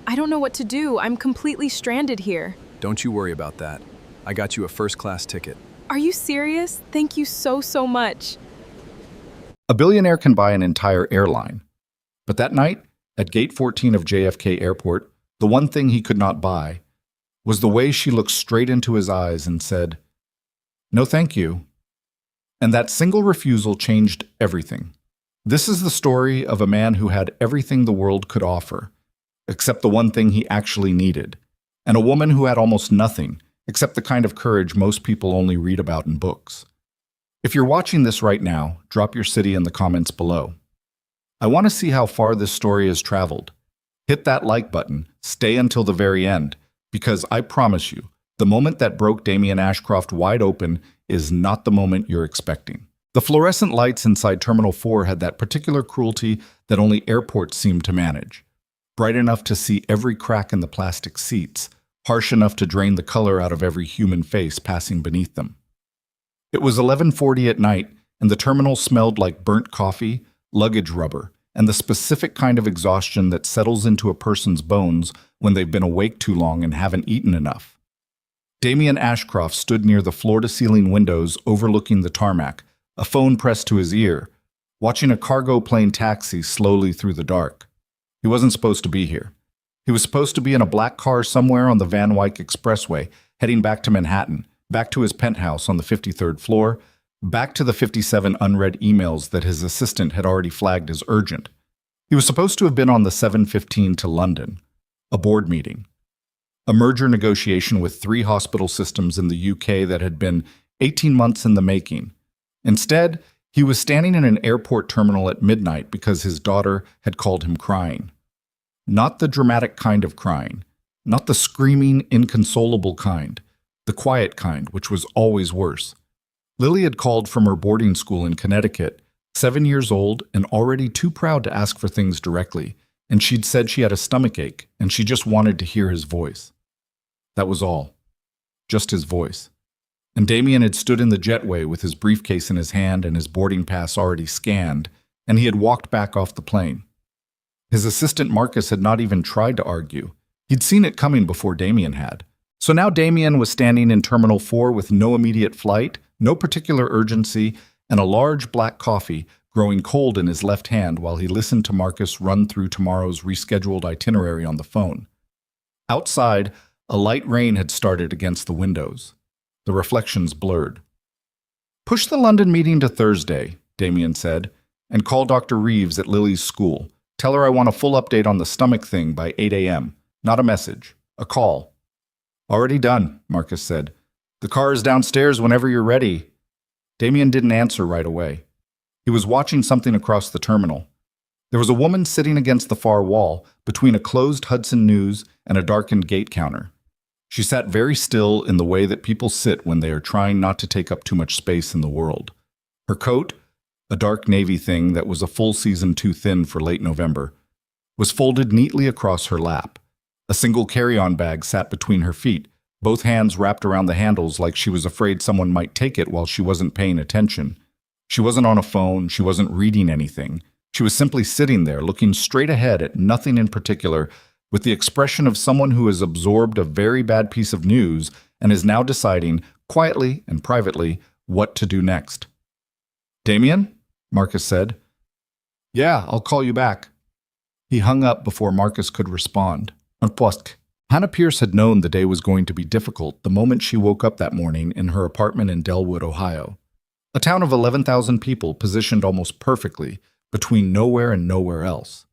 I don't know what to do. I'm completely stranded here. Don't you worry about that. I got you a first-class ticket. Are you serious? Thank you so, so much. A billionaire can buy an entire airline. But that night, at Gate 14 of JFK Airport, the one thing he could not buy was the way she looked straight into his eyes and said, "No, thank you." And that single refusal changed everything. This is the story of a man who had everything the world could offer, except the one thing he actually needed, and a woman who had almost nothing, except the kind of courage most people only read about in books. If you're watching this right now, drop your city in the comments below. I want to see how far this story has traveled. Hit that like button, stay until the very end, because I promise you, the moment that broke Damien Ashcroft wide open is not the moment you're expecting. The fluorescent lights inside Terminal 4 had that particular cruelty that only airports seem to manage. Bright enough to see every crack in the plastic seats, harsh enough to drain the color out of every human face passing beneath them. It was 11:40 at night, and the terminal smelled like burnt coffee, luggage rubber, and the specific kind of exhaustion that settles into a person's bones when they've been awake too long and haven't eaten enough. Damien Ashcroft stood near the floor-to-ceiling windows overlooking the tarmac, a phone pressed to his ear, watching a cargo plane taxi slowly through the dark. He wasn't supposed to be here. He was supposed to be in a black car somewhere on the Van Wyck Expressway, heading back to Manhattan, back to his penthouse on the 53rd floor, back to the 57 unread emails that his assistant had already flagged as urgent. He was supposed to have been on the 7:15 to London, a board meeting, a merger negotiation with 3 hospital systems in the UK that had been 18 months in the making. Instead, he was standing in an airport terminal at midnight because his daughter had called him crying. Not the dramatic kind of crying, not the screaming, inconsolable kind, the quiet kind, which was always worse. Lily had called from her boarding school in Connecticut, 7 years old and already too proud to ask for things directly, and she'd said she had a stomachache and she just wanted to hear his voice. That was all. Just his voice. And Damien had stood in the jetway with his briefcase in his hand and his boarding pass already scanned, and he had walked back off the plane. His assistant Marcus had not even tried to argue. He'd seen it coming before Damien had. So now Damien was standing in Terminal 4 with no immediate flight, no particular urgency, and a large black coffee growing cold in his left hand while he listened to Marcus run through tomorrow's rescheduled itinerary on the phone. Outside, a light rain had started against the windows. The reflections blurred. "Push the London meeting to Thursday," Damien said, "and call Dr. Reeves at Lily's school. Tell her I want a full update on the stomach thing by 8 a.m. Not a message, a call." "Already done," Marcus said. "The car is downstairs whenever you're ready." Damien didn't answer right away. He was watching something across the terminal. There was a woman sitting against the far wall between a closed Hudson News and a darkened gate counter. She sat very still in the way that people sit when they are trying not to take up too much space in the world. Her coat, a dark navy thing that was a full season too thin for late November, was folded neatly across her lap. A single carry-on bag sat between her feet, both hands wrapped around the handles like she was afraid someone might take it while she wasn't paying attention. She wasn't on a phone, she wasn't reading anything. She was simply sitting there, looking straight ahead at nothing in particular, with the expression of someone who has absorbed a very bad piece of news and is now deciding, quietly and privately, what to do next. "Damien?" Marcus said. "Yeah, I'll call you back." He hung up before Marcus could respond. Hannah Pierce had known the day was going to be difficult the moment she woke up that morning in her apartment in Delwood, Ohio. A town of 11,000 people positioned almost perfectly between nowhere and nowhere else.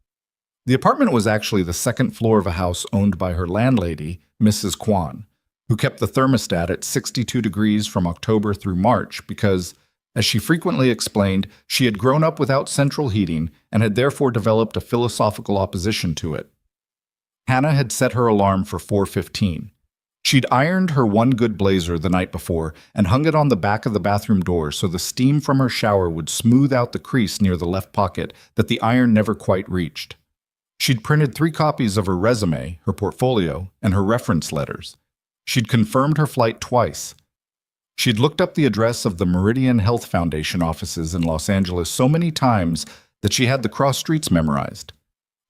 The apartment was actually the second floor of a house owned by her landlady, Mrs. Kwan, who kept the thermostat at 62 degrees from October through March because, as she frequently explained, she had grown up without central heating and had therefore developed a philosophical opposition to it. Hannah had set her alarm for 4:15. She'd ironed her one good blazer the night before and hung it on the back of the bathroom door so the steam from her shower would smooth out the crease near the left pocket that the iron never quite reached. She'd printed 3 copies of her resume, her portfolio, and her reference letters. She'd confirmed her flight twice. She'd looked up the address of the Meridian Health Foundation offices in Los Angeles so many times that she had the cross streets memorized.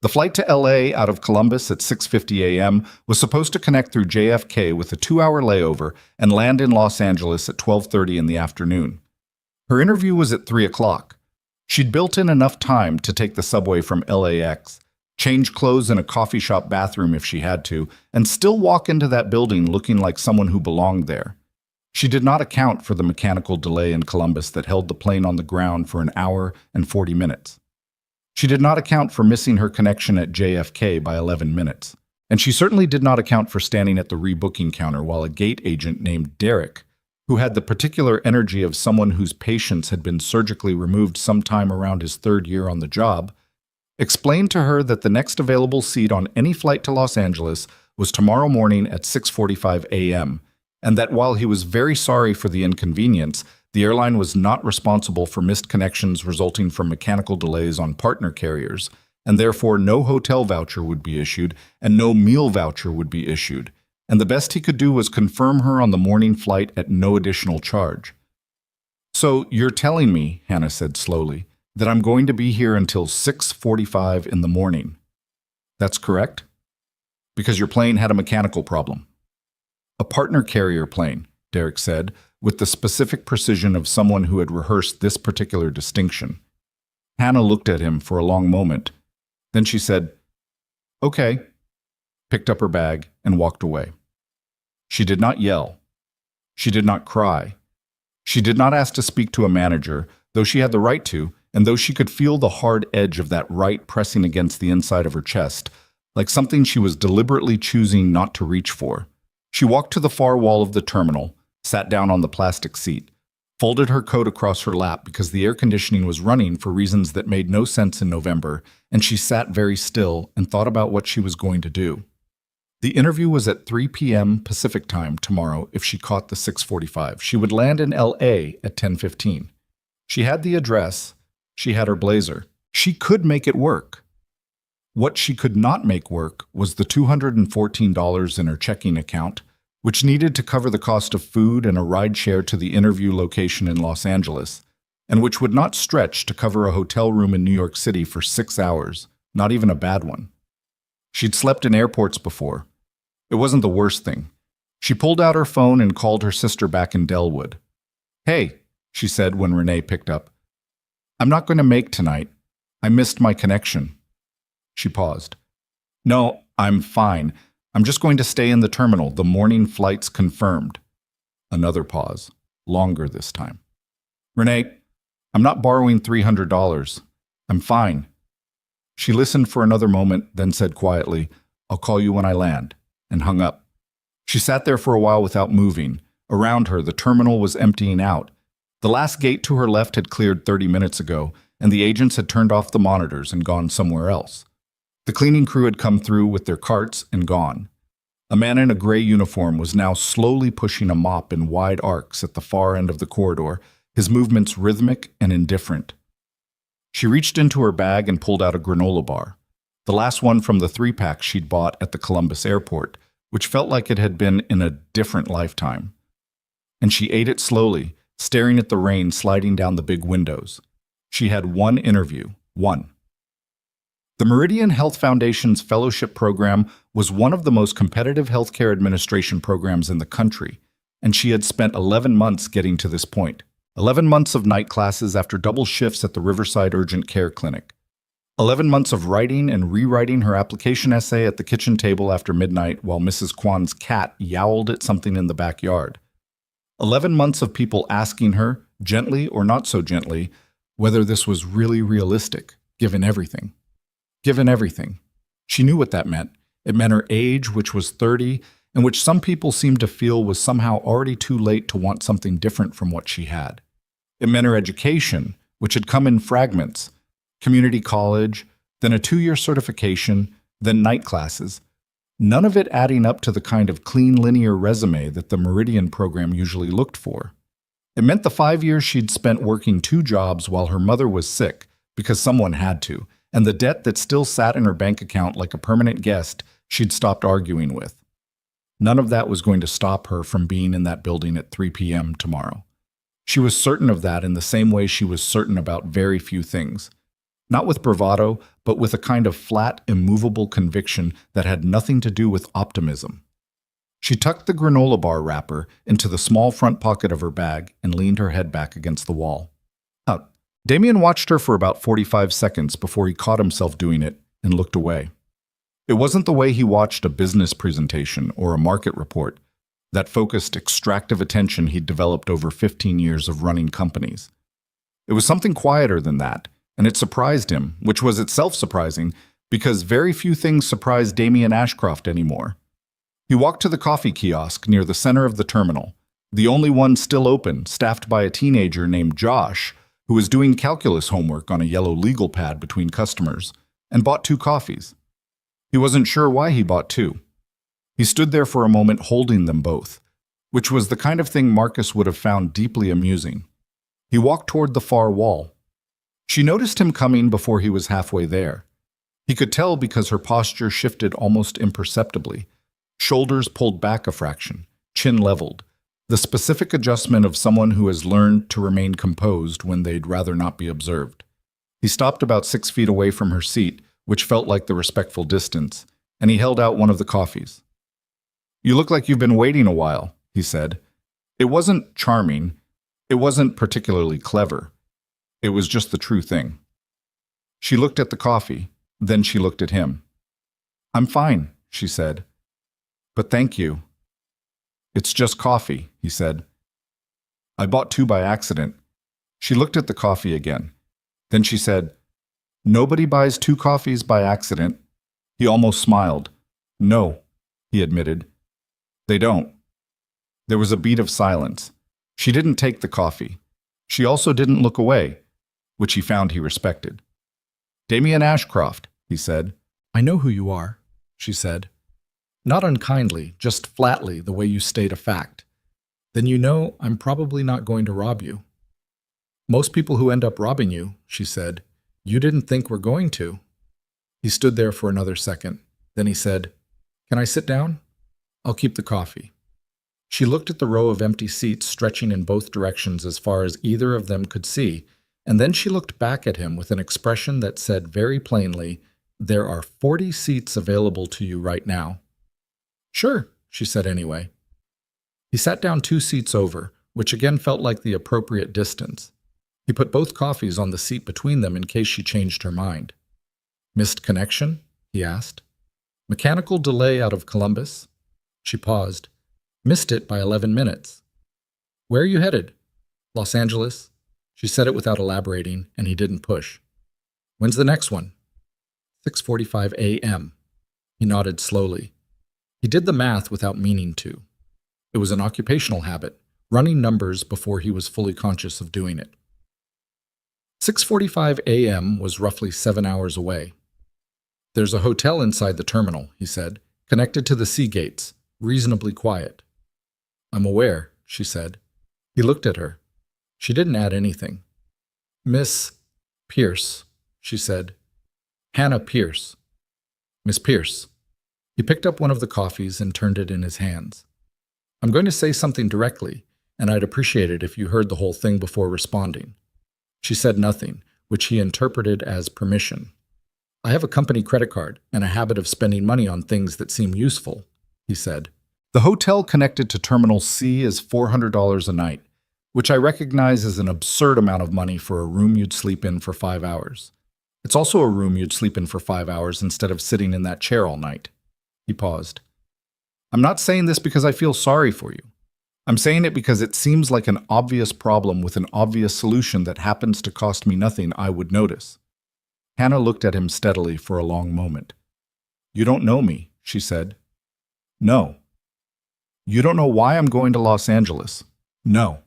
The flight to LA out of Columbus at 6:50 a.m. was supposed to connect through JFK with a 2-hour layover and land in Los Angeles at 12:30 in the afternoon. Her interview was at 3 o'clock. She'd built in enough time to take the subway from LAX, change clothes in a coffee shop bathroom if she had to, and still walk into that building looking like someone who belonged there. She did not account for the mechanical delay in Columbus that held the plane on the ground for an hour and 40 minutes. She did not account for missing her connection at JFK by 11 minutes. And she certainly did not account for standing at the rebooking counter while a gate agent named Derek, who had the particular energy of someone whose patience had been surgically removed sometime around his 3rd year on the job, explained to her that the next available seat on any flight to Los Angeles was tomorrow morning at 6:45 a.m., and that while he was very sorry for the inconvenience, the airline was not responsible for missed connections resulting from mechanical delays on partner carriers, and therefore no hotel voucher would be issued and no meal voucher would be issued, and the best he could do was confirm her on the morning flight at no additional charge. "So you're telling me," Hannah said slowly, "that I'm going to be here until 6:45 in the morning." "That's correct." "Because your plane had a mechanical problem." "A partner carrier plane," Derek said, with the specific precision of someone who had rehearsed this particular distinction. Hannah looked at him for a long moment. Then she said, "Okay," picked up her bag, and walked away. She did not yell. She did not cry. She did not ask to speak to a manager, though she had the right to, and though she could feel the hard edge of that right pressing against the inside of her chest, like something she was deliberately choosing not to reach for. She walked to the far wall of the terminal, sat down on the plastic seat, folded her coat across her lap because the air conditioning was running for reasons that made no sense in November, and she sat very still and thought about what she was going to do. The interview was at 3 p.m. Pacific time tomorrow if she caught the 6:45. She would land in LA at 10:15. She had the address. She had her blazer. She could make it work. What she could not make work was the $214 in her checking account, which needed to cover the cost of food and a ride share to the interview location in Los Angeles, and which would not stretch to cover a hotel room in New York City for 6 hours, not even a bad one. She'd slept in airports before. It wasn't the worst thing. She pulled out her phone and called her sister back in Delwood. "Hey," she said when Renee picked up. "I'm not going to make tonight. I missed my connection." She paused. "No, I'm fine. I'm just going to stay in the terminal. The morning flight's confirmed." Another pause, longer this time. "Renee, I'm not borrowing $300. I'm fine." She listened for another moment, then said quietly, "I'll call you when I land," and hung up. She sat there for a while without moving. Around her, the terminal was emptying out. The last gate to her left had cleared 30 minutes ago, and the agents had turned off the monitors and gone somewhere else. The cleaning crew had come through with their carts and gone. A man in a gray uniform was now slowly pushing a mop in wide arcs at the far end of the corridor, his movements rhythmic and indifferent. She reached into her bag and pulled out a granola bar, the last one from the 3-pack she'd bought at the Columbus airport, which felt like it had been in a different lifetime. And she ate it slowly, staring at the rain sliding down the big windows. She had one interview, one. The Meridian Health Foundation's fellowship program was one of the most competitive healthcare administration programs in the country, and she had spent 11 months getting to this point. 11 months of night classes after double shifts at the Riverside Urgent Care Clinic. 11 months of writing and rewriting her application essay at the kitchen table after midnight while Mrs. Kwan's cat yowled at something in the backyard. 11 months of people asking her, gently or not so gently, whether this was really realistic, given everything. Given everything. She knew what that meant. It meant her age, which was 30, and which some people seemed to feel was somehow already too late to want something different from what she had. It meant her education, which had come in fragments, community college, then a 2-year certification, then night classes, none of it adding up to the kind of clean linear resume that the Meridian program usually looked for. It meant the 5 years she'd spent working 2 jobs while her mother was sick, because someone had to, and the debt that still sat in her bank account like a permanent guest she'd stopped arguing with. None of that was going to stop her from being in that building at 3 p.m. tomorrow. She was certain of that in the same way she was certain about very few things. not with bravado, but with a kind of flat, immovable conviction that had nothing to do with optimism. She tucked the granola bar wrapper into the small front pocket of her bag and leaned her head back against the wall. Damien watched her for about 45 seconds before he caught himself doing it and looked away. It wasn't the way he watched a business presentation or a market report, that focused, extractive attention he'd developed over 15 years of running companies. It was something quieter than that, and it surprised him, which was itself surprising, because very few things surprised Damien Ashcroft anymore. He walked to the coffee kiosk near the center of the terminal, the only one still open, staffed by a teenager named Josh, who was doing calculus homework on a yellow legal pad between customers, and bought 2 coffees. He wasn't sure why he bought 2. He stood there for a moment holding them both, which was the kind of thing Marcus would have found deeply amusing. He walked toward the far wall. She noticed him coming before he was halfway there. He could tell because her posture shifted almost imperceptibly, shoulders pulled back a fraction, chin leveled, the specific adjustment of someone who has learned to remain composed when they'd rather not be observed. He stopped about 6 feet away from her seat, which felt like the respectful distance, and he held out one of the coffees. "You look like you've been waiting a while," he said. It wasn't charming. It wasn't particularly clever. It was just the true thing. She looked at the coffee, then she looked at him. "I'm fine," she said. "But thank you." "It's just coffee," he said. "I bought 2 by accident." She looked at the coffee again. Then she said, "Nobody buys 2 coffees by accident." He almost smiled. "No," he admitted. "They don't." There was a beat of silence. She didn't take the coffee. She also didn't look away, which he found he respected. "Damien Ashcroft," he said. "I know who you are," she said. Not unkindly, just flatly, the way you state a fact. "Then you know I'm probably not going to rob you." "Most people who end up robbing you," she said, "you didn't think were going to." He stood there for another second. Then he said, "Can I sit down? I'll keep the coffee." She looked at the row of empty seats stretching in both directions as far as either of them could see, and then she looked back at him with an expression that said very plainly, "There are 40 seats available to you right now." "Sure," she said anyway. He sat down 2 seats over, which again felt like the appropriate distance. He put both coffees on the seat between them in case she changed her mind. "Missed connection?" he asked. "Mechanical delay out of Columbus?" She paused. "Missed it by 11 minutes. "Where are you headed?" "Los Angeles." She said it without elaborating, and he didn't push. "When's the next one?" 6:45 a.m. He nodded slowly. He did the math without meaning to. It was an occupational habit, running numbers before he was fully conscious of doing it. 6:45 a.m. was roughly 7 hours away. "There's a hotel inside the terminal," he said, "connected to the sea gates, reasonably quiet." "I'm aware," she said. He looked at her. She didn't add anything. "Miss Pierce," she said. "Hannah Pierce." "Miss Pierce." He picked up one of the coffees and turned it in his hands. "I'm going to say something directly, and I'd appreciate it if you heard the whole thing before responding." She said nothing, which he interpreted as permission. "I have a company credit card and a habit of spending money on things that seem useful," he said. "The hotel connected to Terminal C is $400 a night, which I recognize is an absurd amount of money for a room you'd sleep in for 5 hours. It's also a room you'd sleep in for 5 hours instead of sitting in that chair all night." He paused. "I'm not saying this because I feel sorry for you. I'm saying it because it seems like an obvious problem with an obvious solution that happens to cost me nothing I would notice." Hannah looked at him steadily for a long moment. "You don't know me," she said. "No." "You don't know why I'm going to Los Angeles." "No."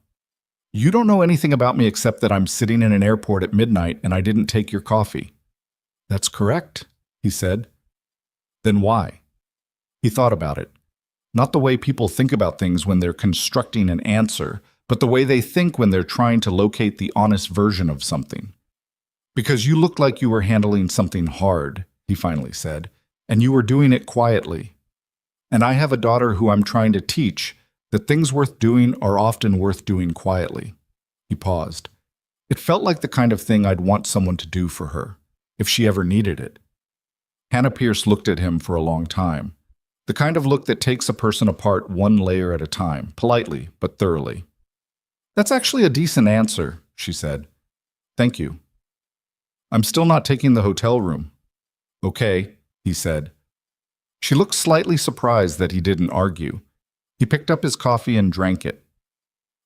"You don't know anything about me except that I'm sitting in an airport at midnight and I didn't take your coffee." "That's correct," he said. "Then why?" He thought about it. Not the way people think about things when they're constructing an answer, but the way they think when they're trying to locate the honest version of something. "Because you looked like you were handling something hard," he finally said, "and you were doing it quietly. And I have a daughter who I'm trying to teach that things worth doing are often worth doing quietly." He paused. It felt like the kind of thing I'd want someone to do for her. if she ever needed it. Hannah Pierce looked at him for a long time, the kind of look that takes a person apart one layer at a time, politely but thoroughly. "That's actually a decent answer," she said. "Thank you. I'm still not taking the hotel room." "Okay," he said. She looked slightly surprised that he didn't argue. He picked up his coffee and drank it.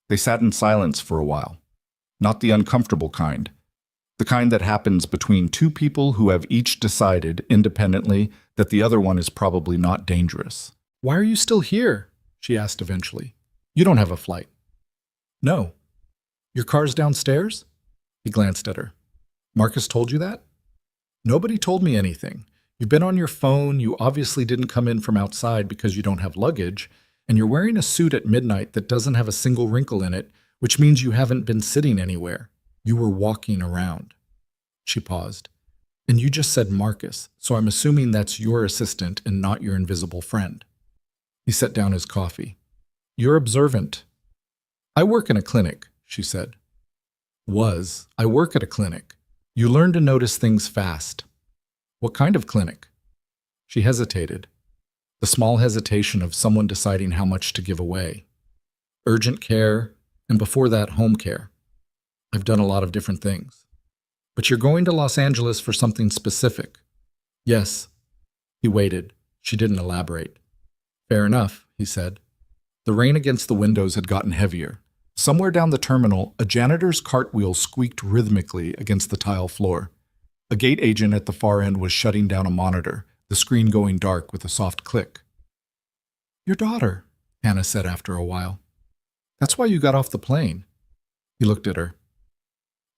They sat in silence for a while. Not the uncomfortable kind. The kind that happens between two people who have each decided, independently, that the other one is probably not dangerous. "Why are you still here?" she asked eventually. "You don't have a flight." "No." "Your car's downstairs?" He glanced at her. "Marcus told you that?" "Nobody told me anything. You've been on your phone, you obviously didn't come in from outside because you don't have luggage, and you're wearing a suit at midnight that doesn't have a single wrinkle in it, which means you haven't been sitting anywhere. You were walking around." She paused. "And you just said Marcus, so I'm assuming that's your assistant and not your invisible friend." He set down his coffee. "You're observant." "I work in a clinic," she said. I work at a clinic. You learn to notice things fast." "What kind of clinic?" She hesitated. The small hesitation of someone deciding how much to give away. "Urgent care, and before that, home care. I've done a lot of different things." "But you're going to Los Angeles for something specific." "Yes." He waited. She didn't elaborate. "Fair enough," he said. The rain against the windows had gotten heavier. Somewhere down the terminal, a janitor's cartwheel squeaked rhythmically against the tile floor. A gate agent at the far end was shutting down a monitor, the screen going dark with a soft click. "Your daughter," Hannah said after a while. "That's why you got off the plane." He looked at her.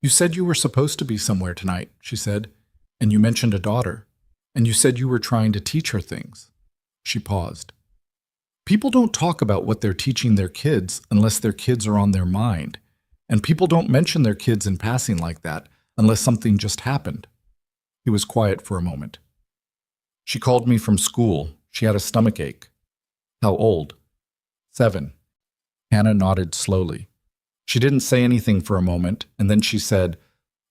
"You said you were supposed to be somewhere tonight," she said, "and you mentioned a daughter, and you said you were trying to teach her things." She paused. "People don't talk about what they're teaching their kids unless their kids are on their mind, and people don't mention their kids in passing like that unless something just happened." He was quiet for a moment. "She called me from school. She had a stomach ache." "How old?" 7. Hannah nodded slowly. She didn't say anything for a moment, and then she said,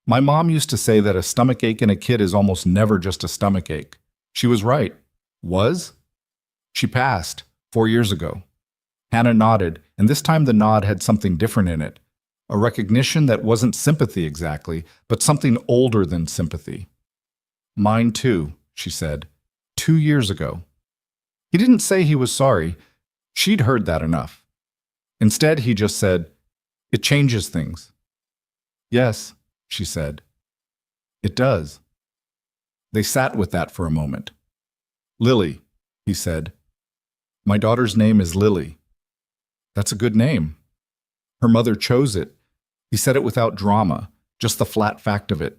"My mom used to say that a stomach ache in a kid is almost never just a stomach ache. She was right." "Was?" "She passed 4 years ago." Hannah nodded, and this time the nod had something different in it. A recognition that wasn't sympathy exactly, but something older than sympathy. "Mine too," she said. 2 years ago." He didn't say he was sorry. She'd heard that enough. Instead, he just said, "It changes things." "Yes," she said. "It does." They sat with that for a moment. "Lily," he said. "My daughter's name is Lily." "That's a good name." Her mother chose it. He said it without drama, just the flat fact of it.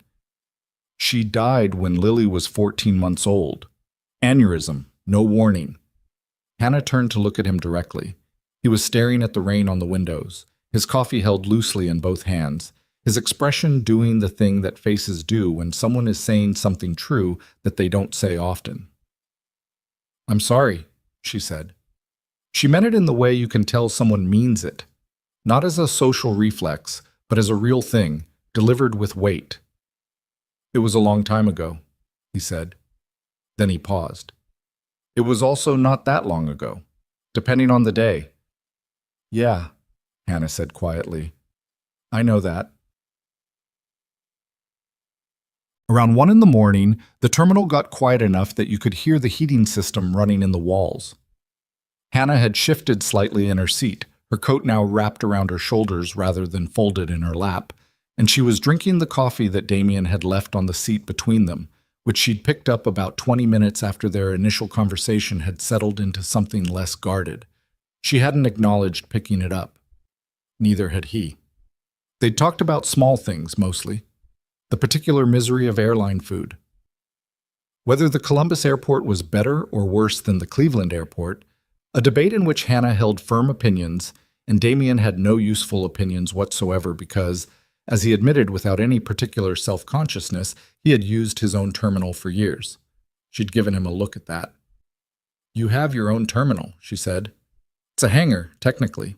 "She died when Lily was 14 months old. Aneurysm, no warning." Hannah turned to look at him directly. He was staring at the rain on the windows, his coffee held loosely in both hands, his expression doing the thing that faces do when someone is saying something true that they don't say often. "I'm sorry," she said. She meant it in the way you can tell someone means it, not as a social reflex, but as a real thing, delivered with weight. "It was a long time ago," he said. Then he paused. "It was also not that long ago, depending on the day." "Yeah," Hannah said quietly. "I know that." Around 1 in the morning, the terminal got quiet enough that you could hear the heating system running in the walls. Hannah had shifted slightly in her seat, her coat now wrapped around her shoulders rather than folded in her lap, and she was drinking the coffee that Damien had left on the seat between them, which she'd picked up about 20 minutes after their initial conversation had settled into something less guarded. She hadn't acknowledged picking it up. Neither had he. They'd talked about small things, mostly. The particular misery of airline food. Whether the Columbus airport was better or worse than the Cleveland airport, a debate in which Hannah held firm opinions, and Damien had no useful opinions whatsoever because, as he admitted without any particular self-consciousness, he had used his own terminal for years. She'd given him a look at that. "You have your own terminal," she said. "It's a hangar, technically."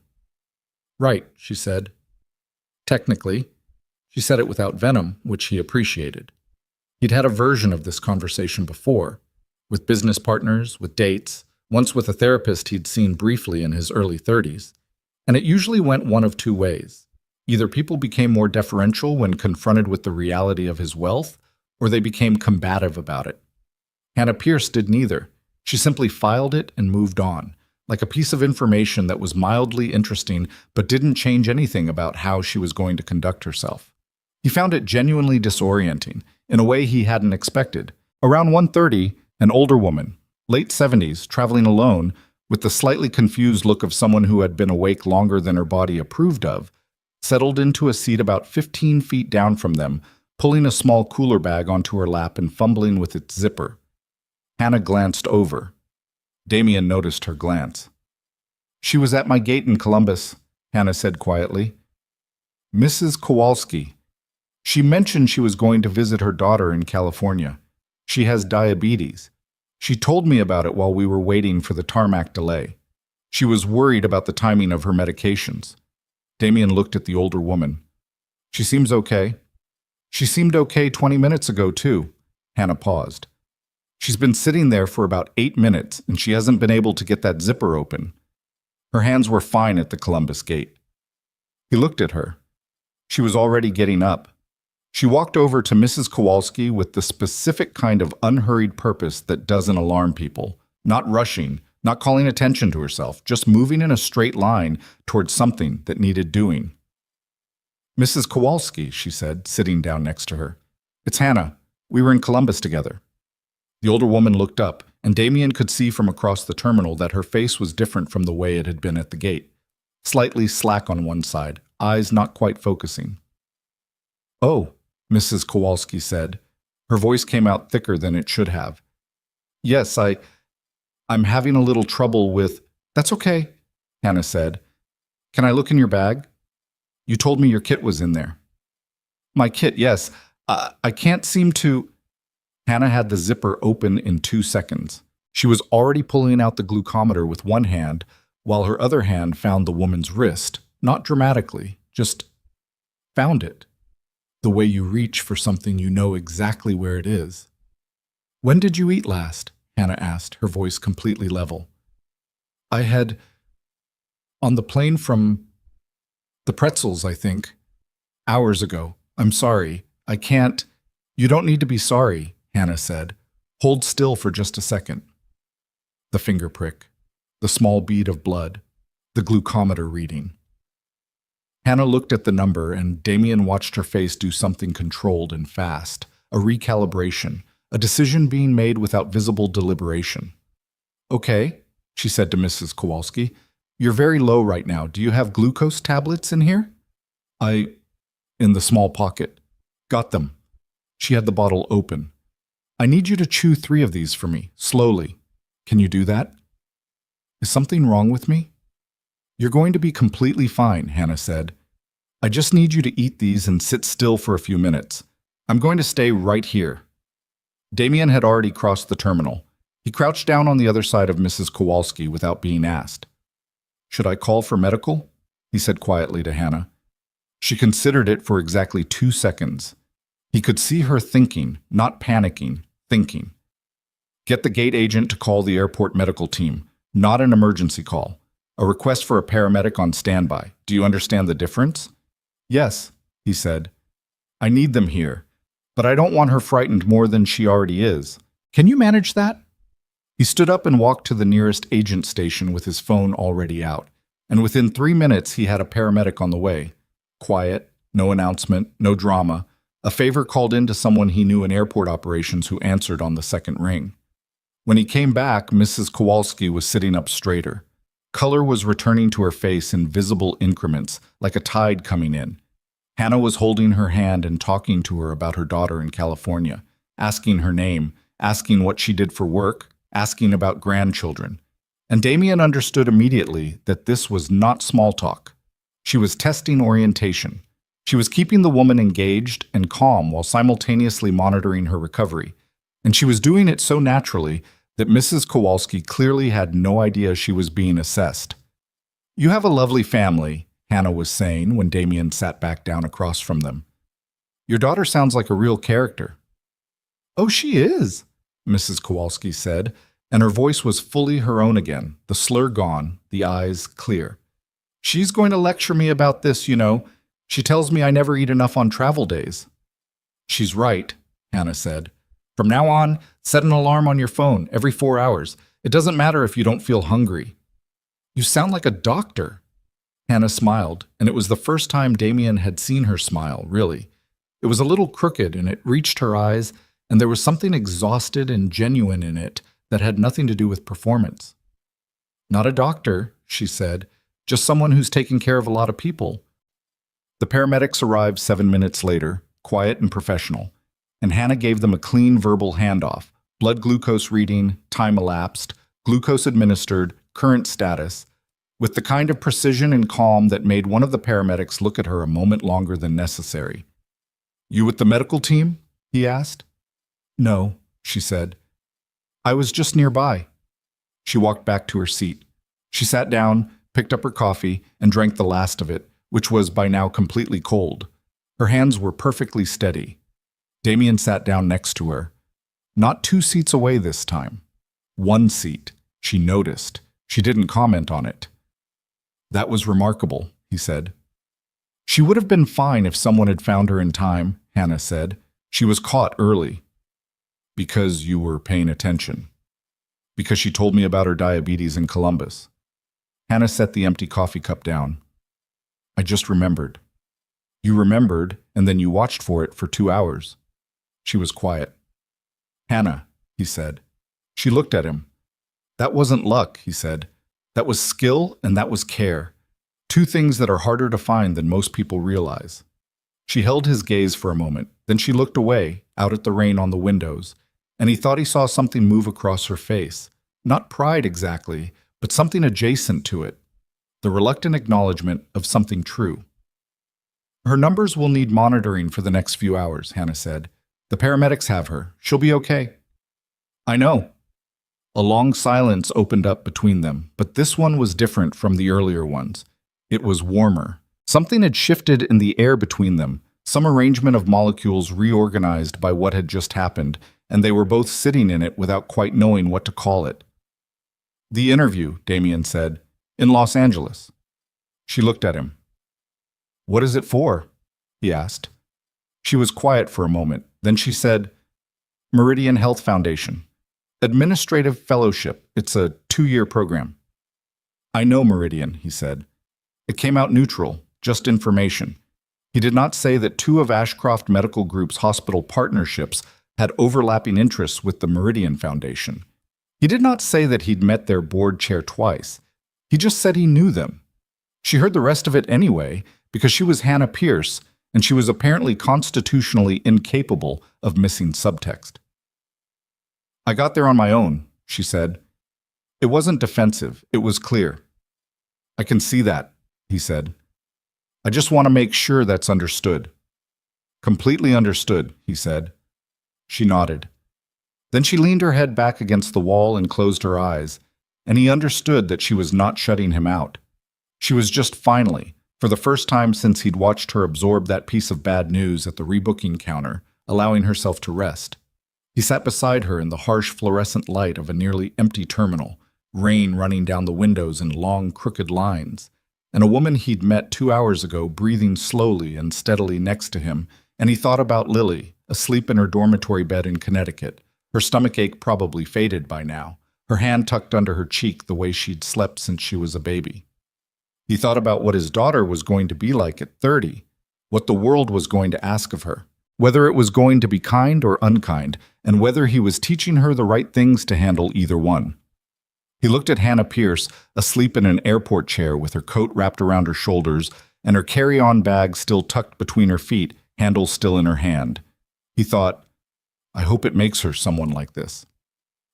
"Right," she said. "Technically." She said it without venom, which he appreciated. He'd had a version of this conversation before, with business partners, with dates, once with a therapist he'd seen briefly in his early 30s, and it usually went one of two ways. Either people became more deferential when confronted with the reality of his wealth, or they became combative about it. Hannah Pierce did neither. She simply filed it and moved on, like a piece of information that was mildly interesting but didn't change anything about how she was going to conduct herself. He found it genuinely disorienting, in a way he hadn't expected. Around 1:30, an older woman, late 70s, traveling alone, with the slightly confused look of someone who had been awake longer than her body approved of, settled into a seat about 15 feet down from them, pulling a small cooler bag onto her lap and fumbling with its zipper. Hannah glanced over. Damien noticed her glance. "She was at my gate in Columbus," Hannah said quietly. "Mrs. Kowalski. She mentioned she was going to visit her daughter in California. She has diabetes. She told me about it while we were waiting for the tarmac delay. She was worried about the timing of her medications." Damien looked at the older woman. "She seems okay." "She seemed okay 20 minutes ago, too." Hannah paused. "She's been sitting there for about 8 minutes, and she hasn't been able to get that zipper open. Her hands were fine at the Columbus gate." He looked at her. She was already getting up. She walked over to Mrs. Kowalski with the specific kind of unhurried purpose that doesn't alarm people, not rushing, not calling attention to herself, just moving in a straight line towards something that needed doing. "Mrs. Kowalski," she said, sitting down next to her. "It's Hannah. We were in Columbus together." The older woman looked up, and Damien could see from across the terminal that her face was different from the way it had been at the gate. Slightly slack on one side, eyes not quite focusing. "Oh," Mrs. Kowalski said. Her voice came out thicker than it should have. "Yes, I'm having a little trouble with—" "That's okay," Hannah said. "Can I look in your bag? You told me your kit was in there." "My kit, yes. I can't seem to—" Hannah had the zipper open in 2 seconds. She was already pulling out the glucometer with one hand, while her other hand found the woman's wrist, not dramatically, just found it. The way you reach for something you know exactly where it is. "When did you eat last?" Hannah asked, her voice completely level. "I had... on the plane from... the pretzels, I think. Hours ago. I'm sorry. I can't..." "You don't need to be sorry," Hannah said. "Hold still for just a second." The finger prick. The small bead of blood. The glucometer reading. Hannah looked at the number, and Damien watched her face do something controlled and fast. A recalibration. A decision being made without visible deliberation. "Okay," she said to Mrs. Kowalski. "You're very low right now. Do you have glucose tablets in here?" In the small pocket." "Got them." She had the bottle open. "I need you to chew 3 of these for me, slowly. Can you do that?" "Is something wrong with me?" "You're going to be completely fine," Hannah said. "I just need you to eat these and sit still for a few minutes. I'm going to stay right here." Damien had already crossed the terminal. He crouched down on the other side of Mrs. Kowalski without being asked. "Should I call for medical?" he said quietly to Hannah. She considered it for exactly 2 seconds. He could see her thinking, not panicking, thinking. "Get the gate agent to call the airport medical team, not an emergency call. A request for a paramedic on standby. Do you understand the difference?" "Yes," he said. "I need them here, but I don't want her frightened more than she already is. Can you manage that?" He stood up and walked to the nearest agent station with his phone already out, and within 3 minutes he had a paramedic on the way. Quiet, no announcement, no drama. A favor called in to someone he knew in airport operations who answered on the second ring. When he came back, Mrs. Kowalski was sitting up straighter. Color was returning to her face in visible increments, like a tide coming in. Hannah was holding her hand and talking to her about her daughter in California, asking her name, asking what she did for work, asking about grandchildren. And Damien understood immediately that this was not small talk. She was testing orientation. She was keeping the woman engaged and calm while simultaneously monitoring her recovery. And she was doing it so naturally that Mrs. Kowalski clearly had no idea she was being assessed. "You have a lovely family," Hannah was saying when Damien sat back down across from them. "Your daughter sounds like a real character." "Oh, she is," Mrs. Kowalski said, and her voice was fully her own again, the slur gone, the eyes clear. "She's going to lecture me about this, you know. She tells me I never eat enough on travel days." "She's right," Hannah said. "From now on, set an alarm on your phone every 4 hours. It doesn't matter if you don't feel hungry." "You sound like a doctor." Hannah smiled, and it was the first time Damien had seen her smile, really. It was a little crooked, and it reached her eyes, and there was something exhausted and genuine in it that had nothing to do with performance. "Not a doctor," she said, "just someone who's taking care of a lot of people." The paramedics arrived 7 minutes later, quiet and professional, and Hannah gave them a clean verbal handoff: blood glucose reading, time elapsed, glucose administered, current status, with the kind of precision and calm that made one of the paramedics look at her a moment longer than necessary. "You with the medical team?" he asked. "No," she said. "I was just nearby." She walked back to her seat. She sat down, picked up her coffee, and drank the last of it, which was by now completely cold. Her hands were perfectly steady. Damien sat down next to her. Not 2 seats away this time. 1 seat. She noticed. She didn't comment on it. "That was remarkable," he said. "She would have been fine if someone had found her in time," Hannah said. "She was caught early." "Because you were paying attention." "Because she told me about her diabetes in Columbus." Hannah set the empty coffee cup down. "I just remembered." "You remembered, and then you watched for it for 2 hours." She was quiet. "Hannah," he said. She looked at him. "That wasn't luck," he said. "That was skill and that was care. 2 things that are harder to find than most people realize." She held his gaze for a moment, then she looked away, out at the rain on the windows, and he thought he saw something move across her face. Not pride exactly, but something adjacent to it. The reluctant acknowledgement of something true. "Her numbers will need monitoring for the next few hours," Hannah said. "The paramedics have her. She'll be okay." "I know." A long silence opened up between them, but this one was different from the earlier ones. It was warmer. Something had shifted in the air between them, some arrangement of molecules reorganized by what had just happened, and they were both sitting in it without quite knowing what to call it. "The interview," Damien said, "in Los Angeles." She looked at him. "What is it for?" he asked. She was quiet for a moment. Then she said, "Meridian Health Foundation. Administrative Fellowship. It's a 2-year program." "I know Meridian," he said. It came out neutral, just information. He did not say that 2 of Ashcroft Medical Group's hospital partnerships had overlapping interests with the Meridian Foundation. He did not say that he'd met their board chair twice. He just said he knew them. She heard the rest of it anyway, because she was Hannah Pierce, and she was apparently constitutionally incapable of missing subtext. "I got there on my own," she said. "It wasn't defensive, it was clear." "I can see that," he said. "I just want to make sure that's understood." "Completely understood," he said. She nodded. Then she leaned her head back against the wall and closed her eyes, and he understood that she was not shutting him out. She was just finally, for the first time since he'd watched her absorb that piece of bad news at the rebooking counter, allowing herself to rest. He sat beside her in the harsh fluorescent light of a nearly empty terminal, rain running down the windows in long, crooked lines, and a woman he'd met 2 hours ago breathing slowly and steadily next to him, and he thought about Lily, asleep in her dormitory bed in Connecticut, her stomach ache probably faded by now, her hand tucked under her cheek the way she'd slept since she was a baby. He thought about what his daughter was going to be like at 30, what the world was going to ask of her, whether it was going to be kind or unkind, and whether he was teaching her the right things to handle either one. He looked at Hannah Pierce, asleep in an airport chair with her coat wrapped around her shoulders and her carry-on bag still tucked between her feet, handle still in her hand. He thought, I hope it makes her someone like this.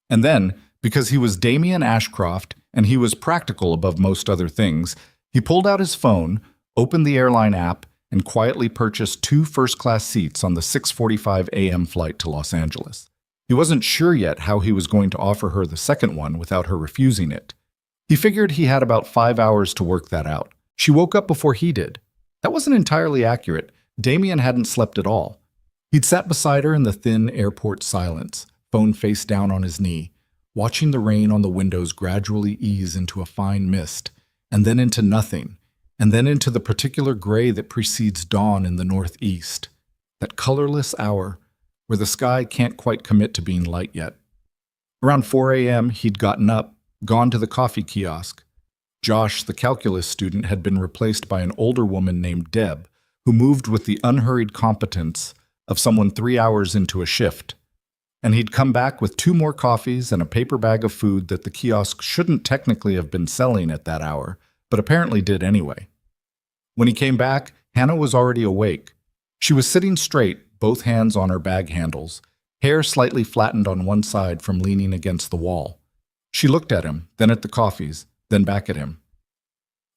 And then, because he was Damien Ashcroft and he was practical above most other things, he pulled out his phone, opened the airline app, and quietly purchased 2 first-class seats on the 6:45 a.m. flight to Los Angeles. He wasn't sure yet how he was going to offer her the second one without her refusing it. He figured he had about 5 hours to work that out. She woke up before he did. That wasn't entirely accurate. Damien hadn't slept at all. He'd sat beside her in the thin airport silence, phone face down on his knee, watching the rain on the windows gradually ease into a fine mist, and then into nothing, and then into the particular gray that precedes dawn in the northeast, that colorless hour where the sky can't quite commit to being light yet. Around 4 a.m., he'd gotten up, gone to the coffee kiosk. Josh, the calculus student, had been replaced by an older woman named Deb, who moved with the unhurried competence of someone 3 hours into a shift. And he'd come back with 2 more coffees and a paper bag of food that the kiosk shouldn't technically have been selling at that hour, but apparently did anyway. When he came back, Hannah was already awake. She was sitting straight, both hands on her bag handles, hair slightly flattened on one side from leaning against the wall. She looked at him, then at the coffees, then back at him.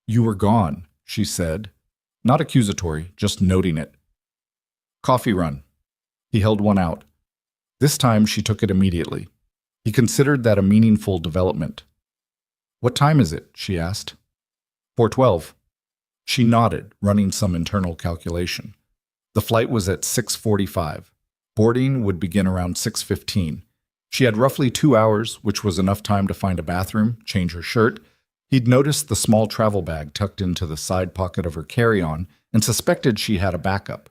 "You were gone," she said. Not accusatory, just noting it. "Coffee run." He held one out. This time she took it immediately. He considered that a meaningful development. "What time is it?" she asked. 4:12. She nodded, running some internal calculation. The flight was at 6:45. Boarding would begin around 6:15. She had roughly 2 hours, which was enough time to find a bathroom, change her shirt. He'd noticed the small travel bag tucked into the side pocket of her carry-on and suspected she had a backup,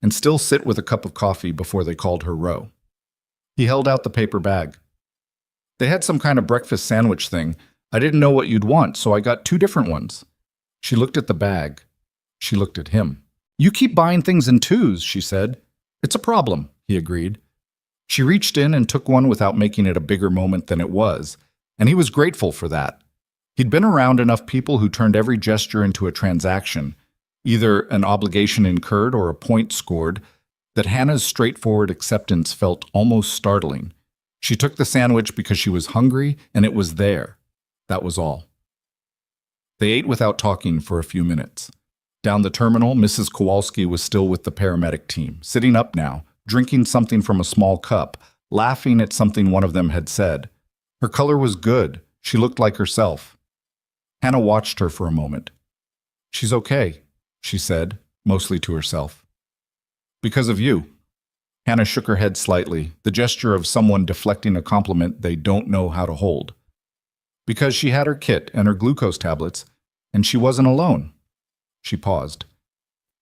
and still sit with a cup of coffee before they called her row. He held out the paper bag. "They had some kind of breakfast sandwich thing. I didn't know what you'd want, so I got 2 different ones." She looked at the bag. She looked at him. "You keep buying things in 2s, she said. "It's a problem," he agreed. She reached in and took one without making it a bigger moment than it was, and he was grateful for that. He'd been around enough people who turned every gesture into a transaction, either an obligation incurred or a point scored, that Hannah's straightforward acceptance felt almost startling. She took the sandwich because she was hungry, and it was there. That was all. They ate without talking for a few minutes. Down the terminal, Mrs. Kowalski was still with the paramedic team, sitting up now, drinking something from a small cup, laughing at something one of them had said. Her color was good. She looked like herself. Hannah watched her for a moment. "She's okay," she said, mostly to herself. "Because of you." Hannah shook her head slightly, the gesture of someone deflecting a compliment they don't know how to hold. "Because she had her kit and her glucose tablets, and she wasn't alone." She paused.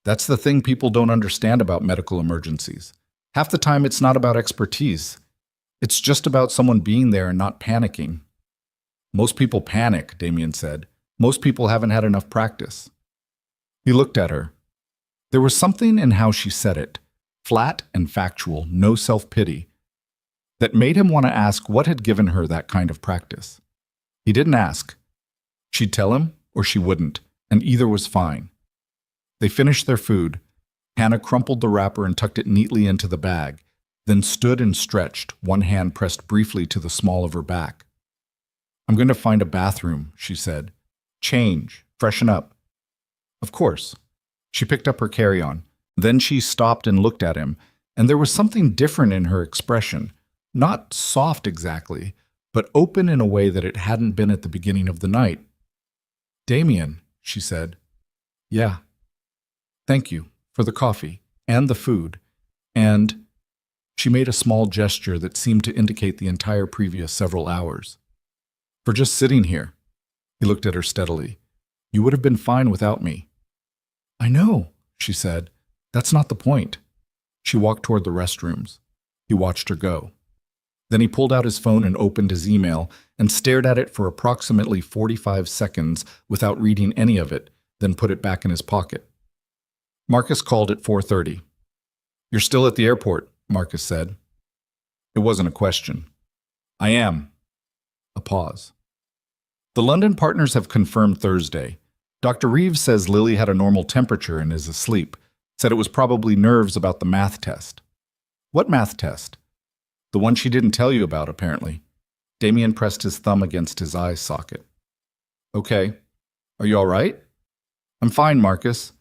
"That's the thing people don't understand about medical emergencies. Half the time it's not about expertise. It's just about someone being there and not panicking." "Most people panic," Damien said. "Most people haven't had enough practice." He looked at her. There was something in how she said it, flat and factual, no self-pity, that made him want to ask what had given her that kind of practice. He didn't ask. She'd tell him, or she wouldn't, and either was fine. They finished their food. Hannah crumpled the wrapper and tucked it neatly into the bag, then stood and stretched, one hand pressed briefly to the small of her back. "I'm going to find a bathroom," she said. "Change, freshen up." "Of course." She picked up her carry-on. Then she stopped and looked at him, and there was something different in her expression. Not soft exactly, but open in a way that it hadn't been at the beginning of the night. "Damien," she said. "Yeah. Thank you for the coffee and the food, and—" She made a small gesture that seemed to indicate the entire previous several hours. "For just sitting here." He looked at her steadily. "You would have been fine without me." "I know," she said. "That's not the point." She walked toward the restrooms. He watched her go. Then he pulled out his phone and opened his email and stared at it for approximately 45 seconds without reading any of it, then put it back in his pocket. Marcus called at 4:30. "You're still at the airport," Marcus said. It wasn't a question. "I am." A pause. "The London partners have confirmed Thursday. Dr. Reeves says Lily had a normal temperature and is asleep. Said it was probably nerves about the math test." "What math test?" "The one she didn't tell you about, apparently." Damien pressed his thumb against his eye socket. "Okay. Are you all right?" "I'm fine, Marcus."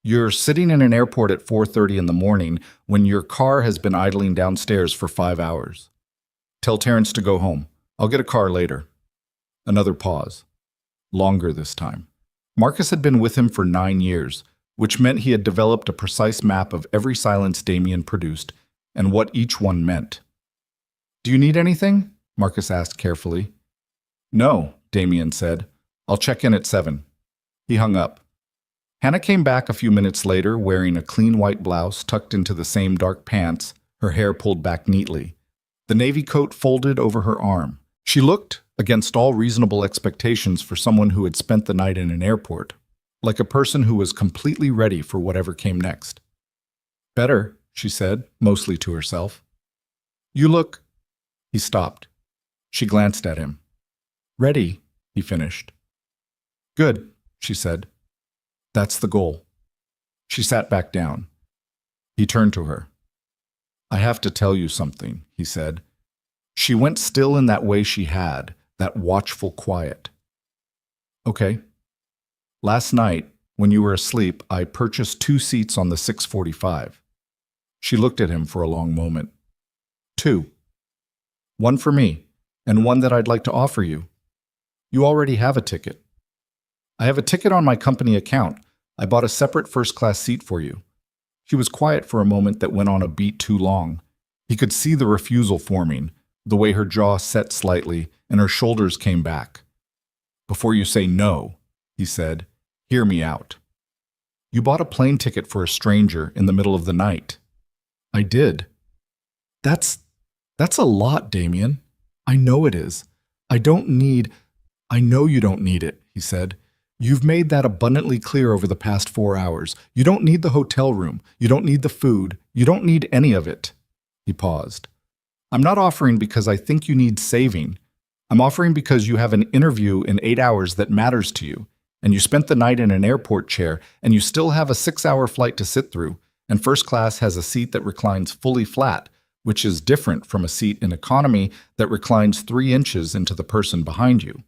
"You're sitting in an airport at 4:30 in the morning when your car has been idling downstairs for 5 hours. Tell Terrence to go home. I'll get a car later." Another pause. Longer this time. Marcus had been with him for 9 years, which meant he had developed a precise map of every silence Damien produced and what each one meant. "Do you need anything?" Marcus asked carefully. "No," Damien said. "I'll check in at 7. He hung up. Hannah came back a few minutes later wearing a clean white blouse tucked into the same dark pants, her hair pulled back neatly, the navy coat folded over her arm. She looked, against all reasonable expectations for someone who had spent the night in an airport, like a person who was completely ready for whatever came next. "Better," she said, mostly to herself. "You look—" He stopped. She glanced at him. "Ready," he finished. "Good," she said. "That's the goal." She sat back down. He turned to her. "I have to tell you something," he said. She went still in that way she had, that watchful quiet. "Okay. Last night, when you were asleep, I purchased 2 seats on the 645. She looked at him for a long moment. "2. One for me, and one that I'd like to offer you. You already have a ticket." "I have a ticket on my company account. I bought a separate first-class seat for you." She was quiet for a moment that went on a beat too long. He could see the refusal forming, the way her jaw set slightly and her shoulders came back. "Before you say no," he said, "hear me out. You bought a plane ticket for a stranger in the middle of the night." "I did." That's a lot, Damien. I know it is. I know you don't need it," he said. "You've made that abundantly clear over the past 4 hours. You don't need the hotel room. You don't need the food. You don't need any of it." He paused. "I'm not offering because I think you need saving. I'm offering because you have an interview in 8 hours that matters to you, and you spent the night in an airport chair, and you still have a 6-hour flight to sit through, and first class has a seat that reclines fully flat, which is different from a seat in economy that reclines 3 inches into the person behind you."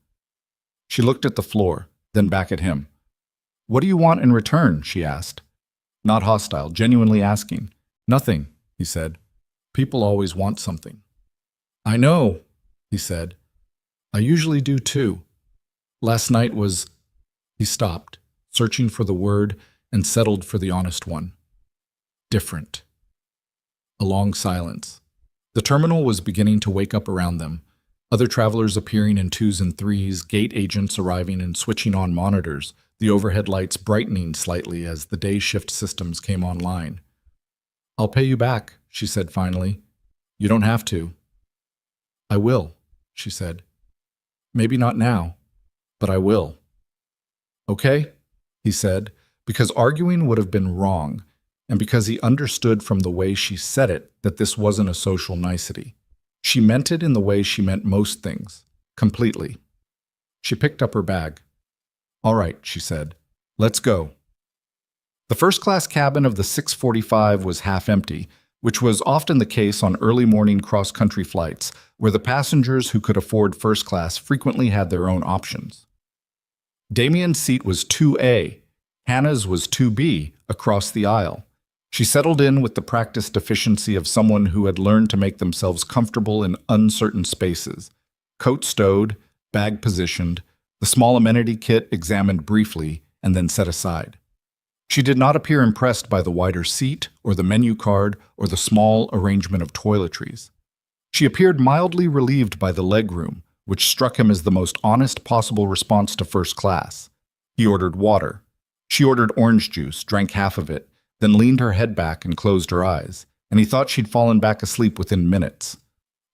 She looked at the floor, then back at him. "What do you want in return?" she asked. Not hostile, genuinely asking. "Nothing," he said. "People always want something." "I know," he said. "I usually do too. Last night was—" He stopped, searching for the word, and settled for the honest one. "Different." A long silence. The terminal was beginning to wake up around them. Other travelers appearing in 2s and 3s, gate agents arriving and switching on monitors, the overhead lights brightening slightly as the day shift systems came online. "I'll pay you back," she said finally. "You don't have to." "I will," she said. "Maybe not now, but I will." "Okay," he said, because arguing would have been wrong, and because he understood from the way she said it that this wasn't a social nicety. She meant it in the way she meant most things, completely. She picked up her bag. "All right," she said. "Let's go." The first-class cabin of the 645 was half empty, which was often the case on early morning cross-country flights, where the passengers who could afford first class frequently had their own options. Damien's seat was 2A, Hannah's was 2B, across the aisle. She settled in with the practiced efficiency of someone who had learned to make themselves comfortable in uncertain spaces. Coat stowed, bag positioned, the small amenity kit examined briefly and then set aside. She did not appear impressed by the wider seat or the menu card or the small arrangement of toiletries. She appeared mildly relieved by the legroom, which struck him as the most honest possible response to first class. He ordered water. She ordered orange juice, drank half of it, then leaned her head back and closed her eyes, and he thought she'd fallen back asleep within minutes.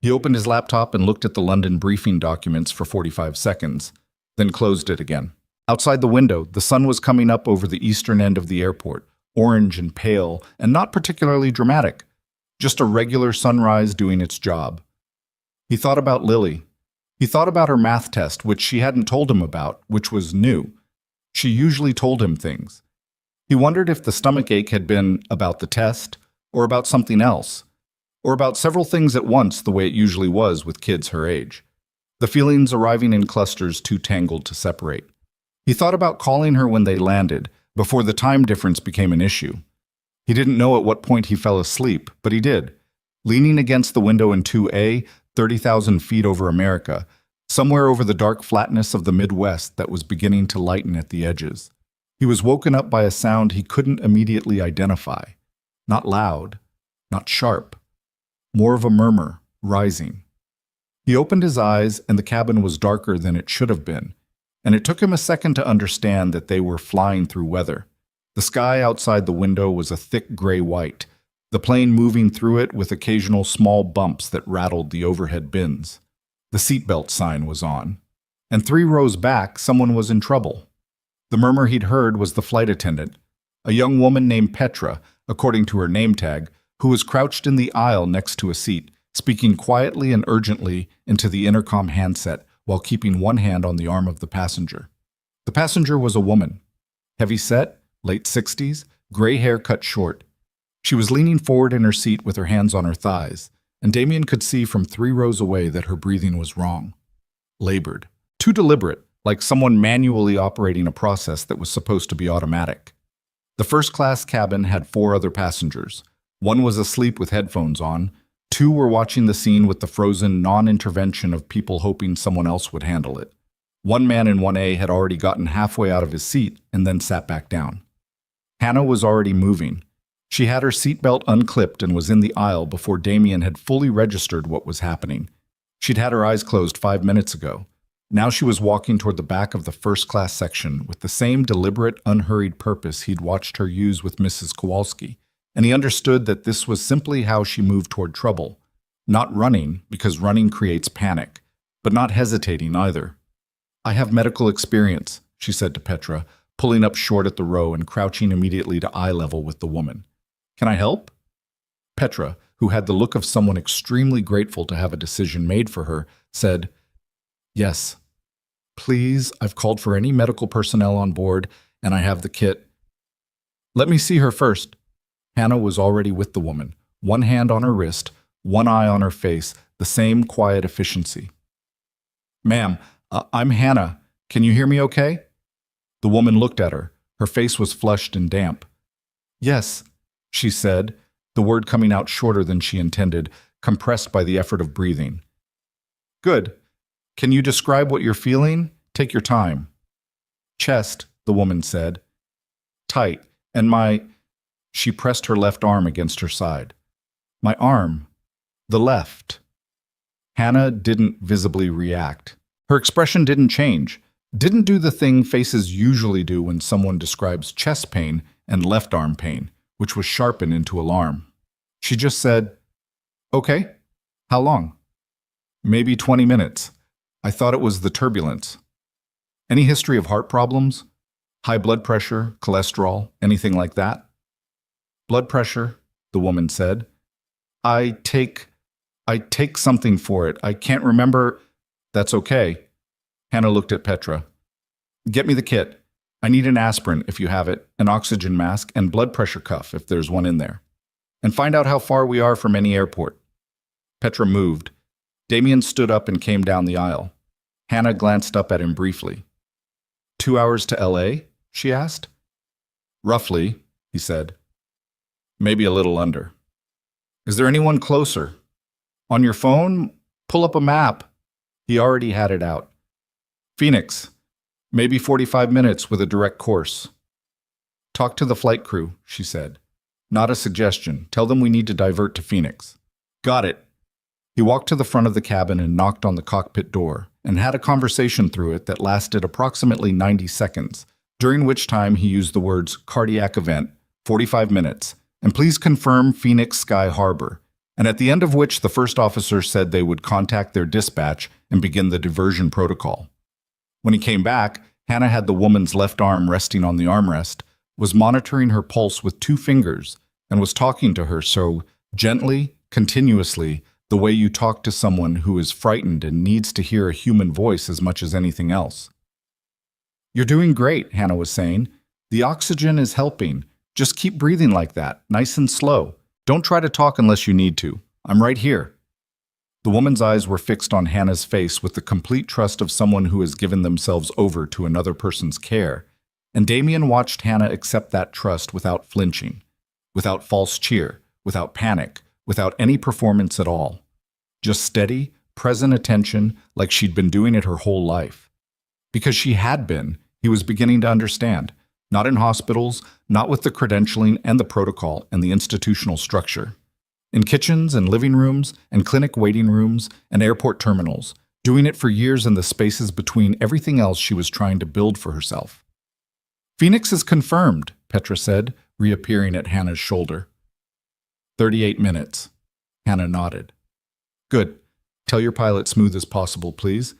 He opened his laptop and looked at the London briefing documents for 45 seconds, then closed it again. Outside the window, the sun was coming up over the eastern end of the airport, orange and pale, and not particularly dramatic, just a regular sunrise doing its job. He thought about Lily. He thought about her math test, which she hadn't told him about, which was new. She usually told him things. He wondered if the stomachache had been about the test, or about something else, or about several things at once the way it usually was with kids her age. The feelings arriving in clusters too tangled to separate. He thought about calling her when they landed, before the time difference became an issue. He didn't know at what point he fell asleep, but he did. Leaning against the window in 2A, 30,000 feet over America, somewhere over the dark flatness of the Midwest that was beginning to lighten at the edges. He was woken up by a sound he couldn't immediately identify. Not loud, not sharp, more of a murmur, rising. He opened his eyes, and the cabin was darker than it should have been, and it took him a second to understand that they were flying through weather. The sky outside the window was a thick gray-white, the plane moving through it with occasional small bumps that rattled the overhead bins. The seatbelt sign was on, and 3 rows back, someone was in trouble. The murmur he'd heard was the flight attendant, a young woman named Petra, according to her name tag, who was crouched in the aisle next to a seat, speaking quietly and urgently into the intercom handset while keeping one hand on the arm of the passenger. The passenger was a woman, heavy-set, late 60s, gray hair cut short. She was leaning forward in her seat with her hands on her thighs, and Damien could see from 3 rows away that her breathing was wrong. Labored. Too deliberate, like someone manually operating a process that was supposed to be automatic. The first-class cabin had 4 other passengers. 1 was asleep with headphones on. 2 were watching the scene with the frozen non-intervention of people hoping someone else would handle it. 1 man in 1A had already gotten halfway out of his seat and then sat back down. Hannah was already moving. She had her seatbelt unclipped and was in the aisle before Damien had fully registered what was happening. She'd had her eyes closed 5 minutes ago. Now she was walking toward the back of the first-class section with the same deliberate, unhurried purpose he'd watched her use with Mrs. Kowalski, and he understood that this was simply how she moved toward trouble. Not running, because running creates panic, but not hesitating either. "I have medical experience," she said to Petra, pulling up short at the row and crouching immediately to eye level with the woman. "Can I help?" Petra, who had the look of someone extremely grateful to have a decision made for her, said, "Yes. Please, I've called for any medical personnel on board, and I have the kit." "Let me see her first." Hannah was already with the woman, one hand on her wrist, one eye on her face, the same quiet efficiency. "Ma'am, I'm Hannah. Can you hear me okay?" The woman looked at her. Her face was flushed and damp. "Yes," she said, the word coming out shorter than she intended, compressed by the effort of breathing. "Good. Can you describe what you're feeling? Take your time." "Chest," the woman said. "Tight, and my—" She pressed her left arm against her side. "My arm. The left." Hannah didn't visibly react. Her expression didn't change, didn't do the thing faces usually do when someone describes chest pain and left arm pain, which was sharpened into alarm. She just said, "Okay. How long?" "Maybe 20 minutes. I thought it was the turbulence." "Any history of heart problems? High blood pressure, cholesterol, anything like that?" "Blood pressure," the woman said. I take something for it. I can't remember." "That's okay." Hannah looked at Petra. "Get me the kit. I need an aspirin, if you have it, an oxygen mask, and blood pressure cuff, if there's one in there. And find out how far we are from any airport." Petra moved. Damien stood up and came down the aisle. Hannah glanced up at him briefly. 2 hours to LA? She asked. "Roughly," he said. "Maybe a little under." "Is there anyone closer?" "On your phone? Pull up a map." He already had it out. "Phoenix. Maybe 45 minutes with a direct course." "Talk to the flight crew," she said. "Not a suggestion. Tell them we need to divert to Phoenix." "Got it." He walked to the front of the cabin and knocked on the cockpit door, and had a conversation through it that lasted approximately 90 seconds, during which time he used the words "cardiac event," 45 minutes, and "please confirm Phoenix Sky Harbor," and at the end of which the first officer said they would contact their dispatch and begin the diversion protocol. When he came back, Hannah had the woman's left arm resting on the armrest, was monitoring her pulse with 2 fingers, and was talking to her so gently, continuously, the way you talk to someone who is frightened and needs to hear a human voice as much as anything else. "You're doing great," Hannah was saying. "The oxygen is helping. Just keep breathing like that, nice and slow. Don't try to talk unless you need to. I'm right here." The woman's eyes were fixed on Hannah's face with the complete trust of someone who has given themselves over to another person's care, and Damien watched Hannah accept that trust without flinching, without false cheer, without panic, without any performance at all. Just steady, present attention like she'd been doing it her whole life. Because she had been, he was beginning to understand. Not in hospitals, not with the credentialing and the protocol and the institutional structure. In kitchens and living rooms and clinic waiting rooms and airport terminals, doing it for years in the spaces between everything else she was trying to build for herself. Phoenix is confirmed, Petra said, reappearing at Hannah's shoulder. 38 minutes. Hannah nodded. Good. Tell your pilot smooth as possible, please.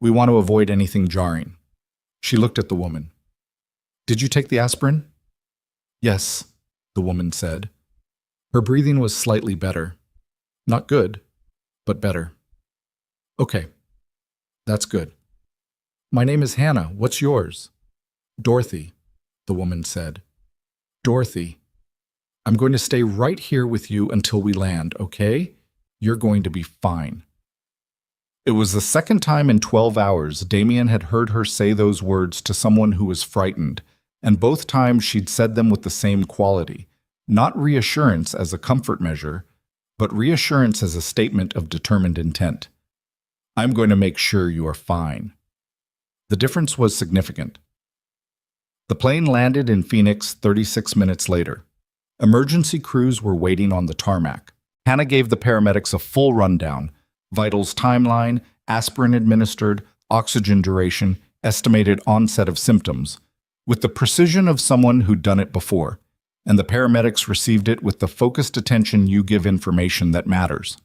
We want to avoid anything jarring. She looked at the woman. Did you take the aspirin? Yes, the woman said. Her breathing was slightly better. Not good, but better. Okay, that's good. My name is Hannah. What's yours? Dorothy, the woman said. Dorothy, I'm going to stay right here with you until we land, okay? You're going to be fine. It was the second time in 12 hours Damien had heard her say those words to someone who was frightened, and both times she'd said them with the same quality, not reassurance as a comfort measure, but reassurance as a statement of determined intent. I'm going to make sure you are fine. The difference was significant. The plane landed in Phoenix 36 minutes later. Emergency crews were waiting on the tarmac. Hannah gave the paramedics a full rundown: vitals timeline, aspirin administered, oxygen duration, estimated onset of symptoms, with the precision of someone who'd done it before, and the paramedics received it with the focused attention you give information that matters.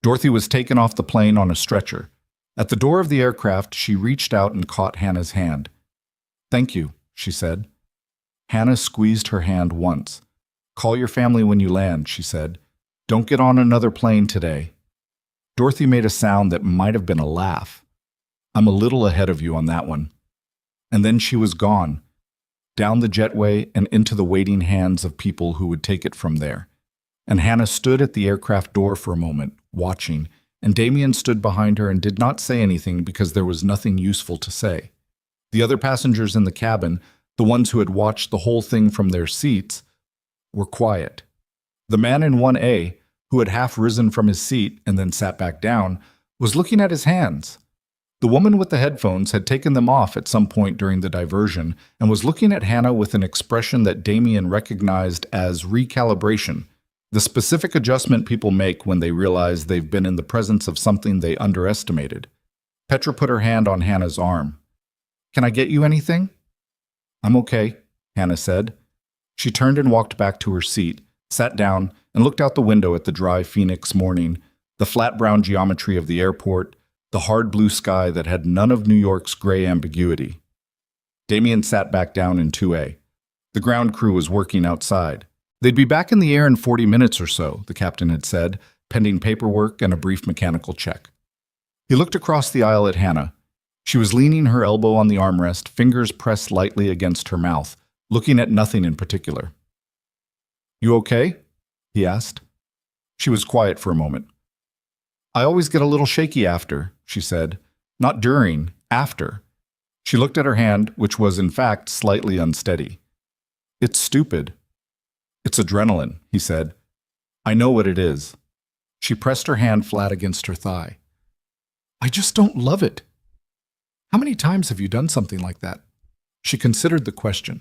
Dorothy was taken off the plane on a stretcher. At the door of the aircraft, she reached out and caught Hannah's hand. Thank you, she said. Hannah squeezed her hand once. Call your family when you land, she said. Don't get on another plane today. Dorothy made a sound that might have been a laugh. I'm a little ahead of you on that one. And then she was gone, down the jetway and into the waiting hands of people who would take it from there. And Hannah stood at the aircraft door for a moment, watching, and Damien stood behind her and did not say anything because there was nothing useful to say. The other passengers in the cabin, the ones who had watched the whole thing from their seats, were quiet. The man in 1A, who had half risen from his seat and then sat back down, was looking at his hands. The woman with the headphones had taken them off at some point during the diversion and was looking at Hannah with an expression that Damien recognized as recalibration, the specific adjustment people make when they realize they've been in the presence of something they underestimated. Petra put her hand on Hannah's arm. Can I get you anything? I'm okay, Hannah said. She turned and walked back to her seat, sat down, and looked out the window at the dry Phoenix morning, the flat brown geometry of the airport, the hard blue sky that had none of New York's gray ambiguity. Damien sat back down in 2A. The ground crew was working outside. They'd be back in the air in 40 minutes or so, the captain had said, pending paperwork and a brief mechanical check. He looked across the aisle at Hannah. She was leaning her elbow on the armrest, fingers pressed lightly against her mouth, looking at nothing in particular. You okay? He asked. She was quiet for a moment. I always get a little shaky after, she said. Not during, after. She looked at her hand, which was in fact slightly unsteady. It's stupid. It's adrenaline, he said. I know what it is. She pressed her hand flat against her thigh. I just don't love it. How many times have you done something like that? She considered the question.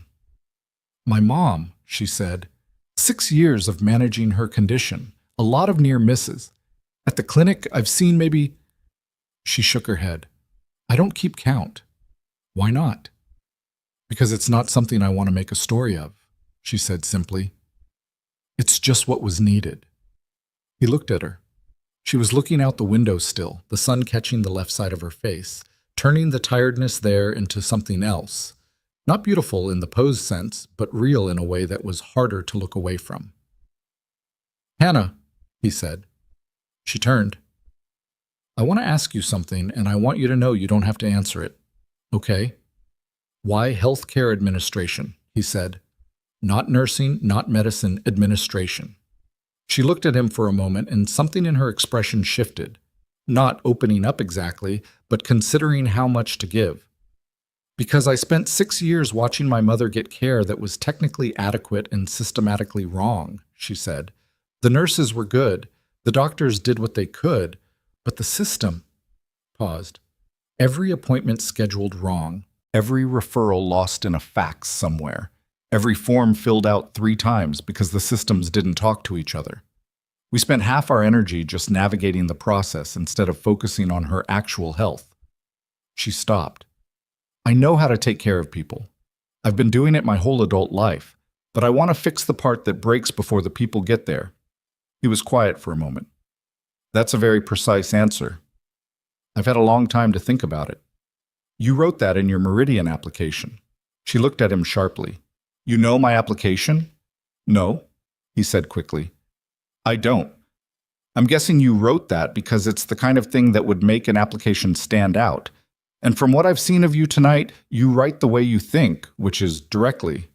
My mom, she said. 6 years of managing her condition, a lot of near misses. At the clinic, I've seen maybe... She shook her head. I don't keep count. Why not? Because it's not something I want to make a story of, she said simply. It's just what was needed. He looked at her. She was looking out the window still, the sun catching the left side of her face, turning the tiredness there into something else. Not beautiful in the pose sense, but real in a way that was harder to look away from. Hannah, he said. She turned. I want to ask you something, and I want you to know you don't have to answer it. Okay? Why healthcare administration? He said. Not nursing, not medicine, administration. She looked at him for a moment, and something in her expression shifted. Not opening up exactly, but considering how much to give. Because I spent 6 years watching my mother get care that was technically adequate and systematically wrong, she said. The nurses were good. The doctors did what they could, but the system paused. Every appointment scheduled wrong. every referral lost in a fax somewhere, every form filled out 3 times because the systems didn't talk to each other. We spent half our energy just navigating the process instead of focusing on her actual health. She stopped. I know how to take care of people. I've been doing it my whole adult life, but I want to fix the part that breaks before the people get there. He was quiet for a moment. That's a very precise answer. I've had a long time to think about it. You wrote that in your Meridian application. She looked at him sharply. You know my application? No, he said quickly. I don't. I'm guessing you wrote that because it's the kind of thing that would make an application stand out. And from what I've seen of you tonight, you write the way you think, which is directly.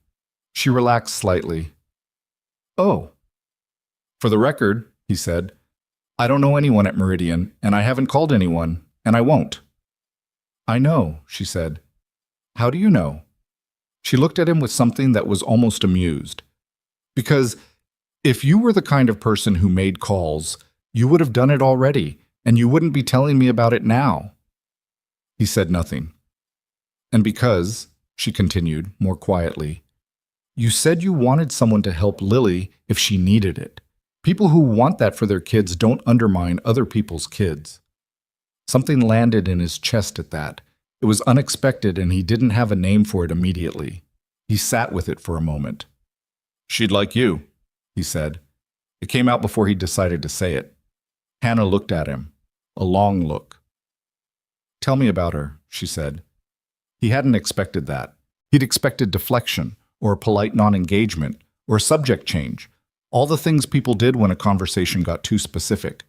She relaxed slightly. Oh. For the record, he said, I don't know anyone at Meridian, and I haven't called anyone, and I won't. I know, she said. How do you know? She looked at him with something that was almost amused. Because if you were the kind of person who made calls, you would have done it already, and you wouldn't be telling me about it now. He said nothing. And because, she continued, more quietly, you said you wanted someone to help Lily if she needed it. People who want that for their kids don't undermine other people's kids. Something landed in his chest at that. It was unexpected and he didn't have a name for it immediately. He sat with it for a moment. She'd like you, he said. It came out before he decided to say it. Hannah looked at him, a long look. Tell me about her, she said. He hadn't expected that. He'd expected deflection, or a polite non-engagement, or a subject change, all the things people did when a conversation got too specific.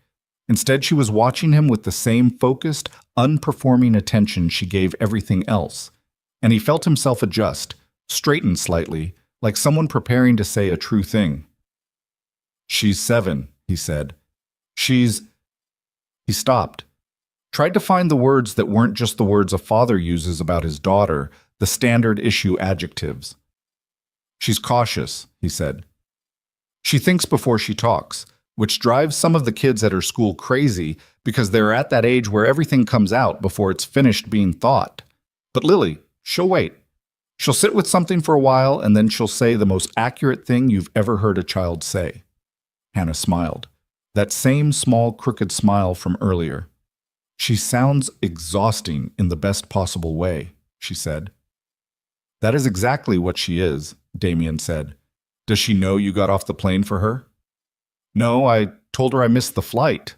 Instead, she was watching him with the same focused, unperforming attention she gave everything else, and he felt himself adjust, straighten slightly, like someone preparing to say a true thing. She's 7, he said. He stopped. Tried to find the words that weren't just the words a father uses about his daughter, the standard issue adjectives. She's cautious, he said. She thinks before she talks, which drives some of the kids at her school crazy because they're at that age where everything comes out before it's finished being thought. But Lily, she'll wait. She'll sit with something for a while and then she'll say the most accurate thing you've ever heard a child say. Hannah smiled. That same small, crooked smile from earlier. She sounds exhausting in the best possible way, she said. That is exactly what she is, Damien said. Does she know you got off the plane for her? No, I told her I missed the flight.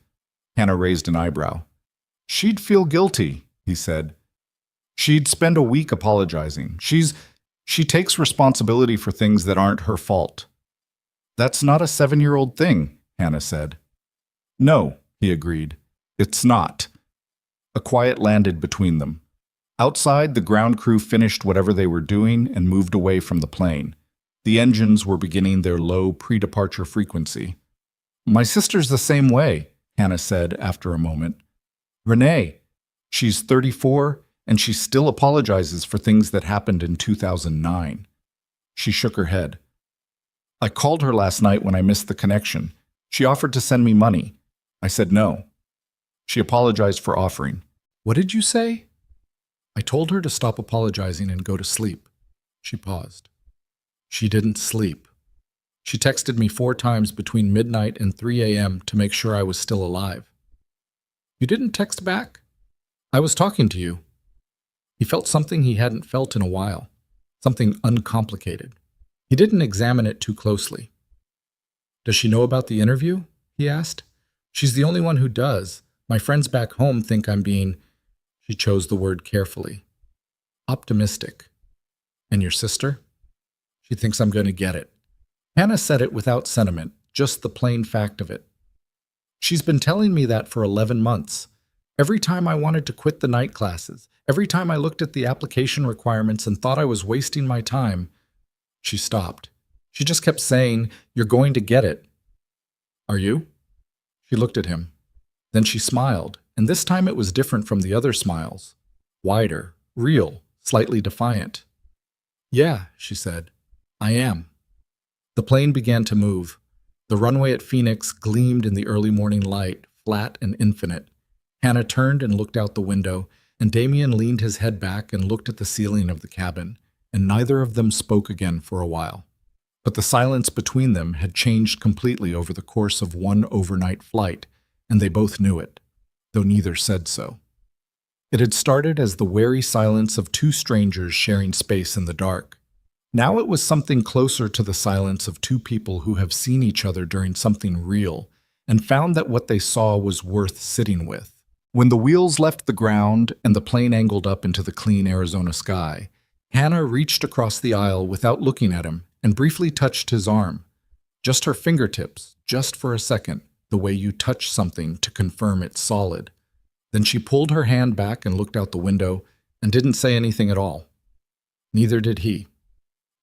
Hannah raised an eyebrow. She'd feel guilty, he said. She'd spend a week apologizing. She takes responsibility for things that aren't her fault. That's not a 7-year-old thing, Hannah said. No, he agreed. It's not. A quiet landed between them. Outside, the ground crew finished whatever they were doing and moved away from the plane. The engines were beginning their low pre-departure frequency. My sister's the same way, Hannah said after a moment. Renee, she's 34 and she still apologizes for things that happened in 2009. She shook her head. I called her last night when I missed the connection. She offered to send me money. I said no. She apologized for offering. What did you say? I told her to stop apologizing and go to sleep. She paused. She didn't sleep. She texted me 4 times between midnight and 3 a.m. to make sure I was still alive. You didn't text back? I was talking to you. He felt something he hadn't felt in a while, something uncomplicated. He didn't examine it too closely. Does she know about the interview? He asked. She's the only one who does. My friends back home think I'm being, she chose the word carefully, optimistic. And your sister? She thinks I'm going to get it. Hannah said it without sentiment, just the plain fact of it. She's been telling me that for 11 months. Every time I wanted to quit the night classes, every time I looked at the application requirements and thought I was wasting my time, she stopped. She just kept saying, "You're going to get it." Are you? She looked at him. Then she smiled, and this time it was different from the other smiles. Wider, real, slightly defiant. Yeah, she said. I am. The plane began to move. The runway at Phoenix gleamed in the early morning light, flat and infinite. Hannah turned and looked out the window. and Damien leaned his head back and looked at the ceiling of the cabin, and neither of them spoke again for a while. But the silence between them had changed completely over the course of one overnight flight, and they both knew it, though neither said so. It had started as the wary silence of two strangers sharing space in the dark. Now it was something closer to the silence of two people who have seen each other during something real and found that what they saw was worth sitting with. When the wheels left the ground and the plane angled up into the clean Arizona sky, Hannah reached across the aisle without looking at him and briefly touched his arm. Just her fingertips, just for a second, the way you touch something to confirm it's solid. Then she pulled her hand back and looked out the window and didn't say anything at all. Neither did he.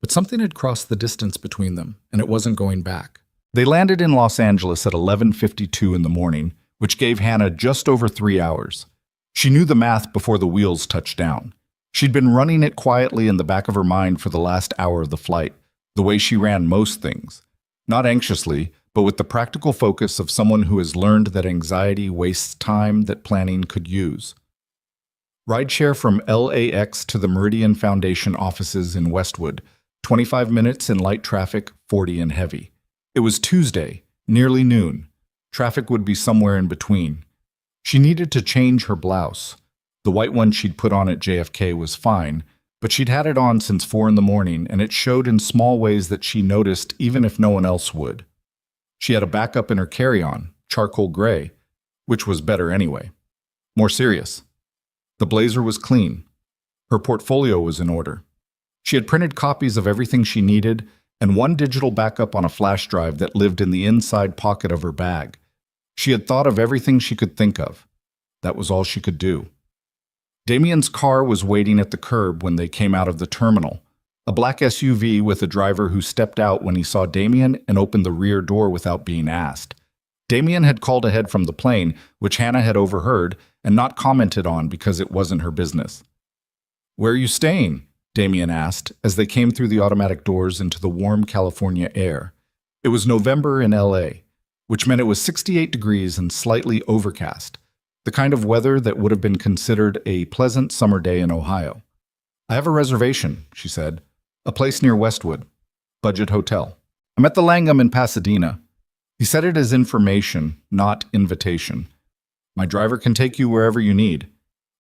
But something had crossed the distance between them, and it wasn't going back. They landed in Los Angeles at 11:52 in the morning, which gave Hannah just over 3 hours. She knew the math before the wheels touched down. She'd been running it quietly in the back of her mind for the last hour of the flight, the way she ran most things. Not anxiously, but with the practical focus of someone who has learned that anxiety wastes time that planning could use. Rideshare from LAX to the Meridian Foundation offices in Westwood, 25 minutes in light traffic, 40 in heavy. It was Tuesday, nearly noon. Traffic would be somewhere in between. She needed to change her blouse. The white one she'd put on at JFK was fine, but she'd had it on since 4 in the morning, and it showed in small ways that she noticed even if no one else would. She had a backup in her carry-on, charcoal gray, which was better anyway. More serious. The blazer was clean. Her portfolio was in order. She had printed copies of everything she needed and one digital backup on a flash drive that lived in the inside pocket of her bag. She had thought of everything she could think of. That was all she could do. Damien's car was waiting at the curb when they came out of the terminal. A black SUV with a driver who stepped out when he saw Damien and opened the rear door without being asked. Damien had called ahead from the plane, which Hannah had overheard and not commented on because it wasn't her business. "Where are you staying?" Damien asked as they came through the automatic doors into the warm California air. It was November in LA, which meant it was 68 degrees and slightly overcast, the kind of weather that would have been considered a pleasant summer day in Ohio. "I have a reservation," she said. "A place near Westwood. Budget hotel. I'm at the Langham in Pasadena." He said it as information, not invitation. "My driver can take you wherever you need."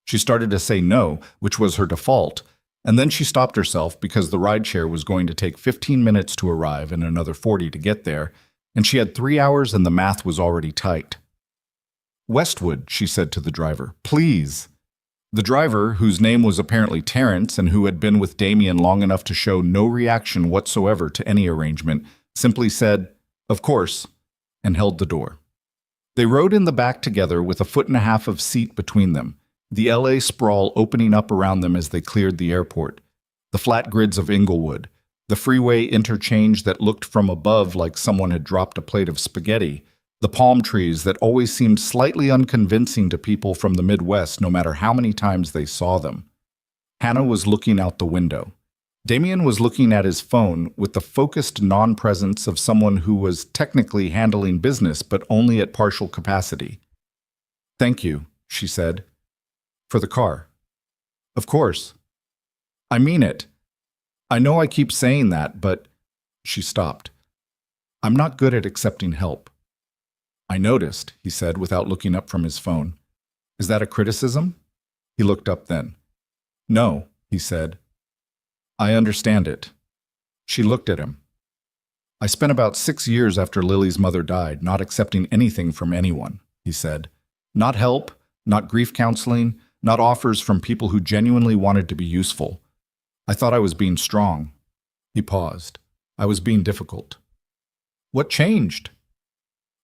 She started to say no, which was her default, and then she stopped herself because the rideshare was going to take 15 minutes to arrive and another 40 to get there, and she had 3 hours and the math was already tight. "Westwood," she said to the driver. "Please." The driver, whose name was apparently Terrence and who had been with Damien long enough to show no reaction whatsoever to any arrangement, simply said, "Of course," and held the door. They rode in the back together with a 1.5 feet of seat between them, the LA sprawl opening up around them as they cleared the airport, the flat grids of Inglewood, the freeway interchange that looked from above like someone had dropped a plate of spaghetti, the palm trees that always seemed slightly unconvincing to people from the Midwest no matter how many times they saw them. Hannah was looking out the window. Damien was looking at his phone with the focused non-presence of someone who was technically handling business but only at partial capacity. "Thank you," she said. "For the car." "Of course." "I mean it. I know I keep saying that, but—" She stopped. "I'm not good at accepting help." "I noticed," he said without looking up from his phone. "Is that a criticism?" He looked up then. "No," he said. "I understand it." She looked at him. "I spent about 6 years after Lily's mother died not accepting anything from anyone," he said. "Not help, not grief counseling, not offers from people who genuinely wanted to be useful. I thought I was being strong." He paused. "I was being difficult." "What changed?"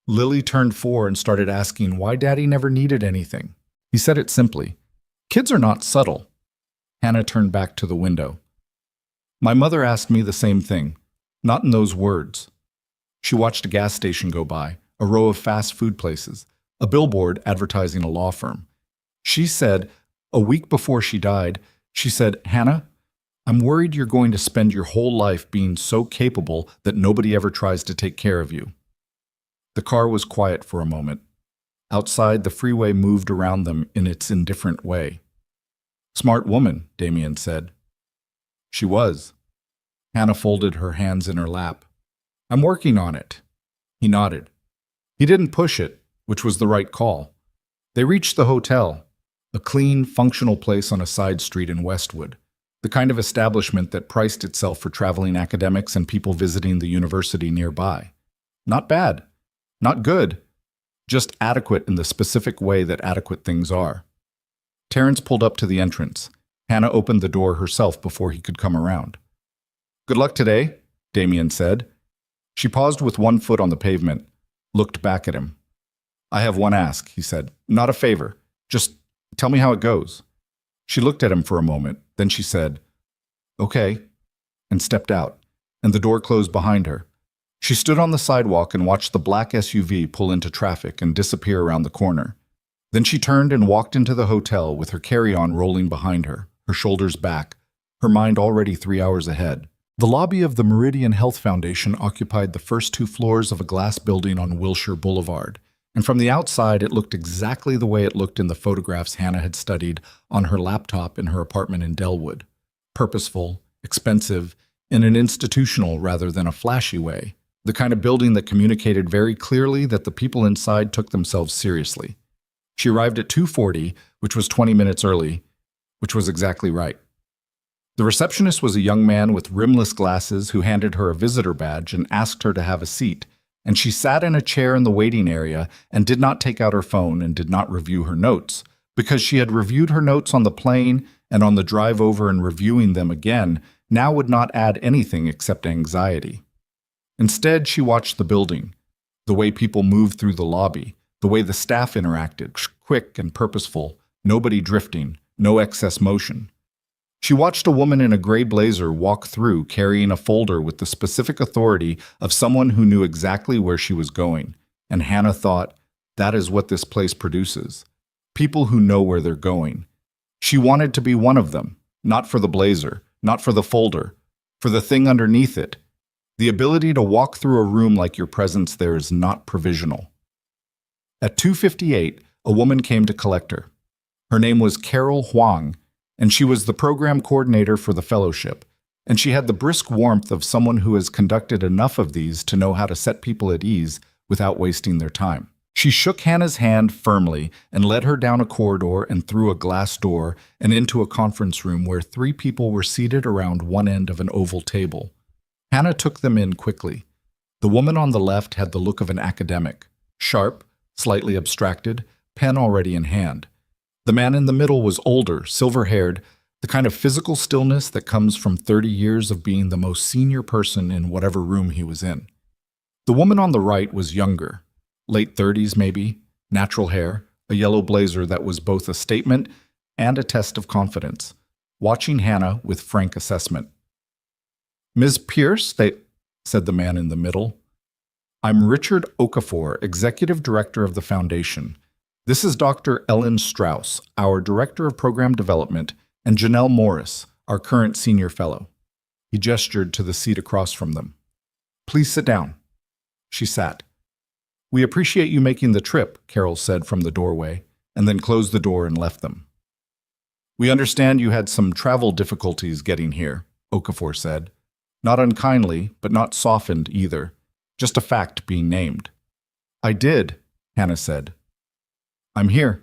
Lily turned 4 and started asking why Daddy never needed anything. He said it simply. "Kids are not subtle." Hannah turned back to the window. "My mother asked me the same thing. Not in those words." She watched a gas station go by, a row of fast food places, a billboard advertising a law firm. She said, a week before she died, she said, "Hannah, I'm worried you're going to spend your whole life being so capable that nobody ever tries to take care of you." The car was quiet for a moment. Outside, the freeway moved around them in its indifferent way. Smart woman, Damien said. She was. Hannah folded her hands in her lap. I'm working on it. He nodded. He didn't push it, which was the right call. They reached the hotel, a clean, functional place on a side street in Westwood, the kind of establishment that priced itself for traveling academics and people visiting the university nearby. Not bad. Not good. Just adequate in the specific way that adequate things are. Terrence pulled up to the entrance. Hannah opened the door herself before he could come around. Good luck today, Damien said. She paused with one foot on the pavement, looked back at him. I have one ask, he said. Not a favor. Just tell me how it goes. She looked at him for a moment, then she said, okay, and stepped out, and the door closed behind her. She stood on the sidewalk and watched the black SUV pull into traffic and disappear around the corner. Then she turned and walked into the hotel with her carry-on rolling behind her, her shoulders back, her mind already 3 hours ahead. The lobby of the Meridian Health Foundation occupied the first 2 floors of a glass building on Wilshire Boulevard, and from the outside it looked exactly the way it looked in the photographs Hannah had studied on her laptop in her apartment in Delwood. Purposeful, expensive, in an institutional rather than a flashy way. The kind of building that communicated very clearly that the people inside took themselves seriously. She arrived at 2:40, which was 20 minutes early, which was exactly right. The receptionist was a young man with rimless glasses who handed her a visitor badge and asked her to have a seat, and she sat in a chair in the waiting area and did not take out her phone and did not review her notes, because she had reviewed her notes on the plane and on the drive over, and reviewing them again now would not add anything except anxiety. Instead, she watched the building, the way people moved through the lobby, the way the staff interacted, quick and purposeful, nobody drifting, no excess motion. She watched a woman in a gray blazer walk through carrying a folder with the specific authority of someone who knew exactly where she was going, and Hannah thought, that is what this place produces. People who know where they're going. She wanted to be one of them, not for the blazer, not for the folder, for the thing underneath it. The ability to walk through a room like your presence there is not provisional. At 2:58, a woman came to collect her. Her name was Carol Huang, and she was the program coordinator for the fellowship, and she had the brisk warmth of someone who has conducted enough of these to know how to set people at ease without wasting their time. She shook Hannah's hand firmly and led her down a corridor and through a glass door and into a conference room where 3 people were seated around one end of an oval table. Hannah took them in quickly. The woman on the left had the look of an academic, sharp, slightly abstracted, pen already in hand. The man in the middle was older, silver-haired, the kind of physical stillness that comes from 30 years of being the most senior person in whatever room he was in. The woman on the right was younger, late 30s maybe, natural hair, a yellow blazer that was both a statement and a test of confidence, watching Hannah with frank assessment. Ms. Pierce, said the man in the middle. I'm Richard Okafor, Executive Director of the Foundation. This is Dr. Ellen Strauss, our Director of Program Development, and Janelle Morris, our current Senior Fellow. He gestured to the seat across from them. Please sit down. She sat. We appreciate you making the trip, Carol said from the doorway, and then closed the door and left them. We understand you had some travel difficulties getting here, Okafor said. Not unkindly, but not softened either. Just a fact being named. I did, Hannah said. I'm here.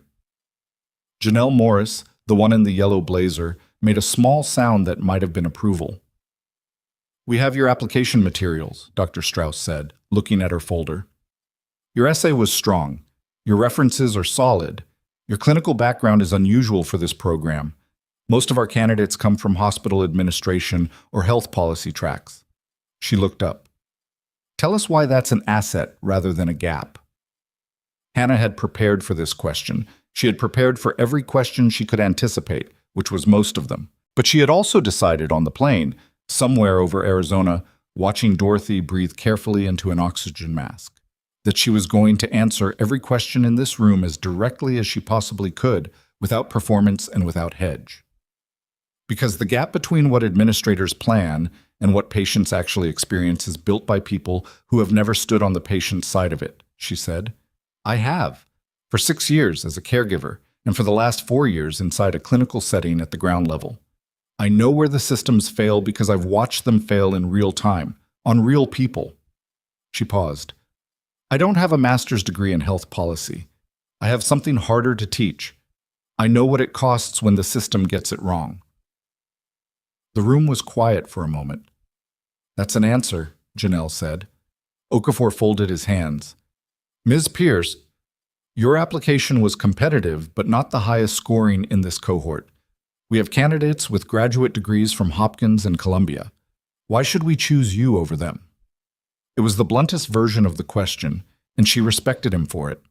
Janelle Morris, the one in the yellow blazer, made a small sound that might have been approval. We have your application materials, Dr. Strauss said, looking at her folder. Your essay was strong. Your references are solid. Your clinical background is unusual for this program. Most of our candidates come from hospital administration or health policy tracks. She looked up. Tell us why that's an asset rather than a gap. Hannah had prepared for this question. She had prepared for every question she could anticipate, which was most of them. But she had also decided on the plane, somewhere over Arizona, watching Dorothy breathe carefully into an oxygen mask, that she was going to answer every question in this room as directly as she possibly could, without performance and without hedge. Because the gap between what administrators plan and what patients actually experience is built by people who have never stood on the patient's side of it, she said. I have, for 6 years as a caregiver, and for the last 4 years inside a clinical setting at the ground level. I know where the systems fail because I've watched them fail in real time, on real people. She paused. I don't have a master's degree in health policy. I have something harder to teach. I know what it costs when the system gets it wrong. The room was quiet for a moment. That's an answer, Janelle said. Okafor folded his hands. Ms. Pierce, your application was competitive, but not the highest scoring in this cohort. We have candidates with graduate degrees from Hopkins and Columbia. Why should we choose you over them? It was the bluntest version of the question, and she respected him for it.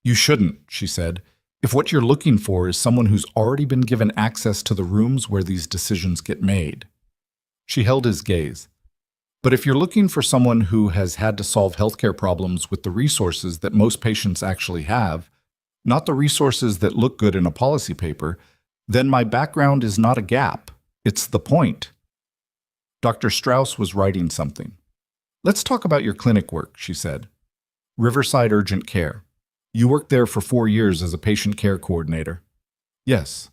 You shouldn't, she said, if what you're looking for is someone who's already been given access to the rooms where these decisions get made. She held his gaze. But if you're looking for someone who has had to solve healthcare problems with the resources that most patients actually have, not the resources that look good in a policy paper, then my background is not a gap. It's the point. Dr. Strauss was writing something. Let's talk about your clinic work, she said. Riverside Urgent Care. You worked there for 4 years as a patient care coordinator. Yes.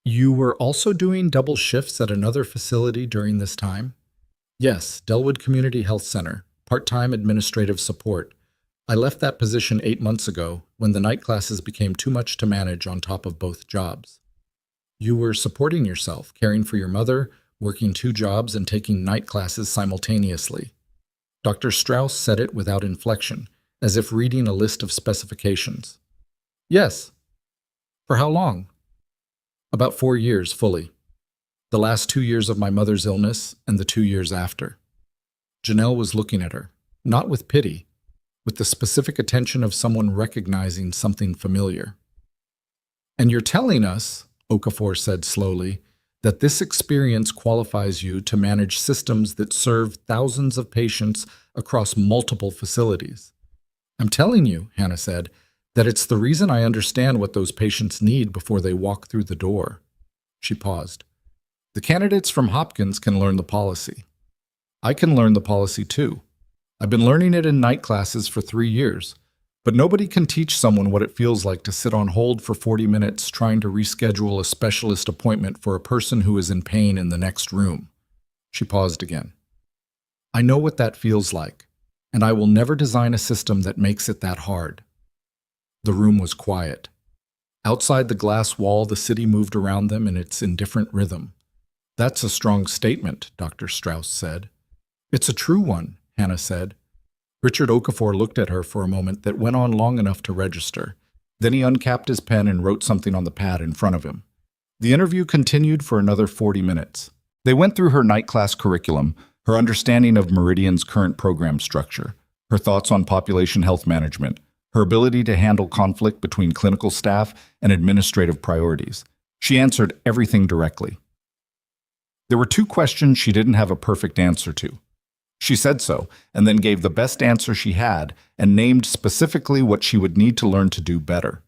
You were also doing double shifts at another facility during this time? Yes, Delwood Community Health Center, part-time administrative support. I left that position 8 months ago when the night classes became too much to manage on top of both jobs. You were supporting yourself, caring for your mother, working 2 jobs, and taking night classes simultaneously. Dr. Strauss said it without inflection, as if reading a list of specifications. Yes. For how long? About 4 years fully. The last 2 years of my mother's illness and the 2 years after. Janelle was looking at her, not with pity, with the specific attention of someone recognizing something familiar. And you're telling us, Okafor said slowly, that this experience qualifies you to manage systems that serve thousands of patients across multiple facilities. I'm telling you, Hannah said, that it's the reason I understand what those patients need before they walk through the door. She paused. The candidates from Hopkins can learn the policy. I can learn the policy too. I've been learning it in night classes for 3 years, but nobody can teach someone what it feels like to sit on hold for 40 minutes trying to reschedule a specialist appointment for a person who is in pain in the next room. She paused again. I know what that feels like, and I will never design a system that makes it that hard. The room was quiet. Outside the glass wall, the city moved around them in its indifferent rhythm. That's a strong statement, Dr. Strauss said. It's a true one, Hannah said. Richard Okafor looked at her for a moment that went on long enough to register. Then he uncapped his pen and wrote something on the pad in front of him. The interview continued for another 40 minutes. They went through her night class curriculum, her understanding of Meridian's current program structure, her thoughts on population health management, her ability to handle conflict between clinical staff and administrative priorities. She answered everything directly. There were 2 questions she didn't have a perfect answer to. She said so, and then gave the best answer she had and named specifically what she would need to learn to do better.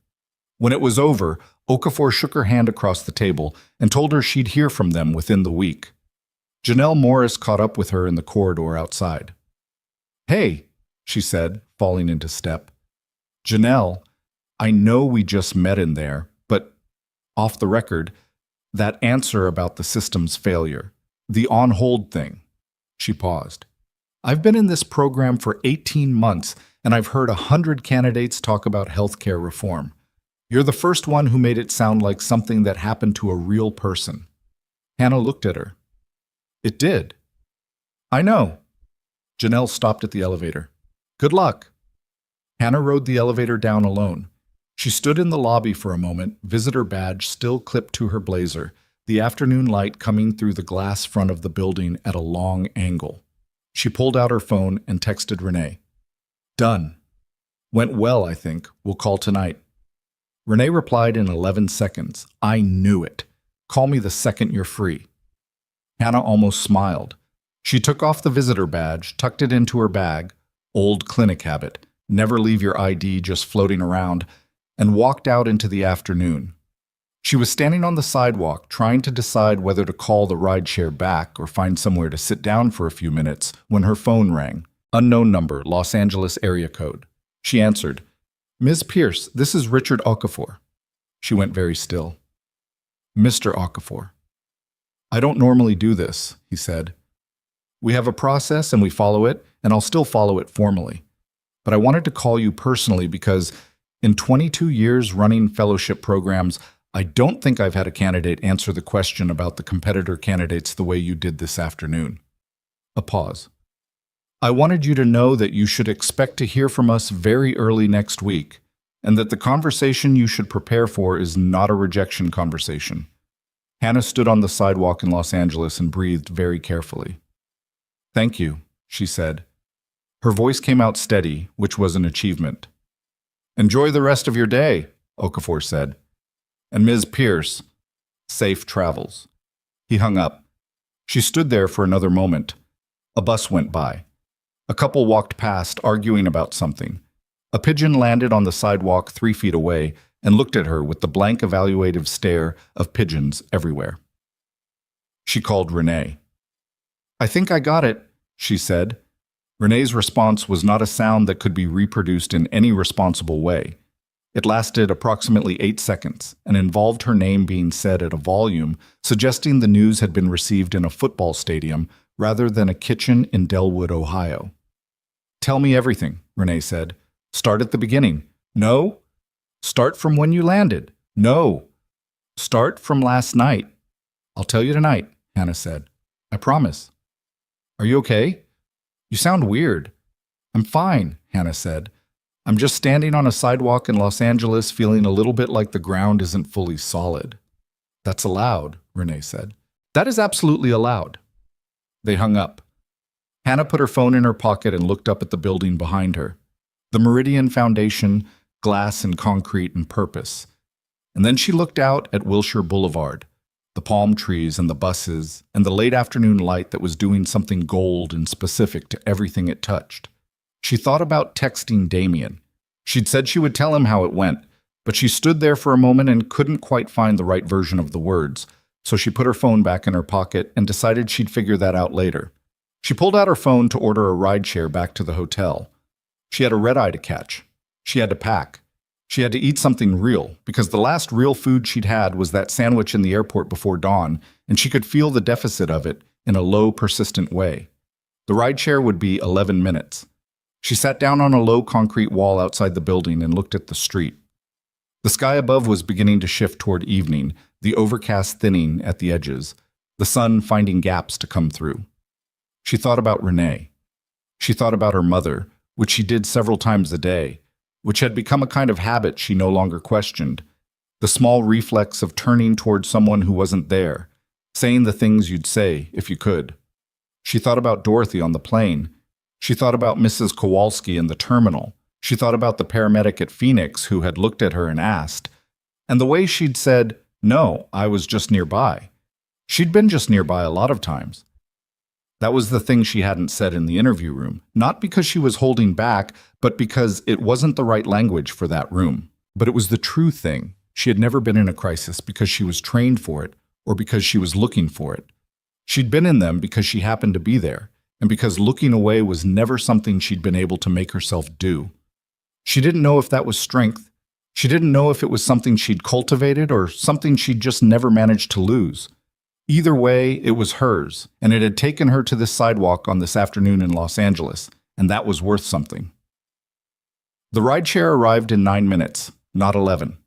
When it was over, Okafor shook her hand across the table and told her she'd hear from them within the week. Janelle Morris caught up with her in the corridor outside. Hey, she said, falling into step. Janelle, I know we just met in there, but off the record, that answer about the system's failure, the on-hold thing. She paused. I've been in this program for 18 months, and I've heard 100 candidates talk about healthcare reform. You're the first one who made it sound like something that happened to a real person. Hannah looked at her. It did. I know. Janelle stopped at the elevator. Good luck. Hannah rode the elevator down alone. She stood in the lobby for a moment, visitor badge still clipped to her blazer, the afternoon light coming through the glass front of the building at a long angle. She pulled out her phone and texted Renee. Done. Went well, I think. We'll call tonight. Renee replied in 11 seconds. I knew it. Call me the second you're free. Hannah almost smiled. She took off the visitor badge, tucked it into her bag, old clinic habit, never leave your ID just floating around, and walked out into the afternoon. She was standing on the sidewalk, trying to decide whether to call the rideshare back or find somewhere to sit down for a few minutes when her phone rang. Unknown number, Los Angeles area code. She answered, Ms. Pierce, this is Richard Okafor. She went very still. Mr. Okafor. I don't normally do this, he said. We have a process and we follow it, and I'll still follow it formally. But I wanted to call you personally because in 22 years running fellowship programs, I don't think I've had a candidate answer the question about the competitor candidates the way you did this afternoon. A pause. I wanted you to know that you should expect to hear from us very early next week, and that the conversation you should prepare for is not a rejection conversation. Hannah stood on the sidewalk in Los Angeles and breathed very carefully. Thank you, she said. Her voice came out steady, which was an achievement. Enjoy the rest of your day, Okafor said. And Ms. Pierce, safe travels. He hung up. She stood there for another moment. A bus went by. A couple walked past, arguing about something. A pigeon landed on the sidewalk 3 feet away and looked at her with the blank evaluative stare of pigeons everywhere. She called Renee. I think I got it, she said. Renee's response was not a sound that could be reproduced in any responsible way. It lasted approximately 8 seconds and involved her name being said at a volume suggesting the news had been received in a football stadium rather than a kitchen in Delwood, Ohio. Tell me everything, Renee said. Start at the beginning. No. Start from when you landed. No. Start from last night. I'll tell you tonight, Hannah said. I promise. Are you okay? You sound weird. I'm fine, Hannah said. I'm just standing on a sidewalk in Los Angeles feeling a little bit like the ground isn't fully solid. That's allowed, Renee said. That is absolutely allowed. They hung up. Hannah put her phone in her pocket and looked up at the building behind her. The Meridian Foundation, glass and concrete and purpose. And then she looked out at Wilshire Boulevard, the palm trees and the buses, and the late afternoon light that was doing something gold and specific to everything it touched. She thought about texting Damien. She'd said she would tell him how it went, but she stood there for a moment and couldn't quite find the right version of the words, so she put her phone back in her pocket and decided she'd figure that out later. She pulled out her phone to order a rideshare back to the hotel. She had a red-eye to catch. She had to pack. She had to eat something real, because the last real food she'd had was that sandwich in the airport before dawn, and she could feel the deficit of it in a low, persistent way. The rideshare would be 11 minutes. She sat down on a low concrete wall outside the building and looked at the street. The sky above was beginning to shift toward evening, the overcast thinning at the edges, the sun finding gaps to come through. She thought about Renee. She thought about her mother, which she did several times a day, which had become a kind of habit she no longer questioned, the small reflex of turning toward someone who wasn't there, saying the things you'd say if you could. She thought about Dorothy on the plane. She thought about Mrs. Kowalski in the terminal. She thought about the paramedic at Phoenix who had looked at her and asked. And the way she'd said, "No, I was just nearby." She'd been just nearby a lot of times. That was the thing she hadn't said in the interview room, not because she was holding back, but because it wasn't the right language for that room. But it was the true thing. She had never been in a crisis because she was trained for it or because she was looking for it. She'd been in them because she happened to be there, and because looking away was never something she'd been able to make herself do. She didn't know if that was strength. She didn't know if it was something she'd cultivated or something she'd just never managed to lose. Either way, it was hers, and it had taken her to this sidewalk on this afternoon in Los Angeles, and that was worth something. The rideshare arrived in 9 minutes, not 11.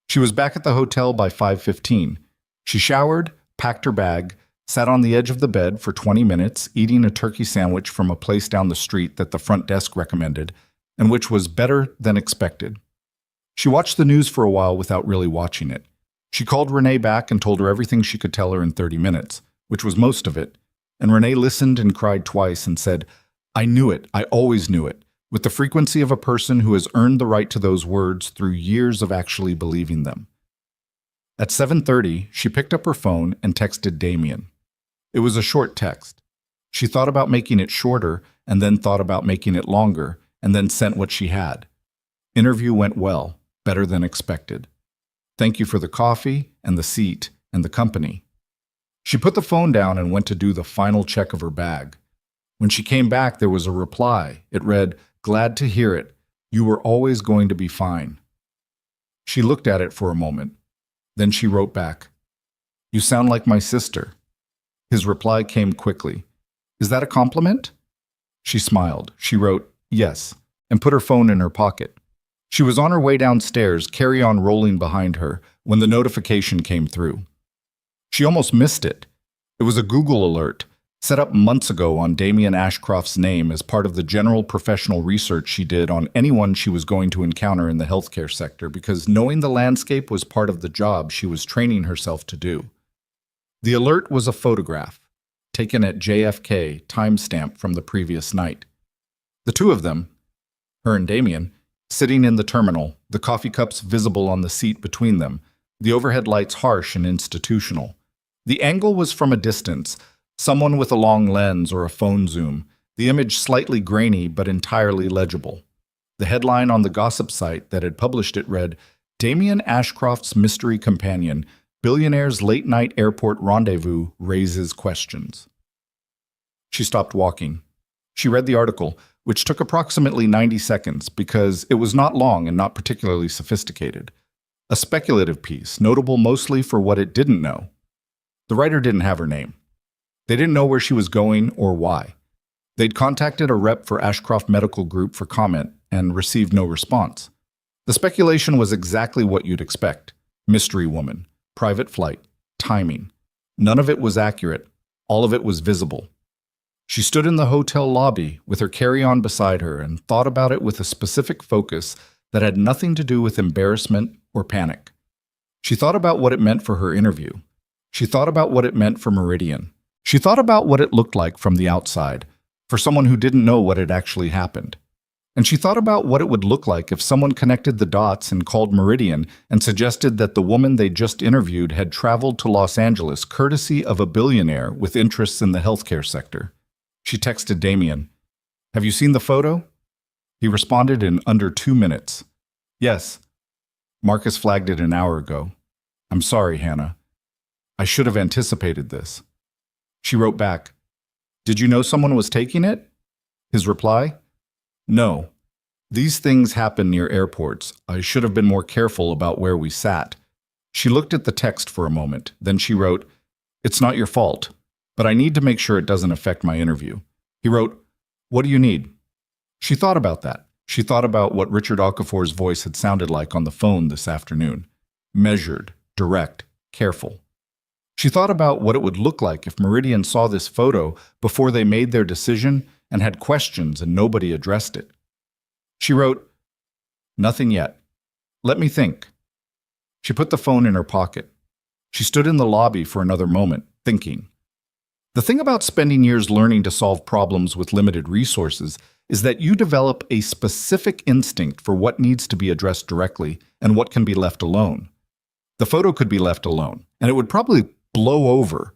She was back at the hotel by 5:15. She showered, packed her bag, sat on the edge of the bed for 20 minutes, eating a turkey sandwich from a place down the street that the front desk recommended, and which was better than expected. She watched the news for a while without really watching it. She called Renee back and told her everything she could tell her in 30 minutes, which was most of it, and Renee listened and cried twice and said, "I knew it, I always knew it," with the frequency of a person who has earned the right to those words through years of actually believing them. At 7:30, she picked up her phone and texted Damien. It was a short text. She thought about making it shorter and then thought about making it longer and then sent what she had. Interview went well, better than expected. Thank you for the coffee and the seat and the company. She put the phone down and went to do the final check of her bag. When she came back, there was a reply. It read, "Glad to hear it. You were always going to be fine." She looked at it for a moment. Then she wrote back, "You sound like my sister." His reply came quickly. "Is that a compliment?" She smiled. She wrote, "Yes," and put her phone in her pocket. She was on her way downstairs, carry-on rolling behind her, when the notification came through. She almost missed it. It was a Google alert, set up months ago on Damien Ashcroft's name as part of the general professional research she did on anyone she was going to encounter in the healthcare sector, because knowing the landscape was part of the job she was training herself to do. The alert was a photograph, taken at JFK, timestamp from the previous night. The two of them, her and Damien, sitting in the terminal, the coffee cups visible on the seat between them, the overhead lights harsh and institutional. The angle was from a distance, someone with a long lens or a phone zoom, the image slightly grainy but entirely legible. The headline on the gossip site that had published it read, "Damien Ashcroft's mystery companion, Billionaire's late-night airport rendezvous raises questions." She stopped walking. She read the article, which took approximately 90 seconds because it was not long and not particularly sophisticated. A speculative piece, notable mostly for what it didn't know. The writer didn't have her name. They didn't know where she was going or why. They'd contacted a rep for Ashcroft Medical Group for comment and received no response. The speculation was exactly what you'd expect. Mystery woman, private flight, timing. None of it was accurate. All of it was visible. She stood in the hotel lobby with her carry-on beside her and thought about it with a specific focus that had nothing to do with embarrassment or panic. She thought about what it meant for her interview. She thought about what it meant for Meridian. She thought about what it looked like from the outside, for someone who didn't know what had actually happened. And she thought about what it would look like if someone connected the dots and called Meridian and suggested that the woman they just interviewed had traveled to Los Angeles courtesy of a billionaire with interests in the healthcare sector. She texted Damien, "Have you seen the photo?" He responded in under 2 minutes. "Yes. Marcus flagged it an hour ago. I'm sorry, Hannah. I should have anticipated this." She wrote back, "Did you know someone was taking it?" His reply, "No. These things happen near airports. I should have been more careful about where we sat." She looked at the text for a moment. Then she wrote, "It's not your fault, but I need to make sure it doesn't affect my interview." He wrote, "What do you need?" She thought about that. She thought about what Richard Okafor's voice had sounded like on the phone this afternoon. Measured, direct, careful. She thought about what it would look like if Meridian saw this photo before they made their decision and had questions and nobody addressed it. She wrote, "Nothing yet. Let me think." She put the phone in her pocket. She stood in the lobby for another moment, thinking. The thing about spending years learning to solve problems with limited resources is that you develop a specific instinct for what needs to be addressed directly and what can be left alone. The photo could be left alone, and it would probably blow over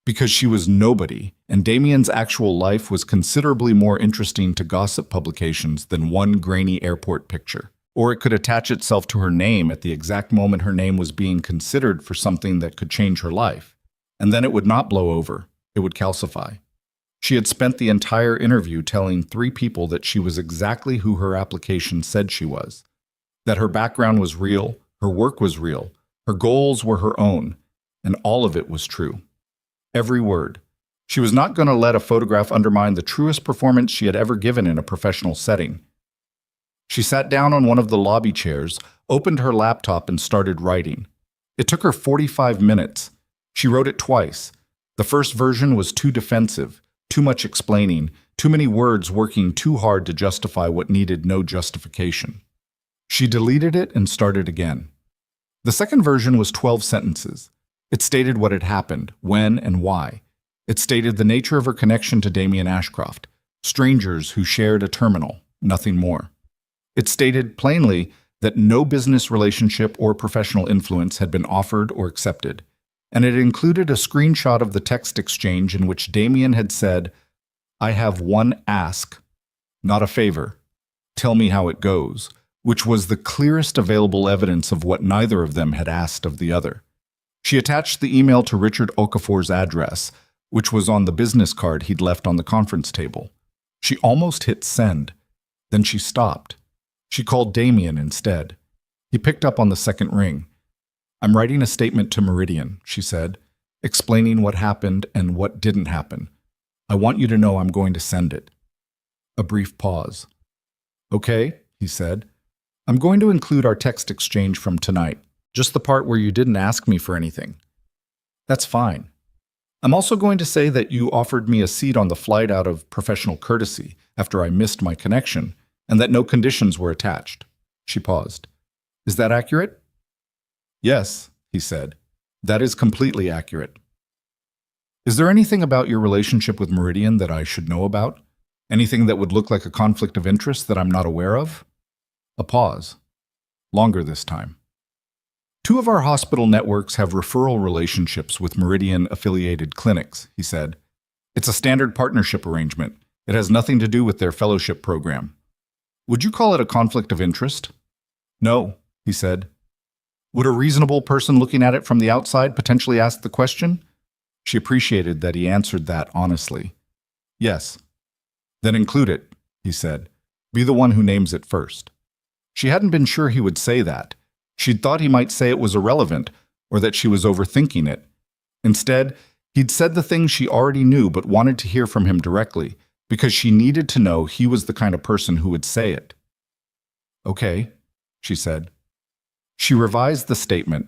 because she was nobody, and Damien's actual life was considerably more interesting to gossip publications than one grainy airport picture. Or it could attach itself to her name at the exact moment her name was being considered for something that could change her life. And then it would not blow over. It would calcify. She had spent the entire interview telling 3 people that she was exactly who her application said she was. That her background was real, her work was real, her goals were her own, and all of it was true. Every word. She was not going to let a photograph undermine the truest performance she had ever given in a professional setting. She sat down on one of the lobby chairs, opened her laptop, and started writing. It took her 45 minutes. She wrote it twice. The first version was too defensive, too much explaining, too many words working too hard to justify what needed no justification. She deleted it and started again. The second version was 12 sentences. It stated what had happened, when and why. It stated the nature of her connection to Damien Ashcroft, strangers who shared a terminal, nothing more. It stated plainly that no business relationship or professional influence had been offered or accepted, and it included a screenshot of the text exchange in which Damien had said, "I have one ask, not a favor. Tell me how it goes," which was the clearest available evidence of what neither of them had asked of the other. She attached the email to Richard Okafor's address, which was on the business card he'd left on the conference table. She almost hit send. Then she stopped. She called Damien instead. He picked up on the second ring. I'm writing a statement to Meridian, she said, explaining what happened and what didn't happen. I want you to know I'm going to send it. A brief pause. Okay, he said. I'm going to include our text exchange from tonight, just the part where you didn't ask me for anything. That's fine. I'm also going to say that you offered me a seat on the flight out of professional courtesy after I missed my connection, and that no conditions were attached. She paused. Is that accurate? Yes, he said. That is completely accurate. Is there anything about your relationship with Meridian that I should know about? Anything that would look like a conflict of interest that I'm not aware of? A pause. Longer this time. 2 of our hospital networks have referral relationships with Meridian-affiliated clinics, he said. It's a standard partnership arrangement. It has nothing to do with their fellowship program. Would you call it a conflict of interest? No, he said. Would a reasonable person looking at it from the outside potentially ask the question? She appreciated that he answered that honestly. Yes. Then include it, he said. Be the one who names it first. She hadn't been sure he would say that. She'd thought he might say it was irrelevant, or that she was overthinking it. Instead, he'd said the thing she already knew but wanted to hear from him directly, because she needed to know he was the kind of person who would say it. Okay, she said. She revised the statement,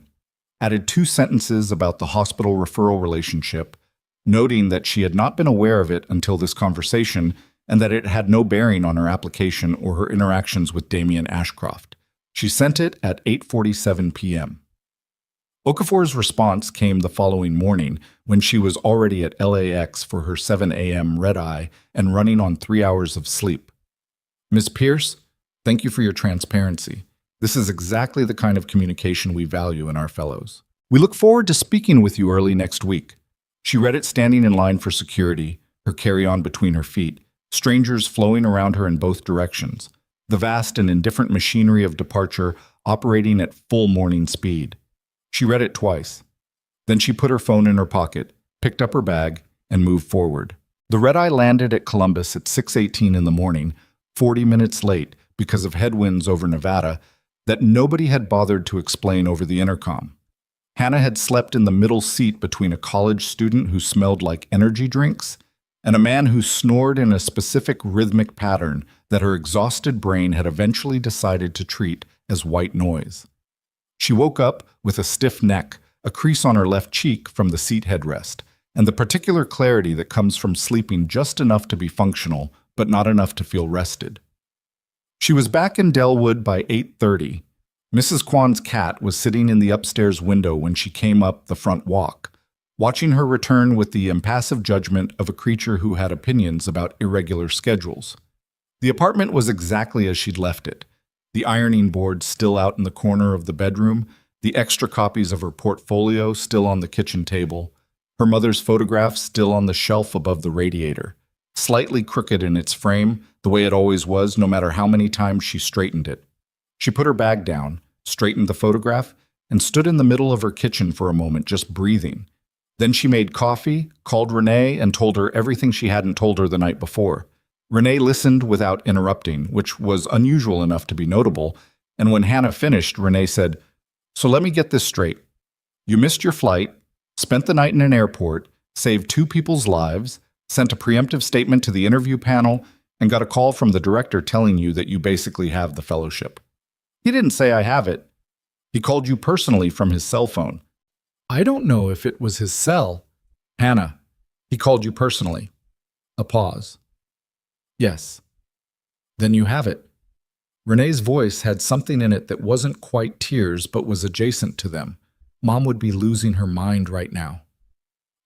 added 2 sentences about the hospital referral relationship, noting that she had not been aware of it until this conversation and that it had no bearing on her application or her interactions with Damien Ashcroft. She sent it at 8:47 p.m. Okafor's response came the following morning when she was already at LAX for her 7 a.m. red-eye and running on 3 hours of sleep. Ms. Pierce, thank you for your transparency. This is exactly the kind of communication we value in our fellows. We look forward to speaking with you early next week. She read it standing in line for security, her carry-on between her feet, strangers flowing around her in both directions, the vast and indifferent machinery of departure operating at full morning speed. She read it twice. Then she put her phone in her pocket, picked up her bag, and moved forward. The red-eye landed at Columbus at 6:18 in the morning, 40 minutes late because of headwinds over Nevada that nobody had bothered to explain over the intercom. Hannah had slept in the middle seat between a college student who smelled like energy drinks and a man who snored in a specific rhythmic pattern that her exhausted brain had eventually decided to treat as white noise. She woke up with a stiff neck, a crease on her left cheek from the seat headrest, and the particular clarity that comes from sleeping just enough to be functional, but not enough to feel rested. She was back in Delwood by 8:30. Mrs. Kwan's cat was sitting in the upstairs window when she came up the front walk, watching her return with the impassive judgment of a creature who had opinions about irregular schedules. The apartment was exactly as she'd left it, the ironing board still out in the corner of the bedroom, the extra copies of her portfolio still on the kitchen table, her mother's photograph still on the shelf above the radiator, slightly crooked in its frame, the way it always was no matter how many times she straightened it. She put her bag down, straightened the photograph, and stood in the middle of her kitchen for a moment just breathing. Then she made coffee, called Renee, and told her everything she hadn't told her the night before. Renee listened without interrupting, which was unusual enough to be notable, and when Hannah finished, Renee said, "So let me get this straight. You missed your flight, spent the night in an airport, saved 2 people's lives, sent a preemptive statement to the interview panel, and got a call from the director telling you that you basically have the fellowship." "He didn't say I have it. He called you personally from his cell phone." "I don't know if it was his cell." "Hannah, he called you personally." A pause. "Yes." "Then you have it." Renee's voice had something in it that wasn't quite tears but was adjacent to them. Mom would be losing her mind right now.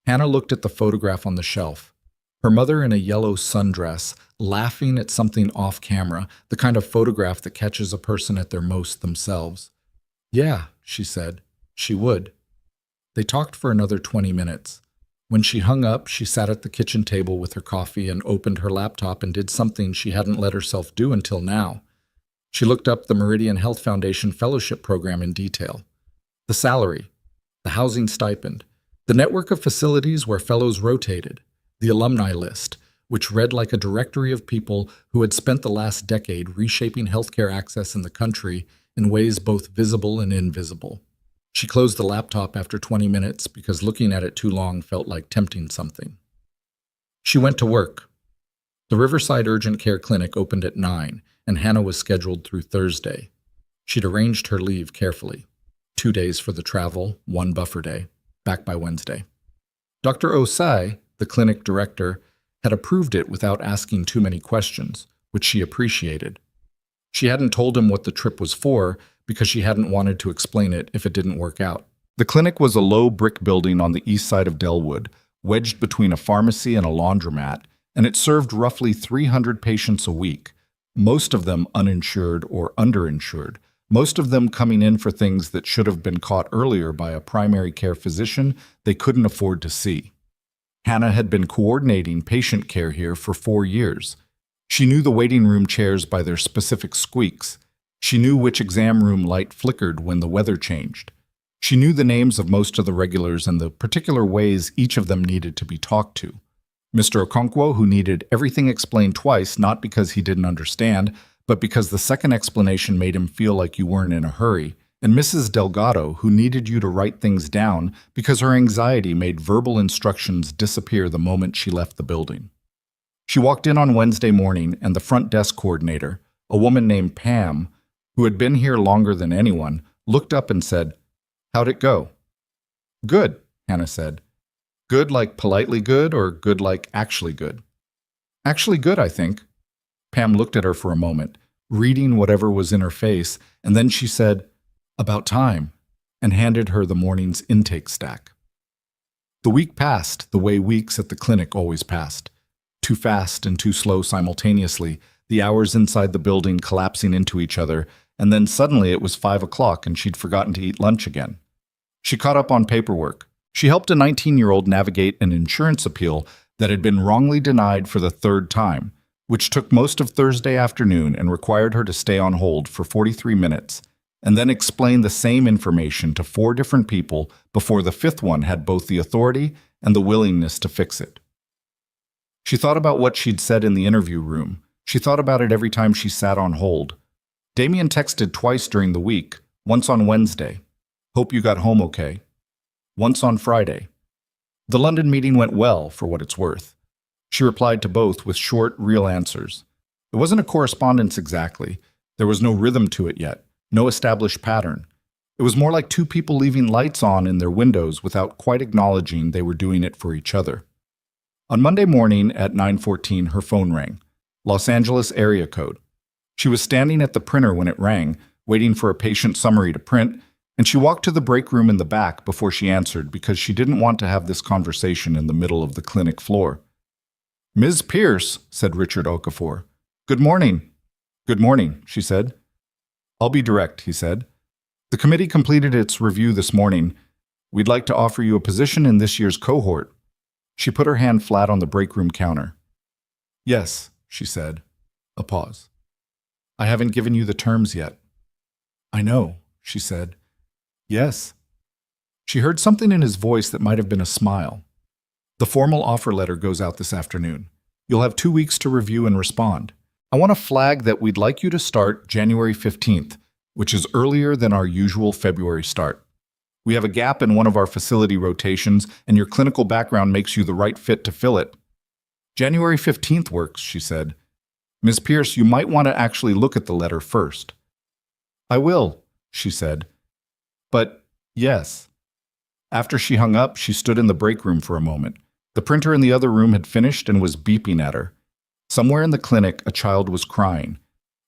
Hannah looked at the photograph on the shelf. Her mother in a yellow sundress, laughing at something off camera, the kind of photograph that catches a person at their most themselves. "Yeah," she said. She would. They talked for another 20 minutes. When she hung up, she sat at the kitchen table with her coffee and opened her laptop and did something she hadn't let herself do until now. She looked up the Meridian Health Foundation Fellowship Program in detail. The salary, the housing stipend, the network of facilities where fellows rotated, the alumni list, which read like a directory of people who had spent the last decade reshaping healthcare access in the country in ways both visible and invisible. She closed the laptop after 20 minutes because looking at it too long felt like tempting something. She went to work. The Riverside Urgent Care Clinic opened at 9, and Hannah was scheduled through Thursday. She'd arranged her leave carefully. 2 days for the travel, 1 buffer day, back by Wednesday. Dr. Osai, the clinic director, had approved it without asking too many questions, which she appreciated. She hadn't told him what the trip was for because she hadn't wanted to explain it if it didn't work out. The clinic was a low brick building on the east side of Delwood, wedged between a pharmacy and a laundromat, and it served roughly 300 patients a week, most of them uninsured or underinsured, most of them coming in for things that should have been caught earlier by a primary care physician they couldn't afford to see. Hannah had been coordinating patient care here for 4 years. She knew the waiting room chairs by their specific squeaks. She knew which exam room light flickered when the weather changed. She knew the names of most of the regulars and the particular ways each of them needed to be talked to. Mr. Okonkwo, who needed everything explained twice, not because he didn't understand, but because the second explanation made him feel like you weren't in a hurry, and Mrs. Delgado, who needed you to write things down because her anxiety made verbal instructions disappear the moment she left the building. She walked in on Wednesday morning, and the front desk coordinator, a woman named Pam, who had been here longer than anyone, looked up and said, "How'd it go?" "Good," Hannah said. "Good like politely good or good like actually good?" "Actually good, I think." Pam looked at her for a moment, reading whatever was in her face, and then she said, "About time," and handed her the morning's intake stack. The week passed the way weeks at the clinic always passed. Too fast and too slow simultaneously, the hours inside the building collapsing into each other, and then suddenly it was 5 o'clock and she'd forgotten to eat lunch again. She caught up on paperwork. She helped a 19-year-old navigate an insurance appeal that had been wrongly denied for the 3rd time, which took most of Thursday afternoon and required her to stay on hold for 43 minutes, and then explain the same information to 4 different people before the 5th one had both the authority and the willingness to fix it. She thought about what she'd said in the interview room. She thought about it every time she sat on hold. Damien texted twice during the week, once on Wednesday. "Hope you got home okay." Once on Friday. The London meeting went well, for what it's worth. She replied to both with short, real answers. It wasn't a correspondence exactly. There was no rhythm to it yet, no established pattern. It was more like 2 people leaving lights on in their windows without quite acknowledging they were doing it for each other. On Monday morning at 9:14, her phone rang. Los Angeles area code. She was standing at the printer when it rang, waiting for a patient summary to print, and she walked to the break room in the back before she answered because she didn't want to have this conversation in the middle of the clinic floor. "Ms. Pierce," said Richard Okafor. "Good morning." "Good morning," she said. "I'll be direct," he said. "The committee completed its review this morning. We'd like to offer you a position in this year's cohort." She put her hand flat on the break room counter. "Yes," she said. A pause. "I haven't given you the terms yet." "I know," she said. "Yes." She heard something in his voice that might have been a smile. "The formal offer letter goes out this afternoon. You'll have 2 weeks to review and respond. I want to flag that we'd like you to start January 15th, which is earlier than our usual February start. We have a gap in one of our facility rotations, and your clinical background makes you the right fit to fill it." "January 15th works," she said. "Ms. Pierce, you might want to actually look at the letter first." "I will," she said. "But, yes." After she hung up, she stood in the break room for a moment. The printer in the other room had finished and was beeping at her. Somewhere in the clinic, a child was crying.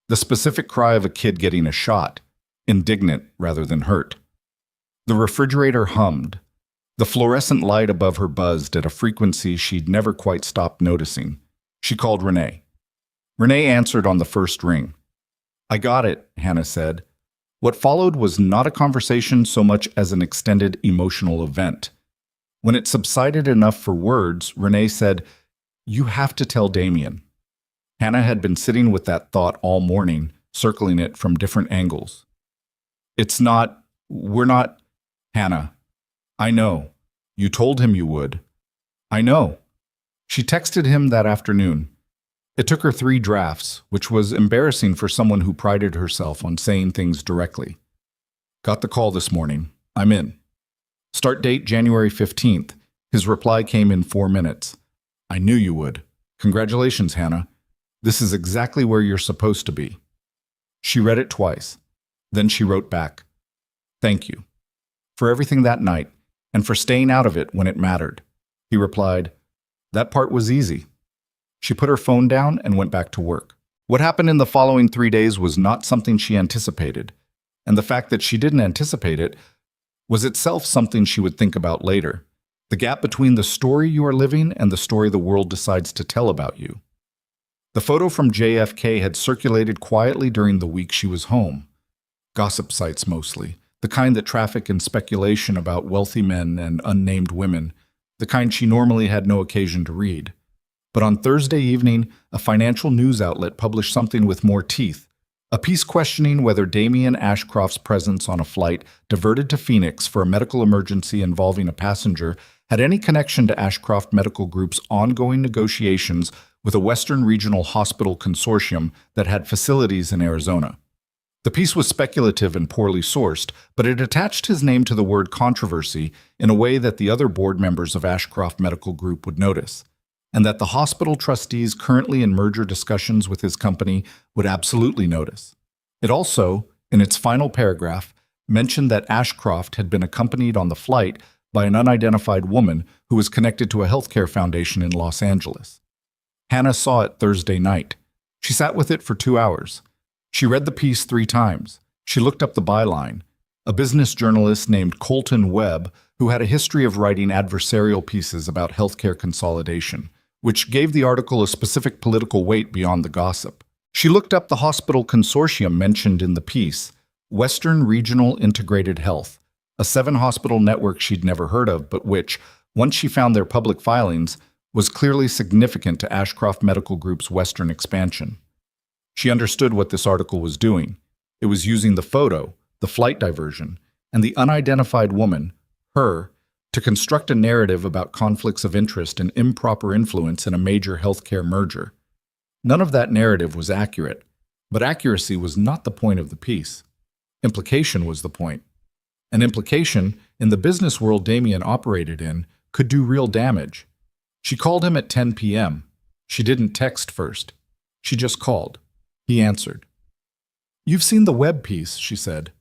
The specific cry of a kid getting a shot, indignant rather than hurt. The refrigerator hummed. The fluorescent light above her buzzed at a frequency she'd never quite stopped noticing. She called Renee. Renee answered on the first ring. "I got it," Hannah said. What followed was not a conversation so much as an extended emotional event. When it subsided enough for words, Renee said, "You have to tell Damien." Hannah had been sitting with that thought all morning, circling it from different angles. We're not, Hannah. I know. You told him you would. I know. She texted him that afternoon. It took her 3 drafts, which was embarrassing for someone who prided herself on saying things directly. "Got the call this morning. I'm in. Start date January 15th. His reply came in 4 minutes. I knew you would. Congratulations, Hannah. This is exactly where you're supposed to be. She read it twice. Then she wrote back, Thank you for everything that night and for staying out of it when it mattered. He replied, That part was easy. She put her phone down and went back to work. What happened in the following 3 days was not something she anticipated, and the fact that she didn't anticipate it was itself something she would think about later. The gap between the story you are living and the story the world decides to tell about you. The photo from JFK had circulated quietly during the week she was home. Gossip sites mostly, the kind that traffic in speculation about wealthy men and unnamed women, the kind she normally had no occasion to read. But on Thursday evening, a financial news outlet published something with more teeth, a piece questioning whether Damien Ashcroft's presence on a flight diverted to Phoenix for a medical emergency involving a passenger had any connection to Ashcroft Medical Group's ongoing negotiations with a Western Regional Hospital consortium that had facilities in Arizona. The piece was speculative and poorly sourced, but it attached his name to the word controversy in a way that the other board members of Ashcroft Medical Group would notice, and that the hospital trustees currently in merger discussions with his company would absolutely notice. It also, in its final paragraph, mentioned that Ashcroft had been accompanied on the flight by an unidentified woman who was connected to a healthcare foundation in Los Angeles. Hannah saw it Thursday night. She sat with it for 2 hours. She read the piece 3 times. She looked up the byline. A business journalist named Colton Webb, who had a history of writing adversarial pieces about healthcare consolidation, which gave the article a specific political weight beyond the gossip. She looked up the hospital consortium mentioned in the piece, Western Regional Integrated Health, a 7-hospital network she'd never heard of, but which, once she found their public filings, was clearly significant to Ashcroft Medical Group's Western expansion. She understood what this article was doing. It was using the photo, the flight diversion, and the unidentified woman, her, to construct a narrative about conflicts of interest and improper influence in a major healthcare merger. None of that narrative was accurate, but accuracy was not the point of the piece. Implication was the point. An implication, in the business world Damien operated in, could do real damage. She called him at 10 p.m. She didn't text first. She just called. He answered. You've seen the web piece, she said.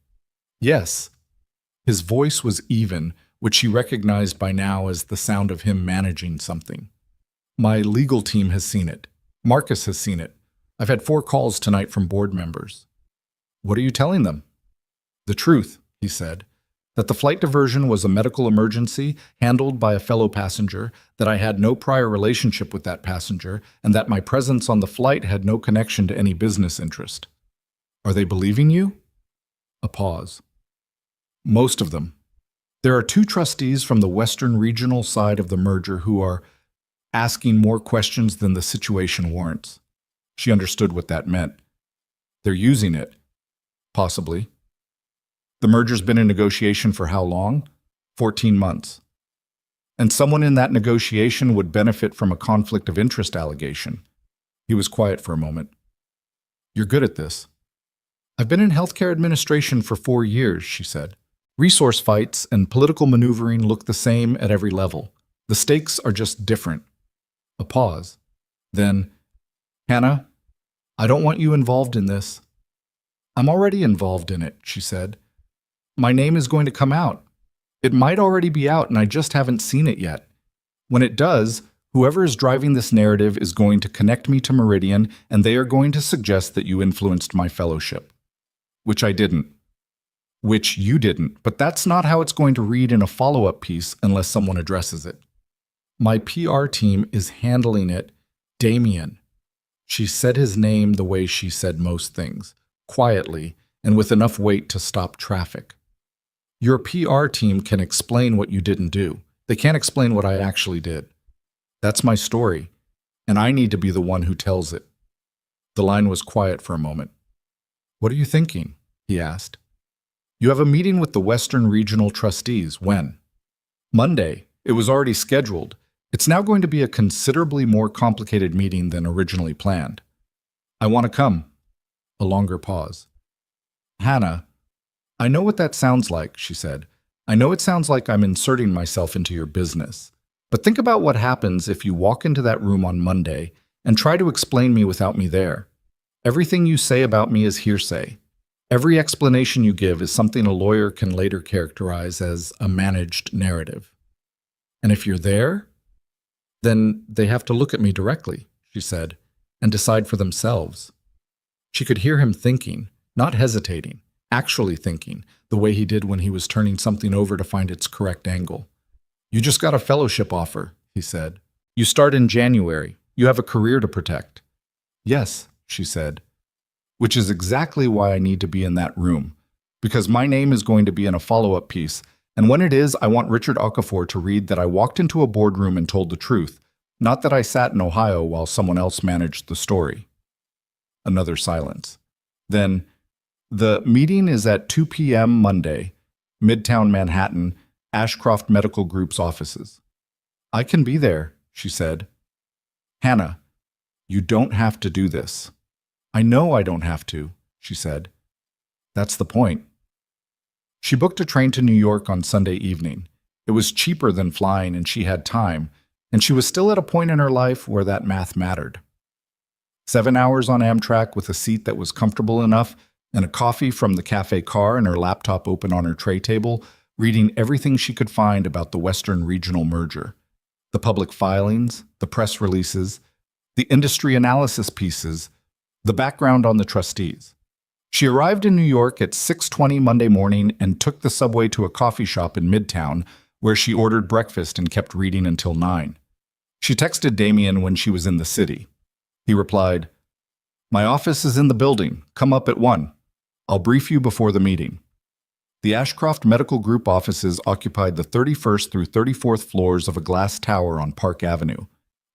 Yes. His voice was even, which she recognized by now as the sound of him managing something. My legal team has seen it. Marcus has seen it. I've had 4 calls tonight from board members. What are you telling them? The truth, he said. That the flight diversion was a medical emergency handled by a fellow passenger, that I had no prior relationship with that passenger, and that my presence on the flight had no connection to any business interest. Are they believing you? A pause. Most of them. There are 2 trustees from the Western Regional side of the merger who are asking more questions than the situation warrants. She understood what that meant. They're using it. Possibly. The merger's been in negotiation for how long? 14 months. And someone in that negotiation would benefit from a conflict of interest allegation. He was quiet for a moment. You're good at this. I've been in healthcare administration for 4 years, she said. Resource fights and political maneuvering look the same at every level. The stakes are just different. A pause. Then, Hannah, I don't want you involved in this. I'm already involved in it, she said. My name is going to come out. It might already be out and I just haven't seen it yet. When it does, whoever is driving this narrative is going to connect me to Meridian and they are going to suggest that you influenced my fellowship. Which I didn't. Which you didn't, but that's not how it's going to read in a follow-up piece unless someone addresses it. My PR team is handling it. Damien. She said his name the way she said most things, quietly and with enough weight to stop traffic. Your PR team can explain what you didn't do. They can't explain what I actually did. That's my story, and I need to be the one who tells it. The line was quiet for a moment. What are you thinking? He asked. You have a meeting with the Western Regional Trustees. When? Monday. It was already scheduled. It's now going to be a considerably more complicated meeting than originally planned. I want to come. A longer pause. Hannah, I know what that sounds like, she said, I know it sounds like I'm inserting myself into your business, but think about what happens if you walk into that room on Monday and try to explain me without me there. Everything you say about me is hearsay. Every explanation you give is something a lawyer can later characterize as a managed narrative. And if you're there, then they have to look at me directly, she said, and decide for themselves. She could hear him thinking, not hesitating, actually thinking, the way he did when he was turning something over to find its correct angle. You just got a fellowship offer, he said. You start in January. You have a career to protect. Yes, she said, which is exactly why I need to be in that room, because my name is going to be in a follow-up piece, and when it is, I want Richard Okafor to read that I walked into a boardroom and told the truth, not that I sat in Ohio while someone else managed the story. Another silence. Then, the meeting is at 2 p.m. Monday, Midtown Manhattan, Ashcroft Medical Group's offices. I can be there, she said. Hannah, you don't have to do this. I know I don't have to, she said. That's the point. She booked a train to New York on Sunday evening. It was cheaper than flying and she had time, and she was still at a point in her life where that math mattered. 7 hours on Amtrak with a seat that was comfortable enough and a coffee from the cafe car and her laptop open on her tray table, reading everything she could find about the Western Regional merger. The public filings, the press releases, the industry analysis pieces, the background on the trustees. She arrived in New York at 6:20 Monday morning and took the subway to a coffee shop in Midtown, where she ordered breakfast and kept reading until 9. She texted Damien when she was in the city. He replied, "My office is in the building. Come up at 1. I'll brief you before the meeting." The Ashcroft Medical Group offices occupied the 31st through 34th floors of a glass tower on Park Avenue,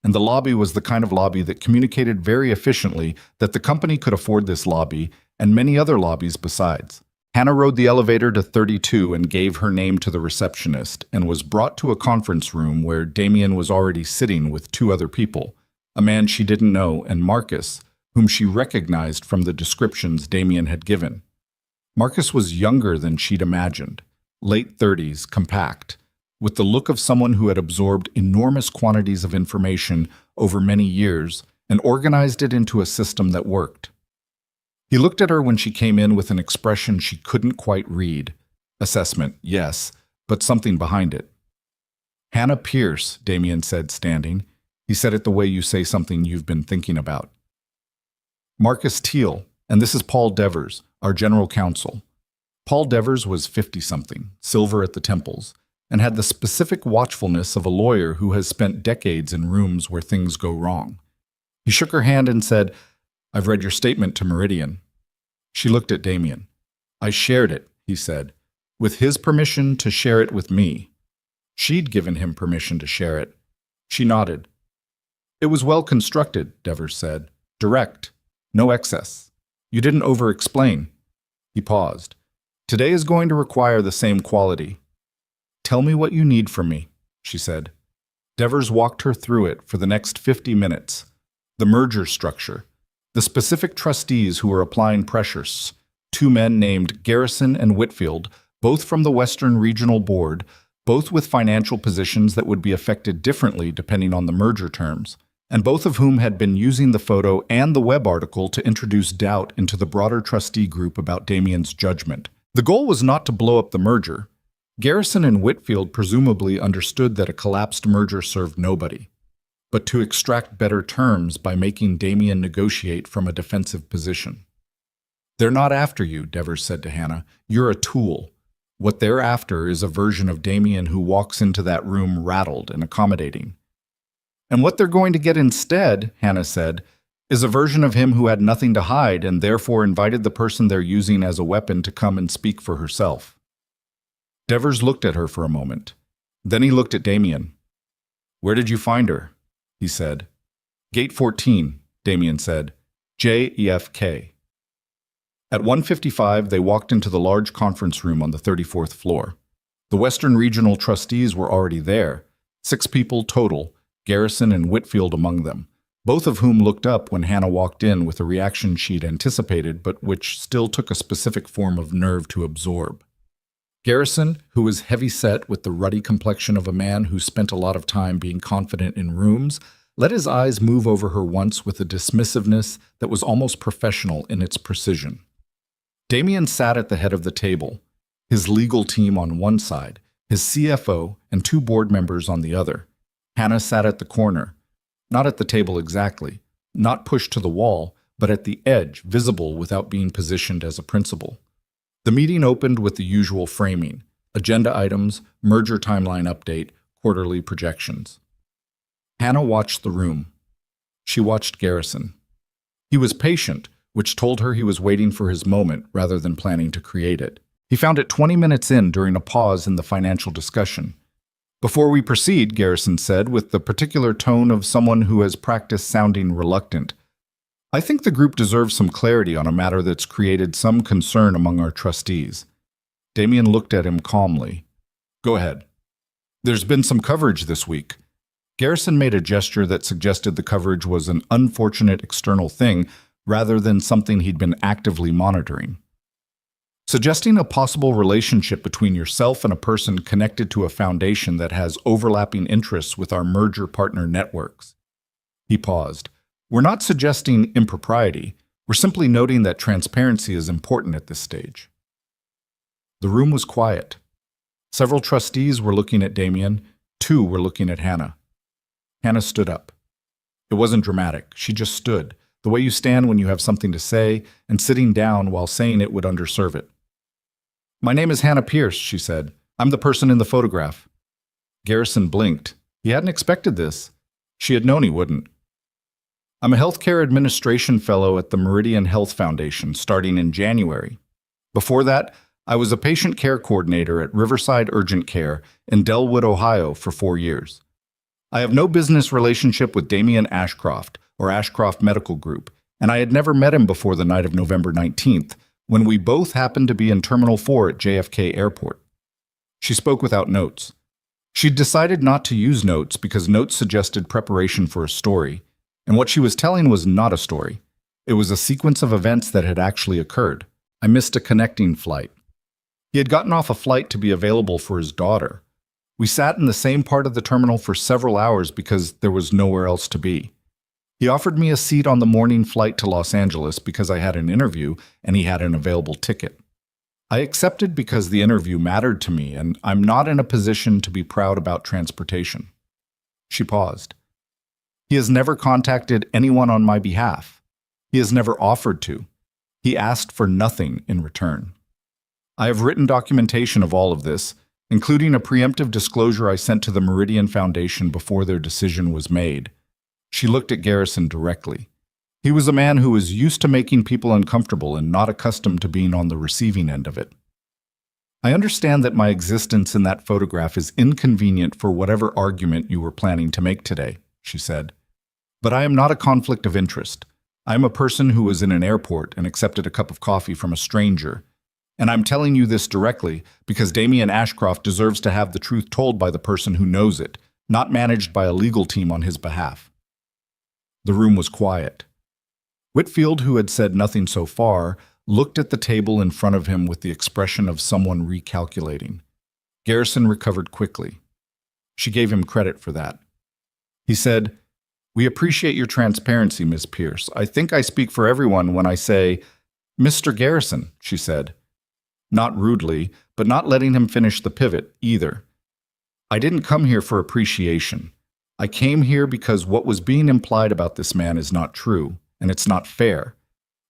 and the lobby was the kind of lobby that communicated very efficiently that the company could afford this lobby and many other lobbies besides. Hannah rode the elevator to 32 and gave her name to the receptionist and was brought to a conference room where Damien was already sitting with 2 other people, a man she didn't know and Marcus, whom she recognized from the descriptions Damien had given. Marcus was younger than she'd imagined, late 30s, compact, with the look of someone who had absorbed enormous quantities of information over many years and organized it into a system that worked. He looked at her when she came in with an expression she couldn't quite read. Assessment, yes, but something behind it. "Hannah Pierce," Damien said, standing. He said it the way you say something you've been thinking about. "Marcus Teal, and this is Paul Devers, our general counsel." Paul Devers was 50-something, silver at the temples, and had the specific watchfulness of a lawyer who has spent decades in rooms where things go wrong. He shook her hand and said, "I've read your statement to Meridian." She looked at Damien. "I shared it," he said, "with his permission to share it with me." She'd given him permission to share it. She nodded. "It was well constructed," Devers said. "Direct. No excess. You didn't over-explain." He paused. "Today is going to require the same quality." "Tell me what you need from me," she said. Devers walked her through it for the next 50 minutes. The merger structure. The specific trustees who were applying pressures. 2 men named Garrison and Whitfield, both from the Western Regional Board, both with financial positions that would be affected differently depending on the merger terms, and both of whom had been using the photo and the web article to introduce doubt into the broader trustee group about Damien's judgment. The goal was not to blow up the merger. Garrison and Whitfield presumably understood that a collapsed merger served nobody, but to extract better terms by making Damien negotiate from a defensive position. "They're not after you," Devers said to Hannah. "You're a tool. What they're after is a version of Damien who walks into that room rattled and accommodating." "And what they're going to get instead," Hannah said, "is a version of him who had nothing to hide and therefore invited the person they're using as a weapon to come and speak for herself." Devers looked at her for a moment. Then he looked at Damien. "Where did you find her?" he said. "Gate 14, Damien said. JEFK. At 1:55, they walked into the large conference room on the 34th floor. The Western Regional trustees were already there, 6 people total, Garrison and Whitfield among them, both of whom looked up when Hannah walked in with a reaction she'd anticipated but which still took a specific form of nerve to absorb. Garrison, who was heavy-set with the ruddy complexion of a man who spent a lot of time being confident in rooms, let his eyes move over her once with a dismissiveness that was almost professional in its precision. Damien sat at the head of the table, his legal team on one side, his CFO and 2 board members on the other. Hannah sat at the corner, not at the table exactly, not pushed to the wall, but at the edge, visible without being positioned as a principal. The meeting opened with the usual framing: agenda items, merger timeline update, quarterly projections. Hannah watched the room. She watched Garrison. He was patient, which told her he was waiting for his moment rather than planning to create it. He found it 20 minutes in during a pause in the financial discussion. "Before we proceed," Garrison said, with the particular tone of someone who has practiced sounding reluctant, "I think the group deserves some clarity on a matter that's created some concern among our trustees." Damien looked at him calmly. "Go ahead." "There's been some coverage this week." Garrison made a gesture that suggested the coverage was an unfortunate external thing rather than something he'd been actively monitoring. "Suggesting a possible relationship between yourself and a person connected to a foundation that has overlapping interests with our merger partner networks." He paused. "We're not suggesting impropriety. We're simply noting that transparency is important at this stage." The room was quiet. Several trustees were looking at Damien. 2 were looking at Hannah. Hannah stood up. It wasn't dramatic. She just stood, the way you stand when you have something to say, and sitting down while saying it would underserve it. "My name is Hannah Pierce," she said. "I'm the person in the photograph." Garrison blinked. He hadn't expected this. She had known he wouldn't. "I'm a healthcare administration fellow at the Meridian Health Foundation, starting in January. Before that, I was a patient care coordinator at Riverside Urgent Care in Delwood, Ohio for 4 years. I have no business relationship with Damien Ashcroft or Ashcroft Medical Group, and I had never met him before the night of November 19th, when we both happened to be in Terminal 4 at JFK Airport." She spoke without notes. She'd decided not to use notes because notes suggested preparation for a story, and what she was telling was not a story. It was a sequence of events that had actually occurred. "I missed a connecting flight." He had gotten off a flight to be available for his daughter. "We sat in the same part of the terminal for several hours because there was nowhere else to be. He offered me a seat on the morning flight to Los Angeles because I had an interview and he had an available ticket. I accepted because the interview mattered to me, and I'm not in a position to be proud about transportation." She paused. "He has never contacted anyone on my behalf. He has never offered to. He asked for nothing in return. I have written documentation of all of this, including a preemptive disclosure I sent to the Meridian Foundation before their decision was made." She looked at Garrison directly. He was a man who was used to making people uncomfortable and not accustomed to being on the receiving end of it. "I understand that my existence in that photograph is inconvenient for whatever argument you were planning to make today," she said. "But I am not a conflict of interest. I am a person who was in an airport and accepted a cup of coffee from a stranger. And I'm telling you this directly because Damien Ashcroft deserves to have the truth told by the person who knows it, not managed by a legal team on his behalf." The room was quiet. Whitfield, who had said nothing so far, looked at the table in front of him with the expression of someone recalculating. Garrison recovered quickly. She gave him credit for that. He said, "We appreciate your transparency, Miss Pierce. I think I speak for everyone when I say, 'Mr. Garrison,'" she said. Not rudely, but not letting him finish the pivot either. "I didn't come here for appreciation. I came here because what was being implied about this man is not true, and it's not fair.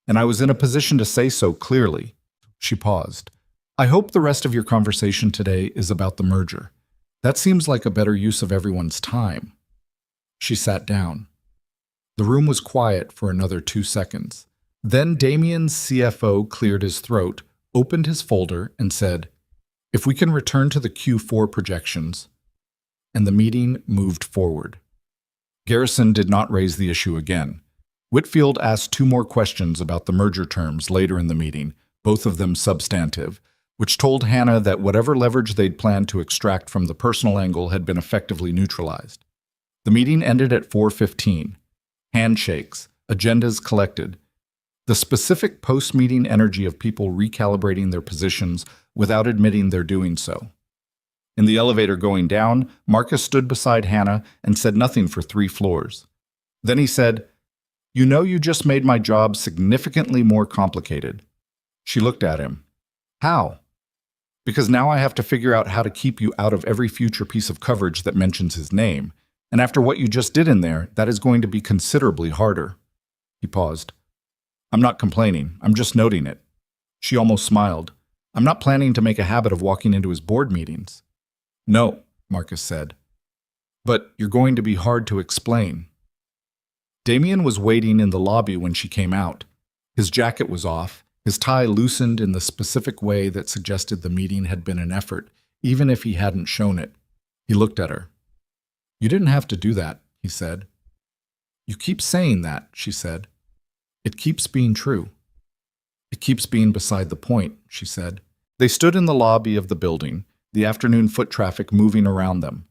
And I was in a position to say so clearly." She paused. "I hope the rest of your conversation today is about the merger. That seems like a better use of everyone's time." She sat down. The room was quiet for another 2 seconds. Then Damien's CFO cleared his throat, opened his folder, and said, "If we can return to the Q4 projections," and the meeting moved forward. Garrison did not raise the issue again. Whitfield asked 2 more questions about the merger terms later in the meeting, both of them substantive, which told Hannah that whatever leverage they'd planned to extract from the personal angle had been effectively neutralized. The meeting ended at 4:15. Handshakes, agendas collected. The specific post-meeting energy of people recalibrating their positions without admitting they're doing so. In the elevator going down, Marcus stood beside Hannah and said nothing for 3 floors. Then he said, "You know, you just made my job significantly more complicated." She looked at him. "How?" "Because now I have to figure out how to keep you out of every future piece of coverage that mentions his name. And after what you just did in there, that is going to be considerably harder." He paused. "I'm not complaining. I'm just noting it." She almost smiled. "I'm not planning to make a habit of walking into his board meetings." "No," Marcus said. "But you're going to be hard to explain." Damien was waiting in the lobby when she came out. His jacket was off, his tie loosened in the specific way that suggested the meeting had been an effort, even if he hadn't shown it. He looked at her. "You didn't have to do that," he said. "You keep saying that," she said. "It keeps being true." "It keeps being beside the point," she said. They stood in the lobby of the building, the afternoon foot traffic moving around them.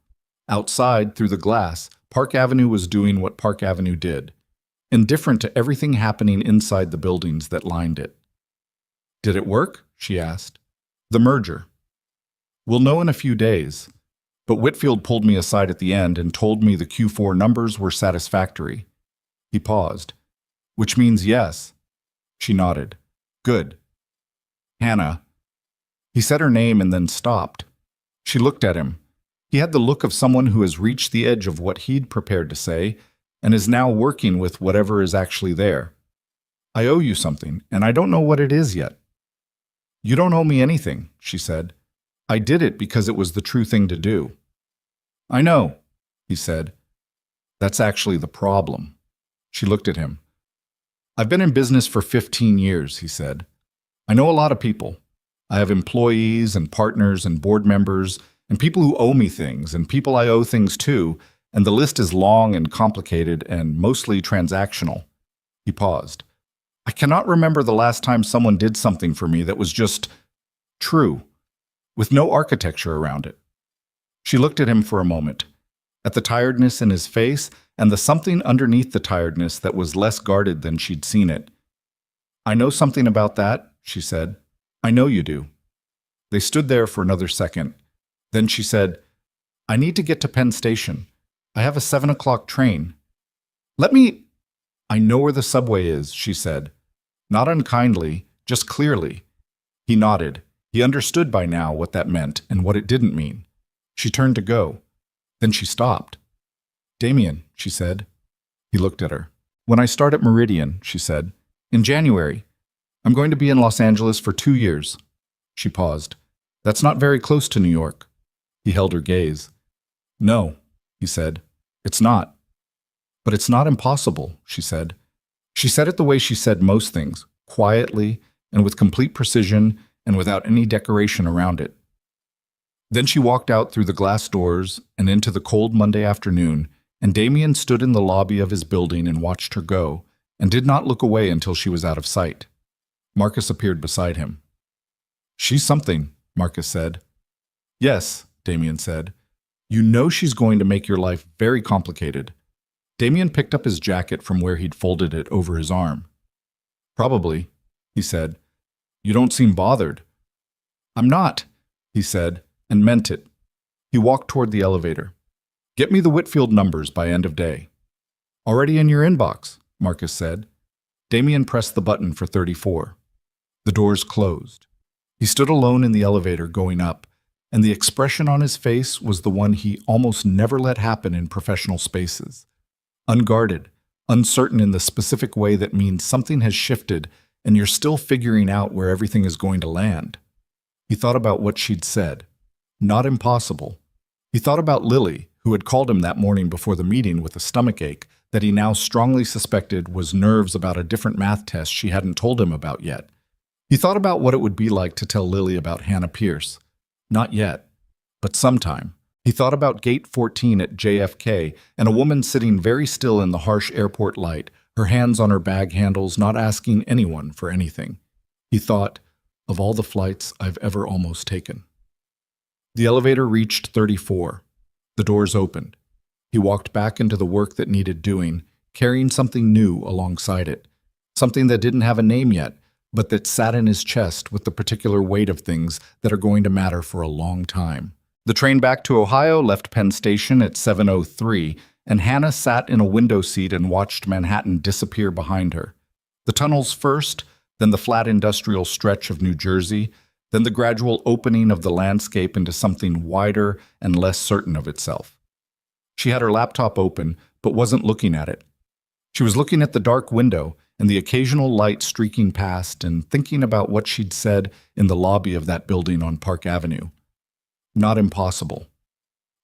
Outside, through the glass, Park Avenue was doing what Park Avenue did, indifferent to everything happening inside the buildings that lined it. "Did it work?" she asked. "The merger." "We'll know in a few days. But Whitfield pulled me aside at the end and told me the Q4 numbers were satisfactory." He paused. "Which means yes." She nodded. "Good." "Hannah." He said her name and then stopped. She looked at him. He had the look of someone who has reached the edge of what he'd prepared to say and is now working with whatever is actually there. "I owe you something, and I don't know what it is yet." "You don't owe me anything," she said. "I did it because it was the true thing to do." "I know," he said. "That's actually the problem." She looked at him. "I've been in business for 15 years, he said. "I know a lot of people. I have employees and partners and board members and people who owe me things and people I owe things to, and the list is long and complicated and mostly transactional." He paused. "I cannot remember the last time someone did something for me that was just true, with no architecture around it." She looked at him for a moment, at the tiredness in his face and the something underneath the tiredness that was less guarded than she'd seen it. "I know something about that," she said. "I know you do." They stood there for another second. Then she said, "I need to get to Penn Station. I have a 7 o'clock train. Let me—" "I know where the subway is," she said. Not unkindly, just clearly. He nodded. He understood by now what that meant and what it didn't mean. She turned to go. Then she stopped. "Damien," she said. He looked at her. "When I start at Meridian," she said, "in January, I'm going to be in Los Angeles for 2 years. She paused. "That's not very close to New York." He held her gaze. "No," he said. "It's not." "But it's not impossible," she said. She said it the way she said most things, quietly and with complete precision and without any decoration around it. Then she walked out through the glass doors and into the cold Monday afternoon, and Damien stood in the lobby of his building and watched her go, and did not look away until she was out of sight. Marcus appeared beside him. "She's something," Marcus said. "Yes," Damien said. "You know she's going to make your life very complicated." Damien picked up his jacket from where he'd folded it over his arm. "Probably," he said. "You don't seem bothered." "I'm not," he said, and meant it. He walked toward the elevator. "Get me the Whitfield numbers by end of day." "Already in your inbox," Marcus said. Damien pressed the button for 34. The doors closed. He stood alone in the elevator going up, and the expression on his face was the one he almost never let happen in professional spaces. Unguarded, uncertain in the specific way that means something has shifted and you're still figuring out where everything is going to land. He thought about what she'd said. Not impossible. He thought about Lily, who had called him that morning before the meeting with a stomachache that he now strongly suspected was nerves about a different math test she hadn't told him about yet. He thought about what it would be like to tell Lily about Hannah Pierce. Not yet, but sometime. He thought about Gate 14 at JFK and a woman sitting very still in the harsh airport light, her hands on her bag handles, not asking anyone for anything. He thought, of all the flights I've ever almost taken. The elevator reached 34. The doors opened. He walked back into the work that needed doing, carrying something new alongside it. something that didn't have a name yet, but that sat in his chest with the particular weight of things that are going to matter for a long time. The train back to Ohio left Penn Station at 7:03, and Hannah sat in a window seat and watched Manhattan disappear behind her. The tunnels first, then the flat industrial stretch of New Jersey, then the gradual opening of the landscape into something wider and less certain of itself. She had her laptop open, but wasn't looking at it. She was looking at the dark window and the occasional light streaking past and thinking about what she'd said in the lobby of that building on Park Avenue. Not impossible.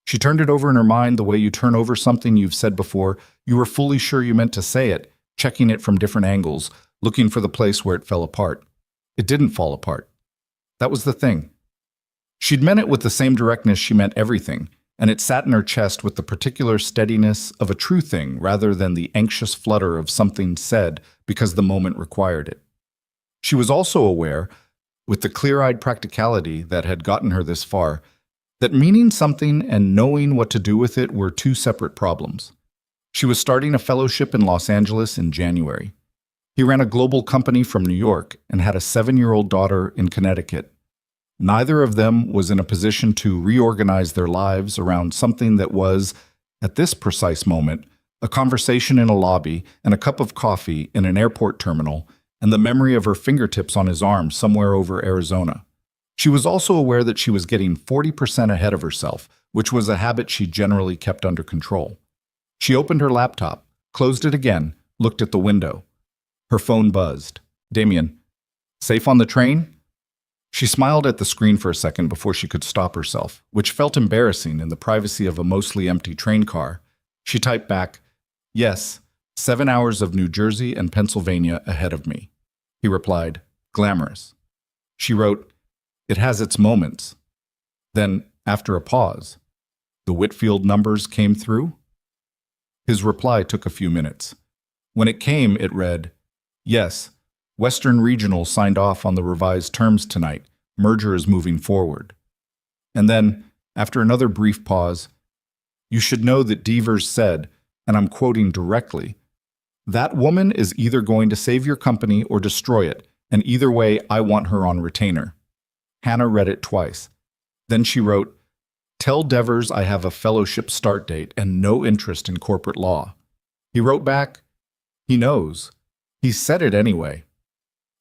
She turned it over in her mind the way you turn over something you've said before. You were fully sure you meant to say it, checking it from different angles, looking for the place where it fell apart. It didn't fall apart. That was the thing. She'd meant it with the same directness she meant everything, and it sat in her chest with the particular steadiness of a true thing rather than the anxious flutter of something said because the moment required it. She was also aware, with the clear-eyed practicality that had gotten her this far, that meaning something and knowing what to do with it were two separate problems. She was starting a fellowship in Los Angeles in January. He ran a global company from New York and had a 7-year-old daughter in Connecticut. Neither of them was in a position to reorganize their lives around something that was, at this precise moment, a conversation in a lobby and a cup of coffee in an airport terminal and the memory of her fingertips on his arm somewhere over Arizona. She was also aware that she was getting 40% ahead of herself, which was a habit she generally kept under control. She opened her laptop, closed it again, looked at the window. Her phone buzzed. Damien, safe on the train? She smiled at the screen for a second before she could stop herself, which felt embarrassing in the privacy of a mostly empty train car. She typed back, yes, 7 hours of New Jersey and Pennsylvania ahead of me. He replied, glamorous. She wrote, it has its moments. Then, after a pause, the Whitfield numbers came through? His reply took a few minutes. When it came, it read, yes, Western Regional signed off on the revised terms tonight. Merger is moving forward. And then, after another brief pause, you should know that Devers said, and I'm quoting directly, that woman is either going to save your company or destroy it, and either way, I want her on retainer. Hannah read it twice. Then she wrote, tell Devers I have a fellowship start date and no interest in corporate law. He wrote back, he knows. He said it anyway.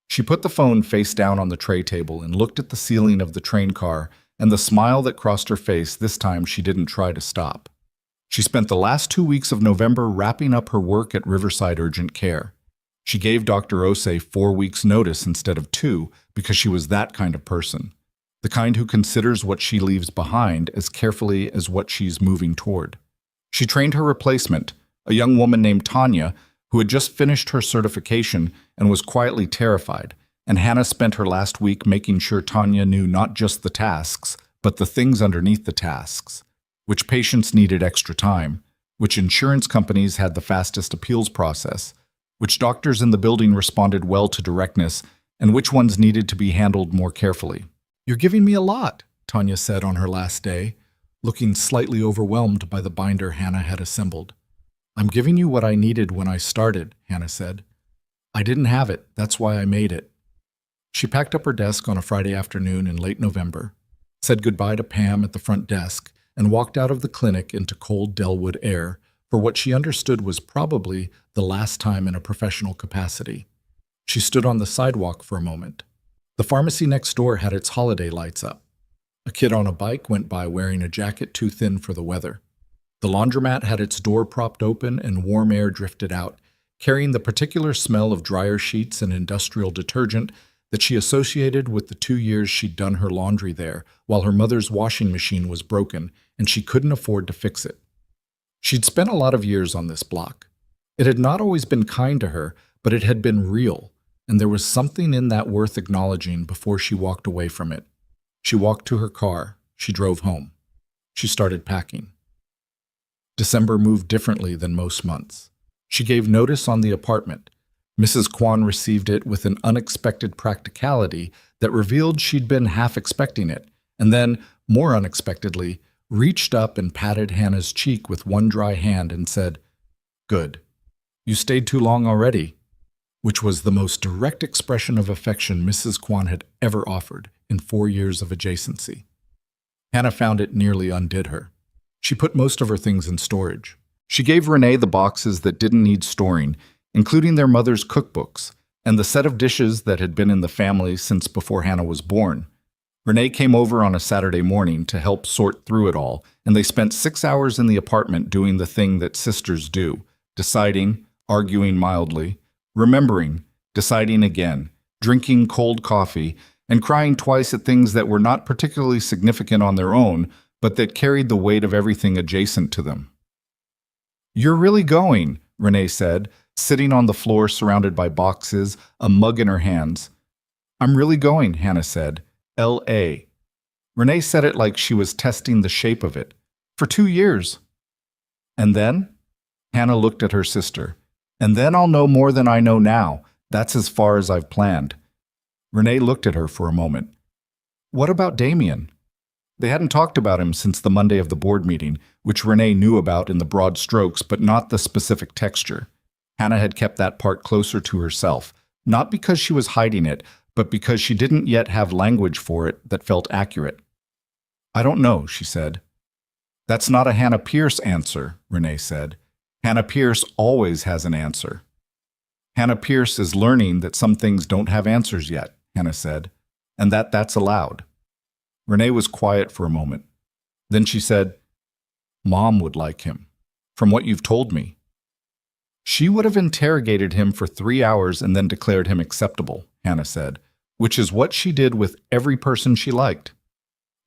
She put the phone face down on the tray table and looked at the ceiling of the train car, and the smile that crossed her face this time she didn't try to stop. She spent the last 2 weeks of November wrapping up her work at Riverside Urgent Care. She gave Dr. Osei 4 weeks' notice instead of 2 because she was that kind of person, the kind who considers what she leaves behind as carefully as what she's moving toward. She trained her replacement, a young woman named Tanya, who had just finished her certification and was quietly terrified, and Hannah spent her last week making sure Tanya knew not just the tasks, but the things underneath the tasks, which patients needed extra time, which insurance companies had the fastest appeals process, which doctors in the building responded well to directness, and which ones needed to be handled more carefully. You're giving me a lot, Tanya said on her last day, looking slightly overwhelmed by the binder Hannah had assembled. I'm giving you what I needed when I started, Hannah said. I didn't have it, that's why I made it. She packed up her desk on a Friday afternoon in late November, said goodbye to Pam at the front desk, and walked out of the clinic into cold Delwood air for what she understood was probably the last time in a professional capacity. She stood on the sidewalk for a moment. The pharmacy next door had its holiday lights up. A kid on a bike went by wearing a jacket too thin for the weather. The laundromat had its door propped open and warm air drifted out, carrying the particular smell of dryer sheets and industrial detergent that she associated with the 2 years she'd done her laundry there while her mother's washing machine was broken and she couldn't afford to fix it. She'd spent a lot of years on this block. It had not always been kind to her, but it had been real, and there was something in that worth acknowledging before she walked away from it. She walked to her car. She drove home. She started packing. December moved differently than most months. She gave notice on the apartment. Mrs. Kwan received it with an unexpected practicality that revealed she'd been half expecting it, and then, more unexpectedly, reached up and patted Hannah's cheek with one dry hand and said, "Good. You stayed too long already." which was the most direct expression of affection Mrs. Kwan had ever offered in 4 years of adjacency. Hannah found it nearly undid her. She put most of her things in storage. She gave Renee the boxes that didn't need storing, including their mother's cookbooks and the set of dishes that had been in the family since before Hannah was born. Renee came over on a Saturday morning to help sort through it all, and they spent 6 hours in the apartment doing the thing that sisters do, deciding, arguing mildly, remembering, deciding again, drinking cold coffee, and crying twice at things that were not particularly significant on their own, but that carried the weight of everything adjacent to them. "You're really going," Renee said, sitting on the floor surrounded by boxes, a mug in her hands. "I'm really going," Hannah said. L.A. Renee said it like she was testing the shape of it. "For 2 years." "And then?" Hannah looked at her sister. "And then I'll know more than I know now. That's as far as I've planned." Renee looked at her for a moment. "What about Damien?" They hadn't talked about him since the Monday of the board meeting, which Renee knew about in the broad strokes, but not the specific texture. Hannah had kept that part closer to herself, not because she was hiding it, but because she didn't yet have language for it that felt accurate. "I don't know," she said. "That's not a Hannah Pierce answer," Renee said. "Hannah Pierce always has an answer." "Hannah Pierce is learning that some things don't have answers yet," Hannah said, "and that's allowed." Renee was quiet for a moment. Then she said, "Mom would like him, from what you've told me." "She would have interrogated him for 3 hours and then declared him acceptable," Hannah said, "which is what she did with every person she liked."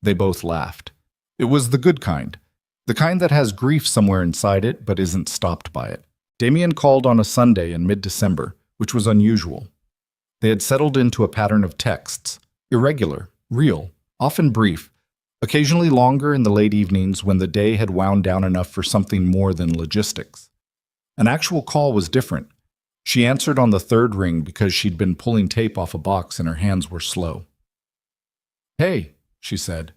They both laughed. It was the good kind, the kind that has grief somewhere inside it but isn't stopped by it. Damien called on a Sunday in mid-December, which was unusual. They had settled into a pattern of texts, irregular, real, often brief, occasionally longer in the late evenings when the day had wound down enough for something more than logistics. An actual call was different. She answered on the third ring because she'd been pulling tape off a box and her hands were slow. "Hey," she said.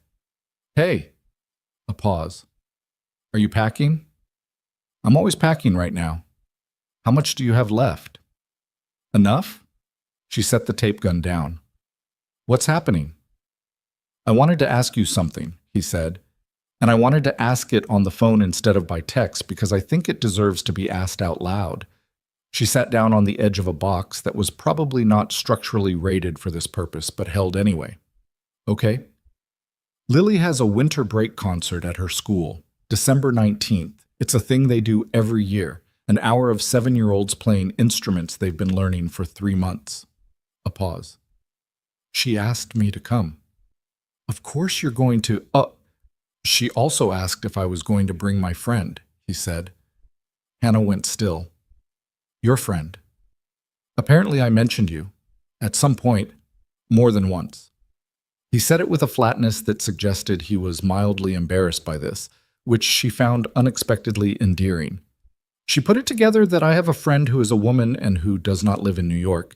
"Hey." A pause. "Are you packing?" "I'm always packing right now." "How much do you have left?" "Enough?" She set the tape gun down. "What's happening?" "I wanted to ask you something," he said, "and I wanted to ask it on the phone instead of by text because I think it deserves to be asked out loud." She sat down on the edge of a box that was probably not structurally rated for this purpose, but held anyway. "Okay." Lily has a winter break concert at her school, December 19th. It's a thing they do every year, an hour of 7-year-olds playing instruments they've been learning for 3 months. A pause. "She asked me to come." "Of course you're going to, She also asked if I was going to bring my friend," he said. Hannah went still. "Your friend." "Apparently I mentioned you. At some point, more than once." He said it with a flatness that suggested he was mildly embarrassed by this, which she found unexpectedly endearing. "She put it together that I have a friend who is a woman and who does not live in New York,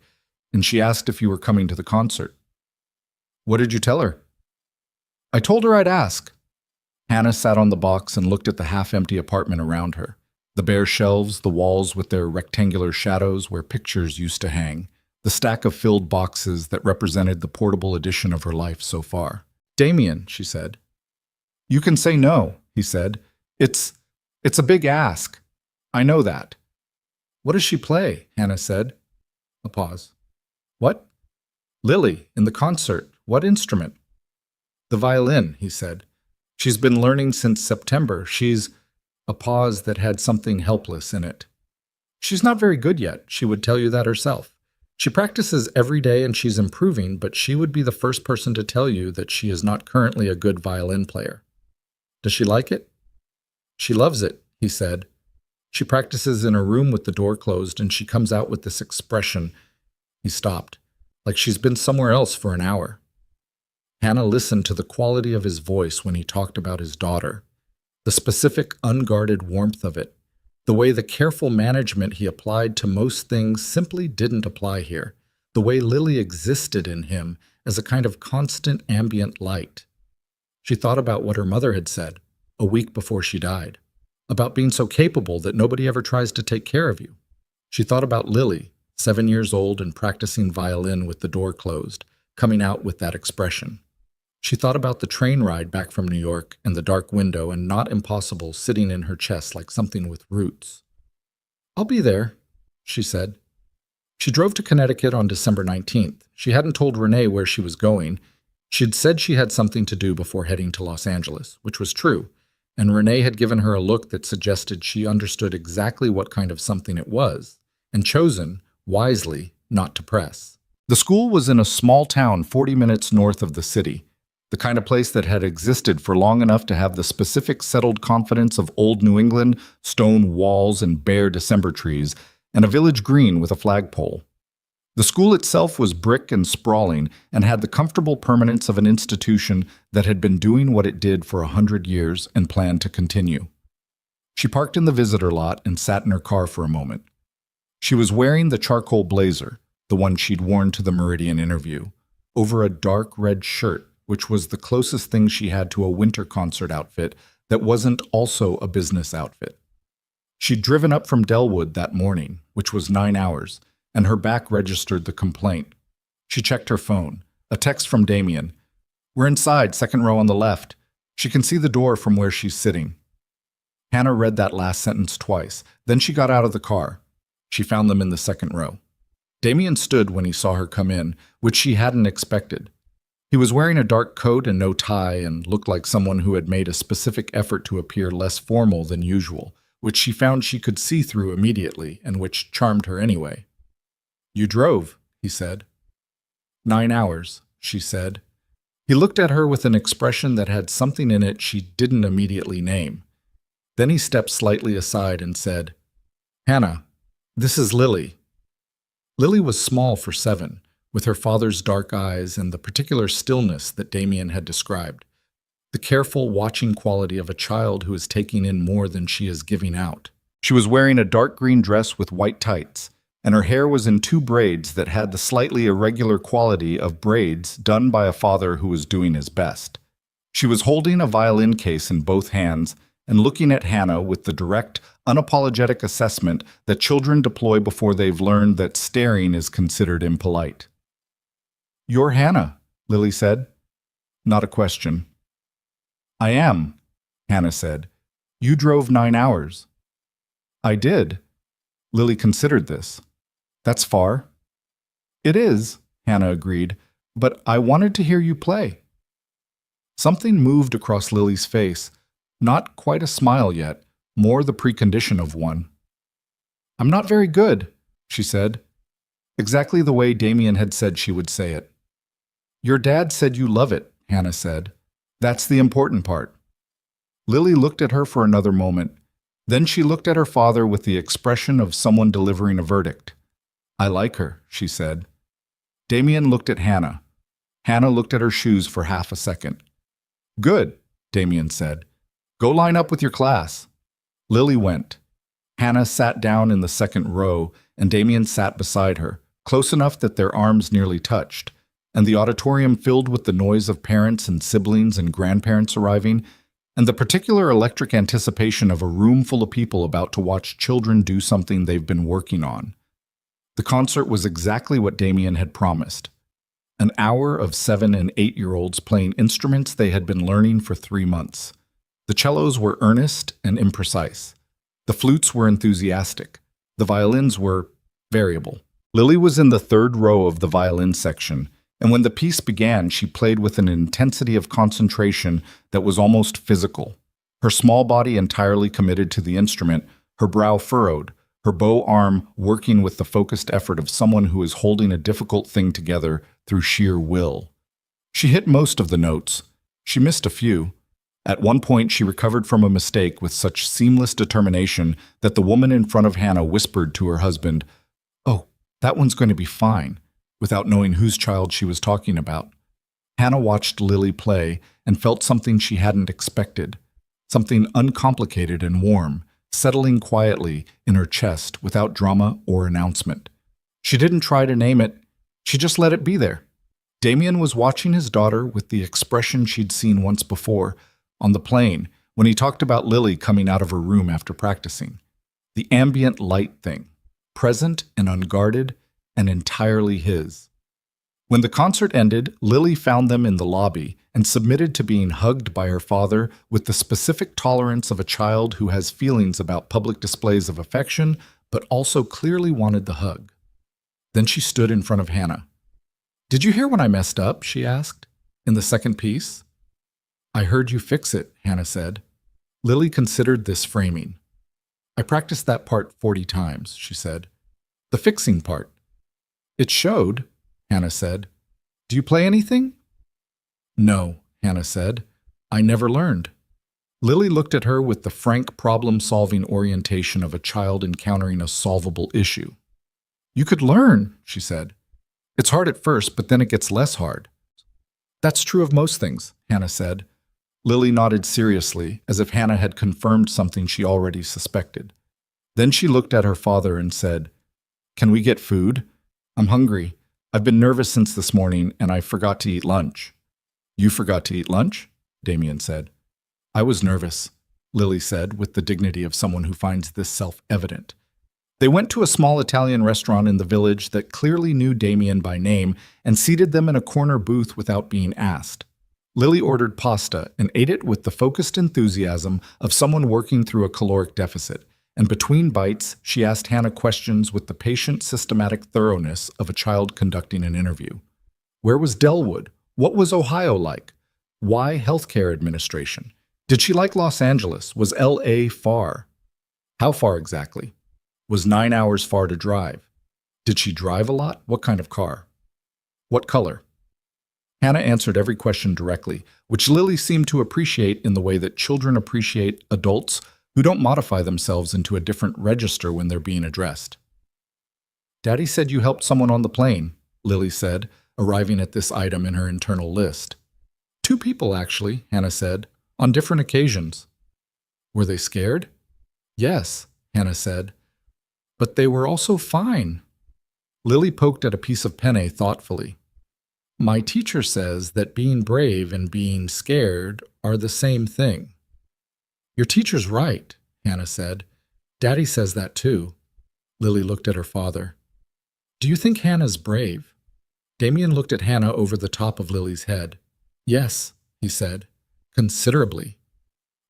and she asked if you were coming to the concert." "What did you tell her?" "I told her I'd ask." Hannah sat on the box and looked at the half-empty apartment around her. The bare shelves, the walls with their rectangular shadows where pictures used to hang, the stack of filled boxes that represented the portable edition of her life so far. "Damien," she said. "You can say no," he said. It's a big ask. I know that." "What does she play?" Hannah said. A pause. "What?" "Lily, in the concert. What instrument?" "The violin," he said. "She's been learning since September. She's—" A pause that had something helpless in it. "She's not very good yet. She would tell you that herself. She practices every day and she's improving, but she would be the first person to tell you that she is not currently a good violin player." "Does she like it?" "She loves it," he said. "She practices in her room with the door closed and she comes out with this expression." He stopped, like she's been somewhere else for an hour. Hannah listened to the quality of his voice when he talked about his daughter, the specific unguarded warmth of it, the way the careful management he applied to most things simply didn't apply here, the way Lily existed in him as a kind of constant ambient light. She thought about what her mother had said a week before she died, about being so capable that nobody ever tries to take care of you. She thought about Lily, 7 years old and practicing violin with the door closed, coming out with that expression. She thought about the train ride back from New York and the dark window and Not Impossible sitting in her chest like something with roots. "I'll be there," she said. She drove to Connecticut on December 19th. She hadn't told Renee where she was going. She'd said she had something to do before heading to Los Angeles, which was true, and Renee had given her a look that suggested she understood exactly what kind of something it was, and chosen, wisely, not to press. The school was in a small town 40 minutes north of the city, the kind of place that had existed for long enough to have the specific settled confidence of old New England, stone walls and bare December trees, and a village green with a flagpole. The school itself was brick and sprawling and had the comfortable permanence of an institution that had been doing what it did for 100 years and planned to continue. She parked in the visitor lot and sat in her car for a moment. She was wearing the charcoal blazer, the one she'd worn to the Meridian interview, over a dark red shirt, which was the closest thing she had to a winter concert outfit that wasn't also a business outfit. She'd driven up from Delwood that morning, which was 9 hours, and her back registered the complaint. She checked her phone. A text from Damien. "We're inside, second row on the left. She can see the door from where she's sitting." Hannah read that last sentence twice. Then she got out of the car. She found them in the second row. Damien stood when he saw her come in, which she hadn't expected. He was wearing a dark coat and no tie and looked like someone who had made a specific effort to appear less formal than usual, which she found she could see through immediately and which charmed her anyway. "You drove," he said. 9 hours, she said. He looked at her with an expression that had something in it she didn't immediately name. Then he stepped slightly aside and said, "Hannah, this is Lily." Lily was small for 7, with her father's dark eyes and the particular stillness that Damien had described, the careful, watching quality of a child who is taking in more than she is giving out. She was wearing a dark green dress with white tights, and her hair was in 2 braids that had the slightly irregular quality of braids done by a father who was doing his best. She was holding a violin case in both hands and looking at Hannah with the direct, unapologetic assessment that children deploy before they've learned that staring is considered impolite. "You're Hannah," Lily said. Not a question. "I am," Hannah said. "You drove 9 hours." "I did." Lily considered this. "That's far." "It is," Hannah agreed, "but I wanted to hear you play." Something moved across Lily's face, not quite a smile yet, more the precondition of one. "I'm not very good," she said, exactly the way Damien had said she would say it. "Your dad said you love it," Hannah said. "That's the important part." Lily looked at her for another moment. Then she looked at her father with the expression of someone delivering a verdict. "I like her," she said. Damien looked at Hannah. Hannah looked at her shoes for half a second. "Good," Damien said. "Go line up with your class." Lily went. Hannah sat down in the second row, and Damien sat beside her, close enough that their arms nearly touched, and the auditorium filled with the noise of parents and siblings and grandparents arriving, and the particular electric anticipation of a room full of people about to watch children do something they've been working on. The concert was exactly what Damien had promised. An hour of 7- and 8-year-olds playing instruments they had been learning for 3 months. The cellos were earnest and imprecise. The flutes were enthusiastic. The violins were variable. Lily was in the 3rd row of the violin section, and when the piece began, she played with an intensity of concentration that was almost physical. Her small body entirely committed to the instrument, her brow furrowed, her bow arm working with the focused effort of someone who is holding a difficult thing together through sheer will. She hit most of the notes. She missed a few. At one point, she recovered from a mistake with such seamless determination that the woman in front of Hannah whispered to her husband, "Oh, that one's going to be fine," without knowing whose child she was talking about. Hannah watched Lily play and felt something she hadn't expected, something uncomplicated and warm, settling quietly in her chest without drama or announcement. She didn't try to name it, she just let it be there. Damien was watching his daughter with the expression she'd seen once before, on the plane, when he talked about Lily coming out of her room after practicing. The ambient light thing, present and unguarded, and entirely his. When the concert ended, Lily found them in the lobby and submitted to being hugged by her father with the specific tolerance of a child who has feelings about public displays of affection, but also clearly wanted the hug. Then she stood in front of Hannah. "Did you hear when I messed up?" she asked. "In the second piece?" "I heard you fix it," Hannah said. Lily considered this framing. "I practiced that part 40 times, she said. "The fixing part." "It showed," Hannah said. "Do you play anything?" "No," Hannah said. "I never learned." Lily looked at her with the frank problem-solving orientation of a child encountering a solvable issue. "You could learn," she said. "It's hard at first, but then it gets less hard." "That's true of most things," Hannah said. Lily nodded seriously, as if Hannah had confirmed something she already suspected. Then she looked at her father and said, "Can we get food? I'm hungry. I've been nervous since this morning, and I forgot to eat lunch." "You forgot to eat lunch?" Damien said. "I was nervous," Lily said, with the dignity of someone who finds this self-evident. They went to a small Italian restaurant in the village that clearly knew Damien by name and seated them in a corner booth without being asked. Lily ordered pasta and ate it with the focused enthusiasm of someone working through a caloric deficit, and between bites, she asked Hannah questions with the patient, systematic thoroughness of a child conducting an interview. Where was Delwood? What was Ohio like? Why healthcare administration? Did she like Los Angeles? Was LA far? How far exactly? Was 9 hours far to drive? Did she drive a lot? What kind of car? What color? Hannah answered every question directly, which Lily seemed to appreciate in the way that children appreciate adults who don't modify themselves into a different register when they're being addressed. "Daddy said you helped someone on the plane," Lily said, arriving at this item in her internal list. "2 people, actually," Hannah said, "on different occasions." "Were they scared?" "Yes," Hannah said. "But they were also fine." Lily poked at a piece of penne thoughtfully. "My teacher says that being brave and being scared are the same thing." "Your teacher's right," Hannah said. "Daddy says that too." Lily looked at her father. "Do you think Hannah's brave?" Damien looked at Hannah over the top of Lily's head. "Yes," he said, "considerably."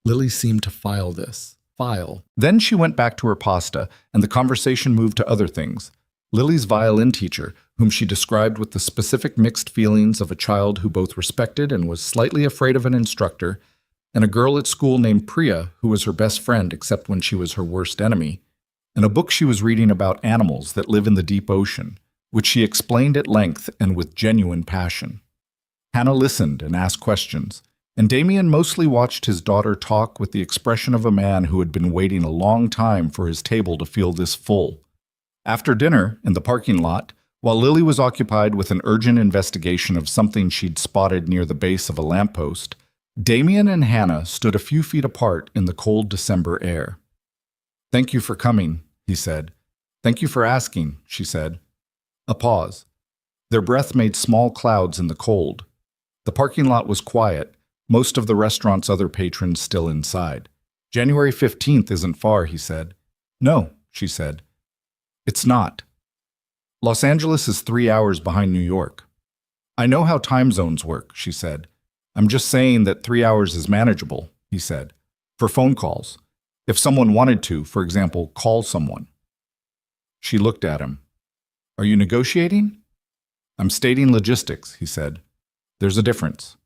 Lily seemed to file this. Then she went back to her pasta, and the conversation moved to other things. Lily's violin teacher, whom she described with the specific mixed feelings of a child who both respected and was slightly afraid of an instructor, and a girl at school named Priya, who was her best friend except when she was her worst enemy, and a book she was reading about animals that live in the deep ocean, which she explained at length and with genuine passion. Hannah listened and asked questions, and Damien mostly watched his daughter talk with the expression of a man who had been waiting a long time for his table to feel this full. After dinner, in the parking lot, while Lily was occupied with an urgent investigation of something she'd spotted near the base of a lamppost, Damien and Hannah stood a few feet apart in the cold December air. "Thank you for coming," he said. "Thank you for asking," she said. A pause. Their breath made small clouds in the cold. The parking lot was quiet, most of the restaurant's other patrons still inside. "January 15th isn't far," he said. "No," she said. "It's not. Los Angeles is 3 hours behind New York." "I know how time zones work," she said. "I'm just saying that 3 hours is manageable," he said, "for phone calls. If someone wanted to, for example, call someone." She looked at him. "Are you negotiating?" "I'm stating logistics," he said. "There's a difference.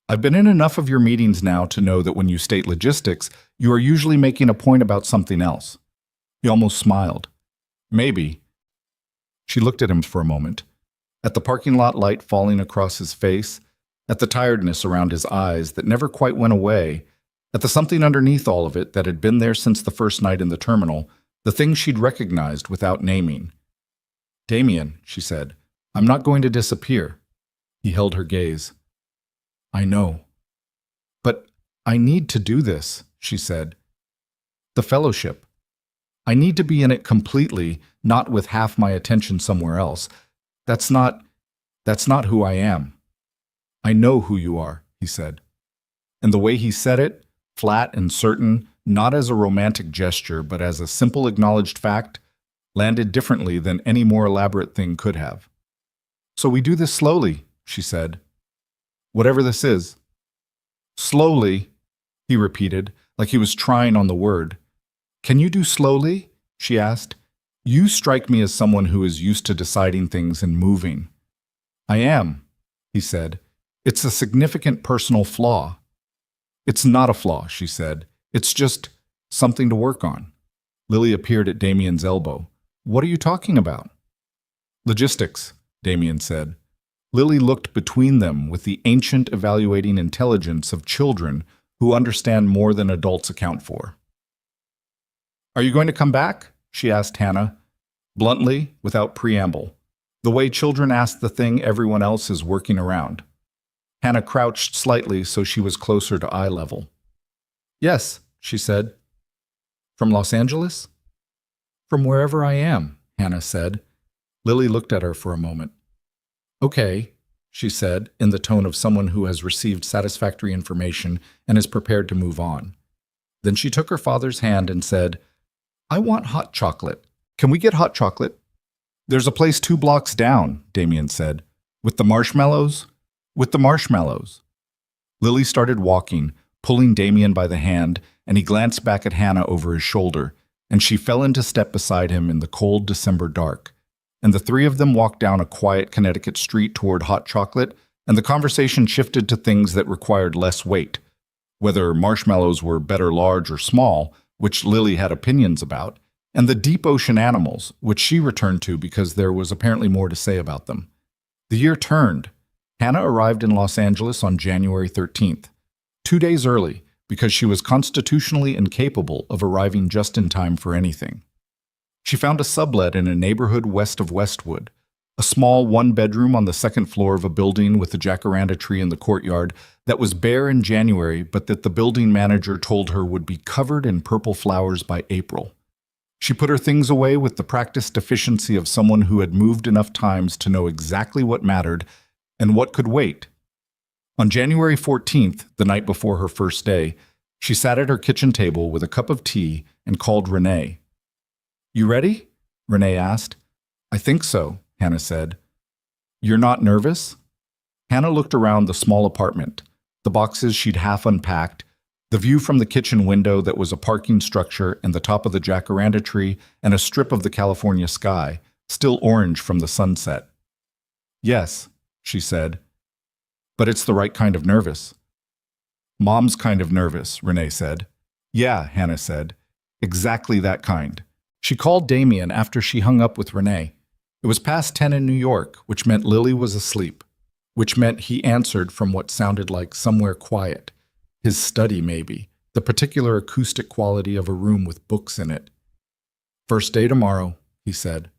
I've been in enough of your meetings now to know that when you state logistics, you are usually making a point about something else." He almost smiled. "Maybe." She looked at him for a moment, at the parking lot light falling across his face, at the tiredness around his eyes that never quite went away, at the something underneath all of it that had been there since the first night in the terminal, the thing she'd recognized without naming. "Damien," she said, "I'm not going to disappear." He held her gaze. "I know. But I need to do this," she said. "The fellowship. I need to be in it completely, not with half my attention somewhere else. That's not who I am." "I know who you are," he said. And the way he said it, flat and certain, not as a romantic gesture, but as a simple acknowledged fact, landed differently than any more elaborate thing could have. So we do this slowly, she said. Whatever this is. Slowly, he repeated, like he was trying on the word. Can you do slowly? She asked. You strike me as someone who is used to deciding things and moving. I am, he said. It's a significant personal flaw. It's not a flaw, she said. It's just something to work on. Lily appeared at Damien's elbow. What are you talking about? Logistics, Damien said. Lily looked between them with the ancient evaluating intelligence of children who understand more than adults account for. Are you going to come back? She asked Hannah, bluntly, without preamble, the way children ask the thing everyone else is working around. Hannah crouched slightly so she was closer to eye level. Yes, she said. From Los Angeles? From wherever I am, Hannah said. Lily looked at her for a moment. Okay, she said, in the tone of someone who has received satisfactory information and is prepared to move on. Then she took her father's hand and said, I want hot chocolate. Can we get hot chocolate? There's a place 2 blocks down, Damien said. With the marshmallows? With the marshmallows. Lily started walking, pulling Damien by the hand, and he glanced back at Hannah over his shoulder, and she fell into step beside him in the cold December dark. And the three of them walked down a quiet Connecticut street toward hot chocolate, and the conversation shifted to things that required less weight. Whether marshmallows were better large or small, which Lily had opinions about, and the deep ocean animals, which she returned to because there was apparently more to say about them. The year turned. Hannah arrived in Los Angeles on January 13th, 2 days early, because she was constitutionally incapable of arriving just in time for anything. She found a sublet in a neighborhood west of Westwood, a small one-bedroom on the second floor of a building with a jacaranda tree in the courtyard that was bare in January but that the building manager told her would be covered in purple flowers by April. She put her things away with the practiced efficiency of someone who had moved enough times to know exactly what mattered and what could wait. On January 14th, the night before her first day, she sat at her kitchen table with a cup of tea and called Renee. You ready? Renee asked. I think so, Hannah said. You're not nervous? Hannah looked around the small apartment, the boxes she'd half unpacked, the view from the kitchen window that was a parking structure and the top of the jacaranda tree and a strip of the California sky, still orange from the sunset. Yes, she said. But it's the right kind of nervous. Mom's kind of nervous, Renee said. Yeah, Hannah said. Exactly that kind. She called Damien after she hung up with Renee. It was past 10 in New York, which meant Lily was asleep, which meant he answered from what sounded like somewhere quiet. His study, maybe, the particular acoustic quality of a room with books in it. First day tomorrow, he said.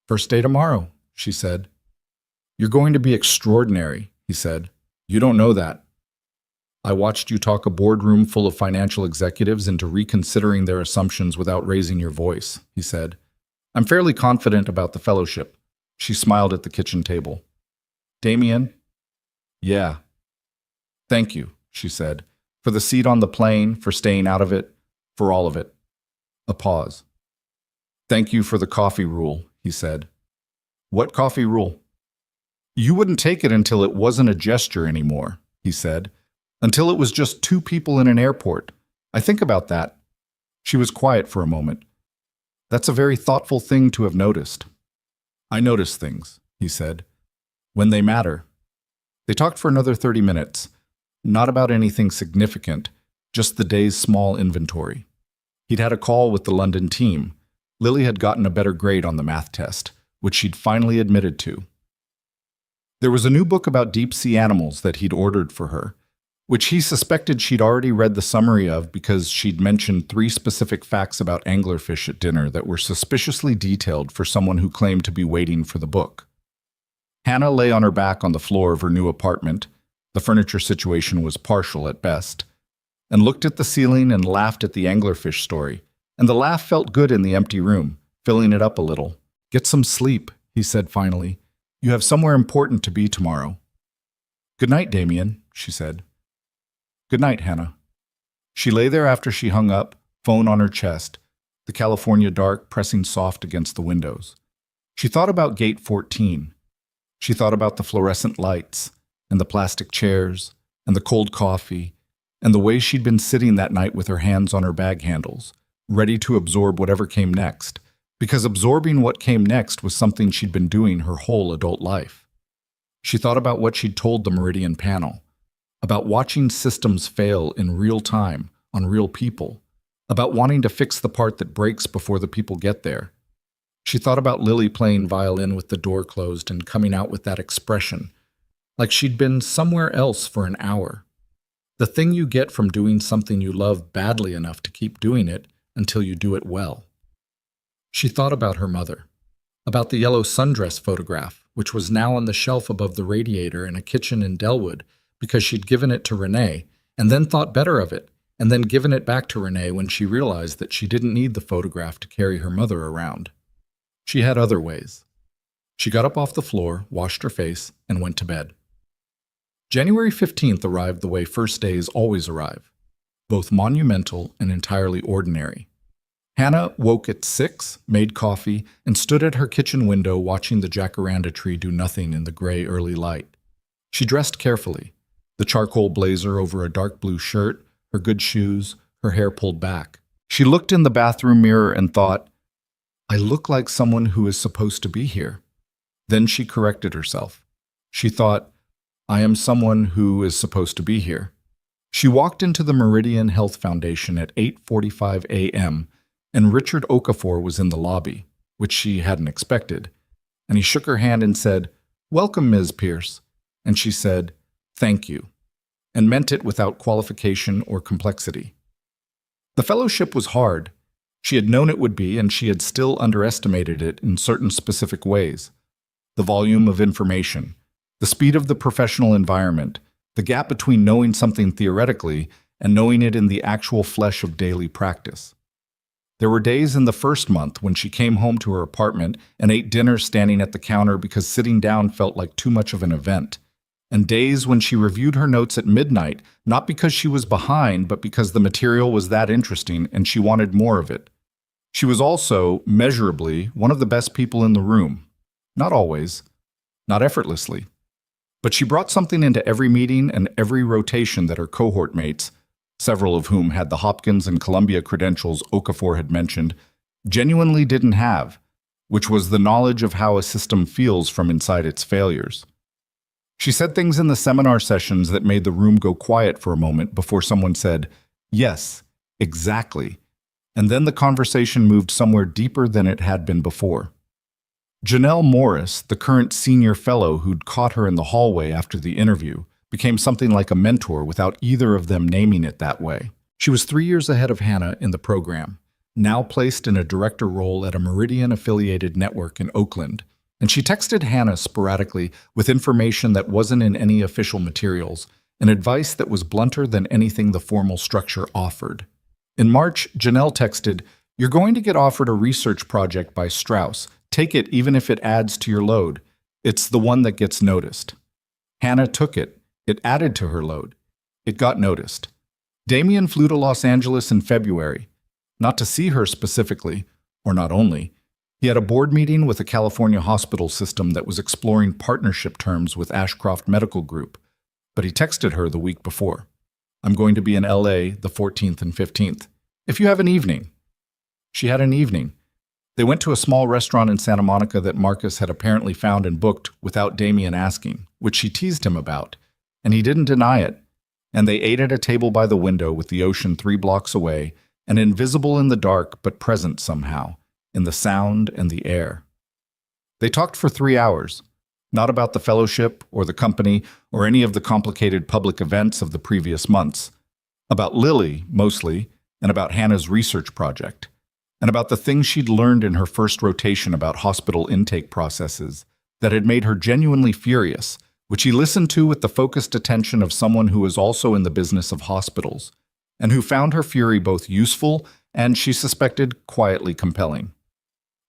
First day tomorrow, she said. You're going to be extraordinary, he said. You don't know that. I watched you talk a boardroom full of financial executives into reconsidering their assumptions without raising your voice, he said. I'm fairly confident about the fellowship. She smiled at the kitchen table. Damien? Yeah. Thank you, she said, for the seat on the plane, for staying out of it, for all of it. A pause. Thank you for the coffee rule, he said. What coffee rule? You wouldn't take it until it wasn't a gesture anymore, he said. Until it was just 2 people in an airport. I think about that. She was quiet for a moment. That's a very thoughtful thing to have noticed. I notice things, he said, when they matter. They talked for another 30 minutes, not about anything significant, just the day's small inventory. He'd had a call with the London team. Lily had gotten a better grade on the math test, which she'd finally admitted to. There was a new book about deep-sea animals that he'd ordered for her, which he suspected she'd already read the summary of because she'd mentioned 3 specific facts about anglerfish at dinner that were suspiciously detailed for someone who claimed to be waiting for the book. Hannah lay on her back on the floor of her new apartment, the furniture situation was partial at best, and looked at the ceiling and laughed at the anglerfish story, and the laugh felt good in the empty room, filling it up a little. Get some sleep, he said finally. You have somewhere important to be tomorrow. Good night, Damien, she said. Good night, Hannah. She lay there after she hung up, phone on her chest, the California dark pressing soft against the windows. She thought about Gate 14. She thought about the fluorescent lights, and the plastic chairs, and the cold coffee, and the way she'd been sitting that night with her hands on her bag handles, ready to absorb whatever came next, because absorbing what came next was something she'd been doing her whole adult life. She thought about what she'd told the Meridian panel, about watching systems fail in real time on real people, about wanting to fix the part that breaks before the people get there. She thought about Lily playing violin with the door closed and coming out with that expression, like she'd been somewhere else for an hour. The thing you get from doing something you love badly enough to keep doing it until you do it well. She thought about her mother, about the yellow sundress photograph, which was now on the shelf above the radiator in a kitchen in Delwood because she'd given it to Renee, and then thought better of it, and then given it back to Renee when she realized that she didn't need the photograph to carry her mother around. She had other ways. She got up off the floor, washed her face, and went to bed. January 15th arrived the way first days always arrive, both monumental and entirely ordinary. Hannah woke at 6, made coffee, and stood at her kitchen window watching the jacaranda tree do nothing in the gray early light. She dressed carefully, the charcoal blazer over a dark blue shirt, her good shoes, her hair pulled back. She looked in the bathroom mirror and thought, I look like someone who is supposed to be here. Then she corrected herself. She thought, I am someone who is supposed to be here. She walked into the Meridian Health Foundation at 8:45 a.m., and Richard Okafor was in the lobby, which she hadn't expected. And he shook her hand and said, Welcome, Ms. Pierce. And she said, Thank you, and meant it without qualification or complexity. The fellowship was hard. She had known it would be, and she had still underestimated it in certain specific ways. The volume of information, the speed of the professional environment, the gap between knowing something theoretically and knowing it in the actual flesh of daily practice. There were days in the first month when she came home to her apartment and ate dinner standing at the counter because sitting down felt like too much of an event, and days when she reviewed her notes at midnight, not because she was behind, but because the material was that interesting and she wanted more of it. She was also, measurably, one of the best people in the room. Not always, not effortlessly. But she brought something into every meeting and every rotation that her cohort mates, several of whom had the Hopkins and Columbia credentials Okafor had mentioned, genuinely didn't have, which was the knowledge of how a system feels from inside its failures. She said things in the seminar sessions that made the room go quiet for a moment before someone said, Yes, exactly. And then the conversation moved somewhere deeper than it had been before. Janelle Morris, the current senior fellow who'd caught her in the hallway after the interview, became something like a mentor without either of them naming it that way. She was 3 years ahead of Hannah in the program, now placed in a director role at a Meridian-affiliated network in Oakland, and she texted Hannah sporadically with information that wasn't in any official materials and advice that was blunter than anything the formal structure offered. In March, Janelle texted, You're going to get offered a research project by Strauss. Take it even if it adds to your load. It's the one that gets noticed. Hannah took it. It added to her load. It got noticed. Damien flew to Los Angeles in February, not to see her specifically, or not only. He had a board meeting with a California hospital system that was exploring partnership terms with Ashcroft Medical Group, but he texted her the week before. I'm going to be in LA the 14th and 15th. If you have an evening. She had an evening. They went to a small restaurant in Santa Monica that Marcus had apparently found and booked without Damien asking, which she teased him about, and he didn't deny it. And they ate at a table by the window with the ocean 3 blocks away, and invisible in the dark but present somehow, in the sound and the air. They talked for 3 hours, not about the fellowship or the company or any of the complicated public events of the previous months, about Lily, mostly, and about Hannah's research project, and about the things she'd learned in her first rotation about hospital intake processes that had made her genuinely furious, which he listened to with the focused attention of someone who was also in the business of hospitals, and who found her fury both useful and, she suspected, quietly compelling.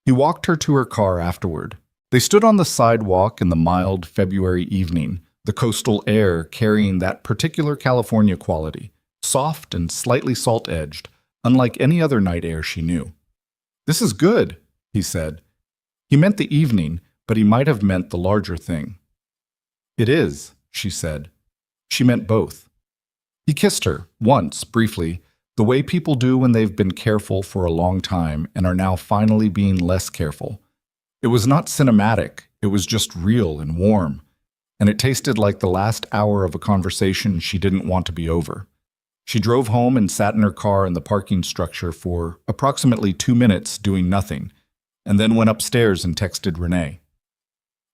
He walked her to her car afterward. They stood on the sidewalk in the mild February evening, the coastal air carrying that particular California quality, soft and slightly salt-edged, unlike any other night air she knew. "This is good," he said. He meant the evening, but he might have meant the larger thing. "It is," she said. She meant both. He kissed her, once, briefly, the way people do when they've been careful for a long time and are now finally being less careful. It was not cinematic, it was just real and warm, and it tasted like the last hour of a conversation she didn't want to be over. She drove home and sat in her car in the parking structure for approximately 2 minutes doing nothing, and then went upstairs and texted Renee.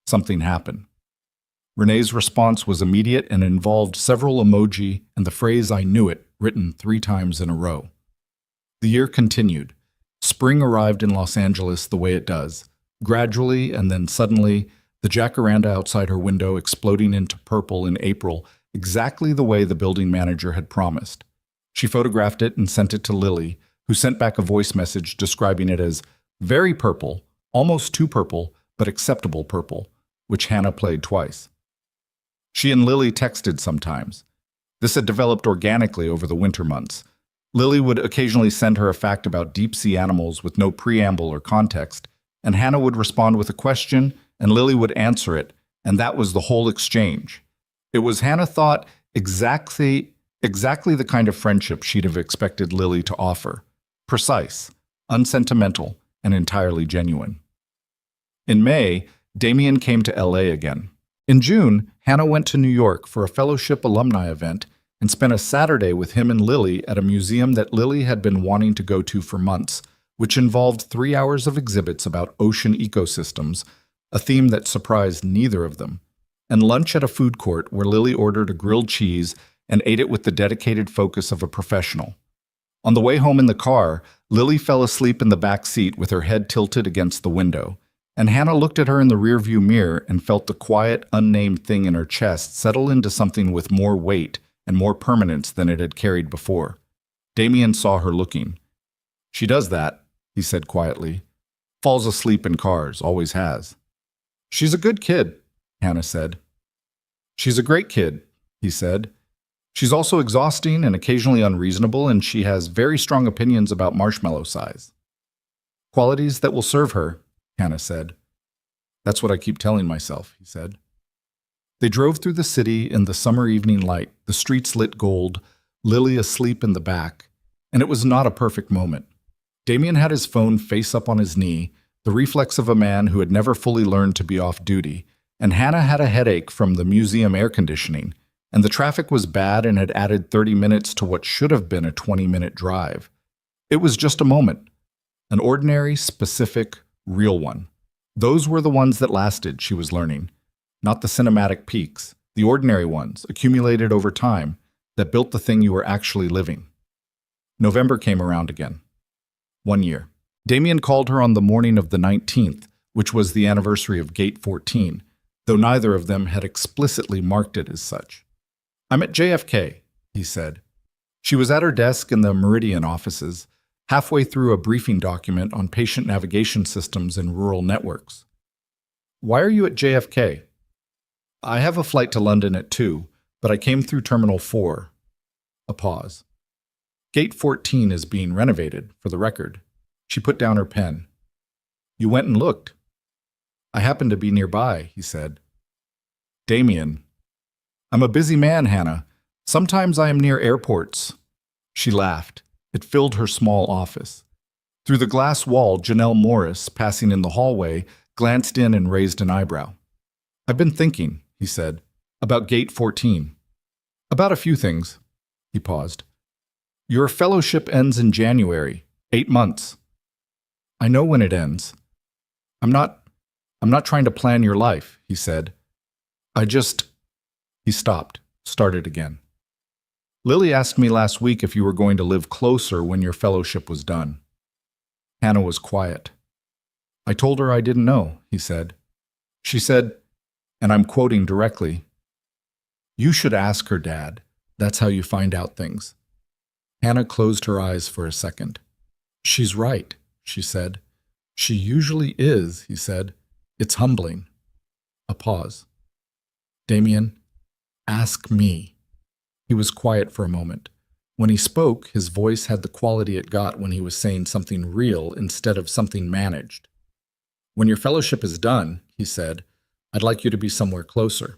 Something happened. Renee's response was immediate and involved several emoji and the phrase "I knew it" written 3 times in a row. The year continued. Spring arrived in Los Angeles the way it does, gradually and then suddenly, the jacaranda outside her window exploding into purple in April, exactly the way the building manager had promised. She photographed it and sent it to Lily, who sent back a voice message describing it as very purple, almost too purple, but acceptable purple, which Hannah played twice. She and Lily texted sometimes. This had developed organically over the winter months. Lily would occasionally send her a fact about deep-sea animals with no preamble or context, and Hannah would respond with a question, and Lily would answer it, and that was the whole exchange. It was, Hannah thought, exactly the kind of friendship she'd have expected Lily to offer. Precise, unsentimental, and entirely genuine. In May, Damien came to LA again. In June, Hannah went to New York for a fellowship alumni event and spent a Saturday with him and Lily at a museum that Lily had been wanting to go to for months, which involved 3 hours of exhibits about ocean ecosystems, a theme that surprised neither of them, and lunch at a food court where Lily ordered a grilled cheese and ate it with the dedicated focus of a professional. On the way home in the car, Lily fell asleep in the back seat with her head tilted against the window, and Hannah looked at her in the rearview mirror and felt the quiet, unnamed thing in her chest settle into something with more weight and more permanence than it had carried before. Damien saw her looking. "She does that," he said quietly. "Falls asleep in cars, always has." "She's a good kid," Hannah said. "She's a great kid," he said. "She's also exhausting and occasionally unreasonable, and she has very strong opinions about marshmallow size." "Qualities that will serve her," Hannah said. "That's what I keep telling myself," he said. They drove through the city in the summer evening light, the streets lit gold, Lily asleep in the back, and it was not a perfect moment. Damien had his phone face up on his knee, the reflex of a man who had never fully learned to be off duty, and Hannah had a headache from the museum air conditioning, and the traffic was bad and had added 30 minutes to what should have been a 20-minute drive. It was just a moment, an ordinary, specific, real one. Those were the ones that lasted, she was learning. Not the cinematic peaks, the ordinary ones, accumulated over time, that built the thing you were actually living. November came around again. 1 year. Damien called her on the morning of the 19th, which was the anniversary of Gate 14, though neither of them had explicitly marked it as such. "I'm at JFK," he said. She was at her desk in the Meridian offices, halfway through a briefing document on patient navigation systems in rural networks. "Why are you at JFK?" "I have a flight to London at 2, but I came through Terminal 4. A pause. "Gate 14 is being renovated, for the record." She put down her pen. "You went and looked." "I happened to be nearby," he said. "Damien." "I'm a busy man, Hannah. Sometimes I am near airports." She laughed. It filled her small office. Through the glass wall, Janelle Morris, passing in the hallway, glanced in and raised an eyebrow. "I've been thinking," he said, "about Gate 14. "About a few things." He paused. "Your fellowship ends in January, 8 months. I know when it ends. I'm not trying to plan your life," he said. He stopped, started again. "Lily asked me last week if you were going to live closer when your fellowship was done." Hannah was quiet. "I told her I didn't know," he said. She said, and I'm quoting directly, "You should ask her, Dad. That's how you find out things." Hannah closed her eyes for a second. "She's right," she said. "She usually is," he said. "It's humbling." A pause. "Damien, ask me." He was quiet for a moment. When he spoke, his voice had the quality it got when he was saying something real instead of something managed. "When your fellowship is done," he said, "I'd like you to be somewhere closer.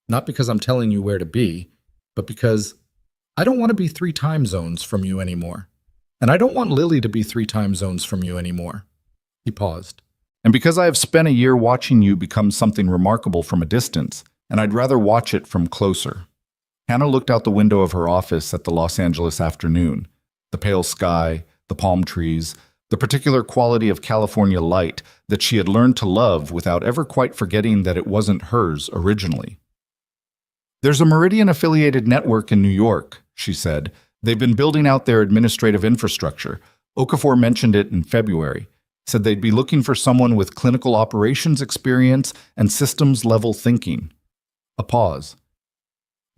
Not because I'm telling you where to be, but because I don't want to be 3 time zones from you anymore. And I don't want Lily to be 3 time zones from you anymore." He paused. "And because I have spent a year watching you become something remarkable from a distance, and I'd rather watch it from closer." Hannah looked out the window of her office at the Los Angeles afternoon, the pale sky, the palm trees, the particular quality of California light that she had learned to love without ever quite forgetting that it wasn't hers originally. "There's a Meridian-affiliated network in New York," she said. "They've been building out their administrative infrastructure. Okafor mentioned it in February. Said they'd be looking for someone with clinical operations experience and systems-level thinking." A pause.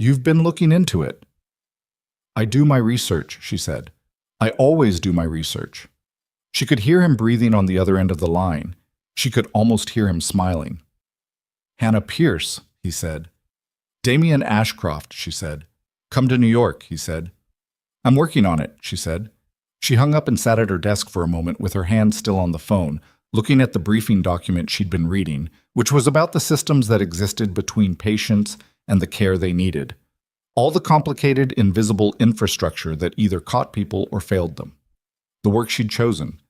"You've been looking into it." "I do my research," she said. "I always do my research." She could hear him breathing on the other end of the line. She could almost hear him smiling. "Hannah Pierce," he said. "Damien Ashcroft," she said. "Come to New York," he said. "I'm working on it," she said. She hung up and sat at her desk for a moment with her hand still on the phone, looking at the briefing document she'd been reading, which was about the systems that existed between patients and the care they needed. All the complicated, invisible infrastructure that either caught people or failed them. The work she'd chosen.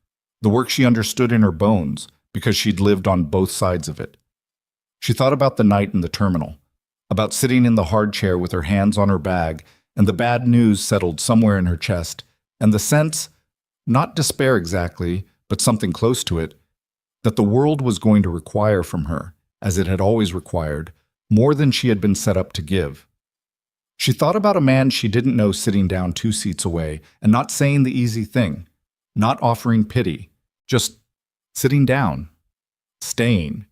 The work she understood in her bones, because she'd lived on both sides of it. She thought about the night in the terminal, about sitting in the hard chair with her hands on her bag, and the bad news settled somewhere in her chest, and the sense, not despair exactly, but something close to it, that the world was going to require from her, as it had always required, more than she had been set up to give. She thought about a man she didn't know sitting down 2 seats away and not saying the easy thing, not offering pity, just sitting down, staying.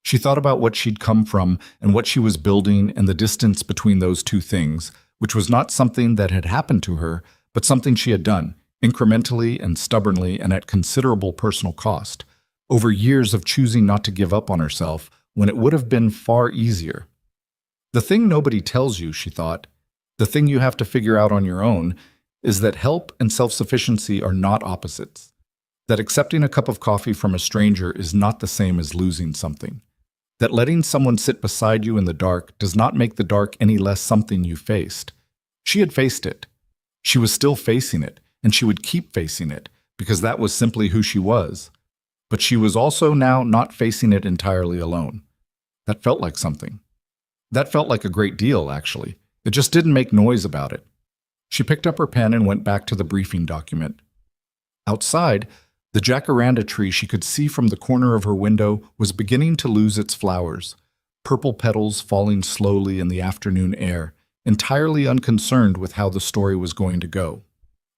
She thought about what she'd come from and what she was building and the distance between those 2 things, which was not something that had happened to her, but something she had done, incrementally and stubbornly and at considerable personal cost, over years of choosing not to give up on herself when it would have been far easier. The thing nobody tells you, she thought, the thing you have to figure out on your own, is that help and self-sufficiency are not opposites. That accepting a cup of coffee from a stranger is not the same as losing something. That letting someone sit beside you in the dark does not make the dark any less something you faced. She had faced it. She was still facing it, and she would keep facing it, because that was simply who she was. But she was also now not facing it entirely alone. That felt like something. That felt like a great deal, actually. It just didn't make noise about it. She picked up her pen and went back to the briefing document. Outside, the jacaranda tree she could see from the corner of her window was beginning to lose its flowers, purple petals falling slowly in the afternoon air, entirely unconcerned with how the story was going to go.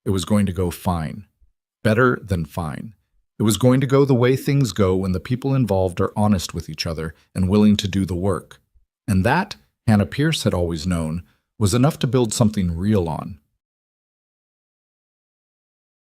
It was going to go fine. Better than fine. It was going to go the way things go when the people involved are honest with each other and willing to do the work. And that, Hannah Pierce had always known, was enough to build something real on.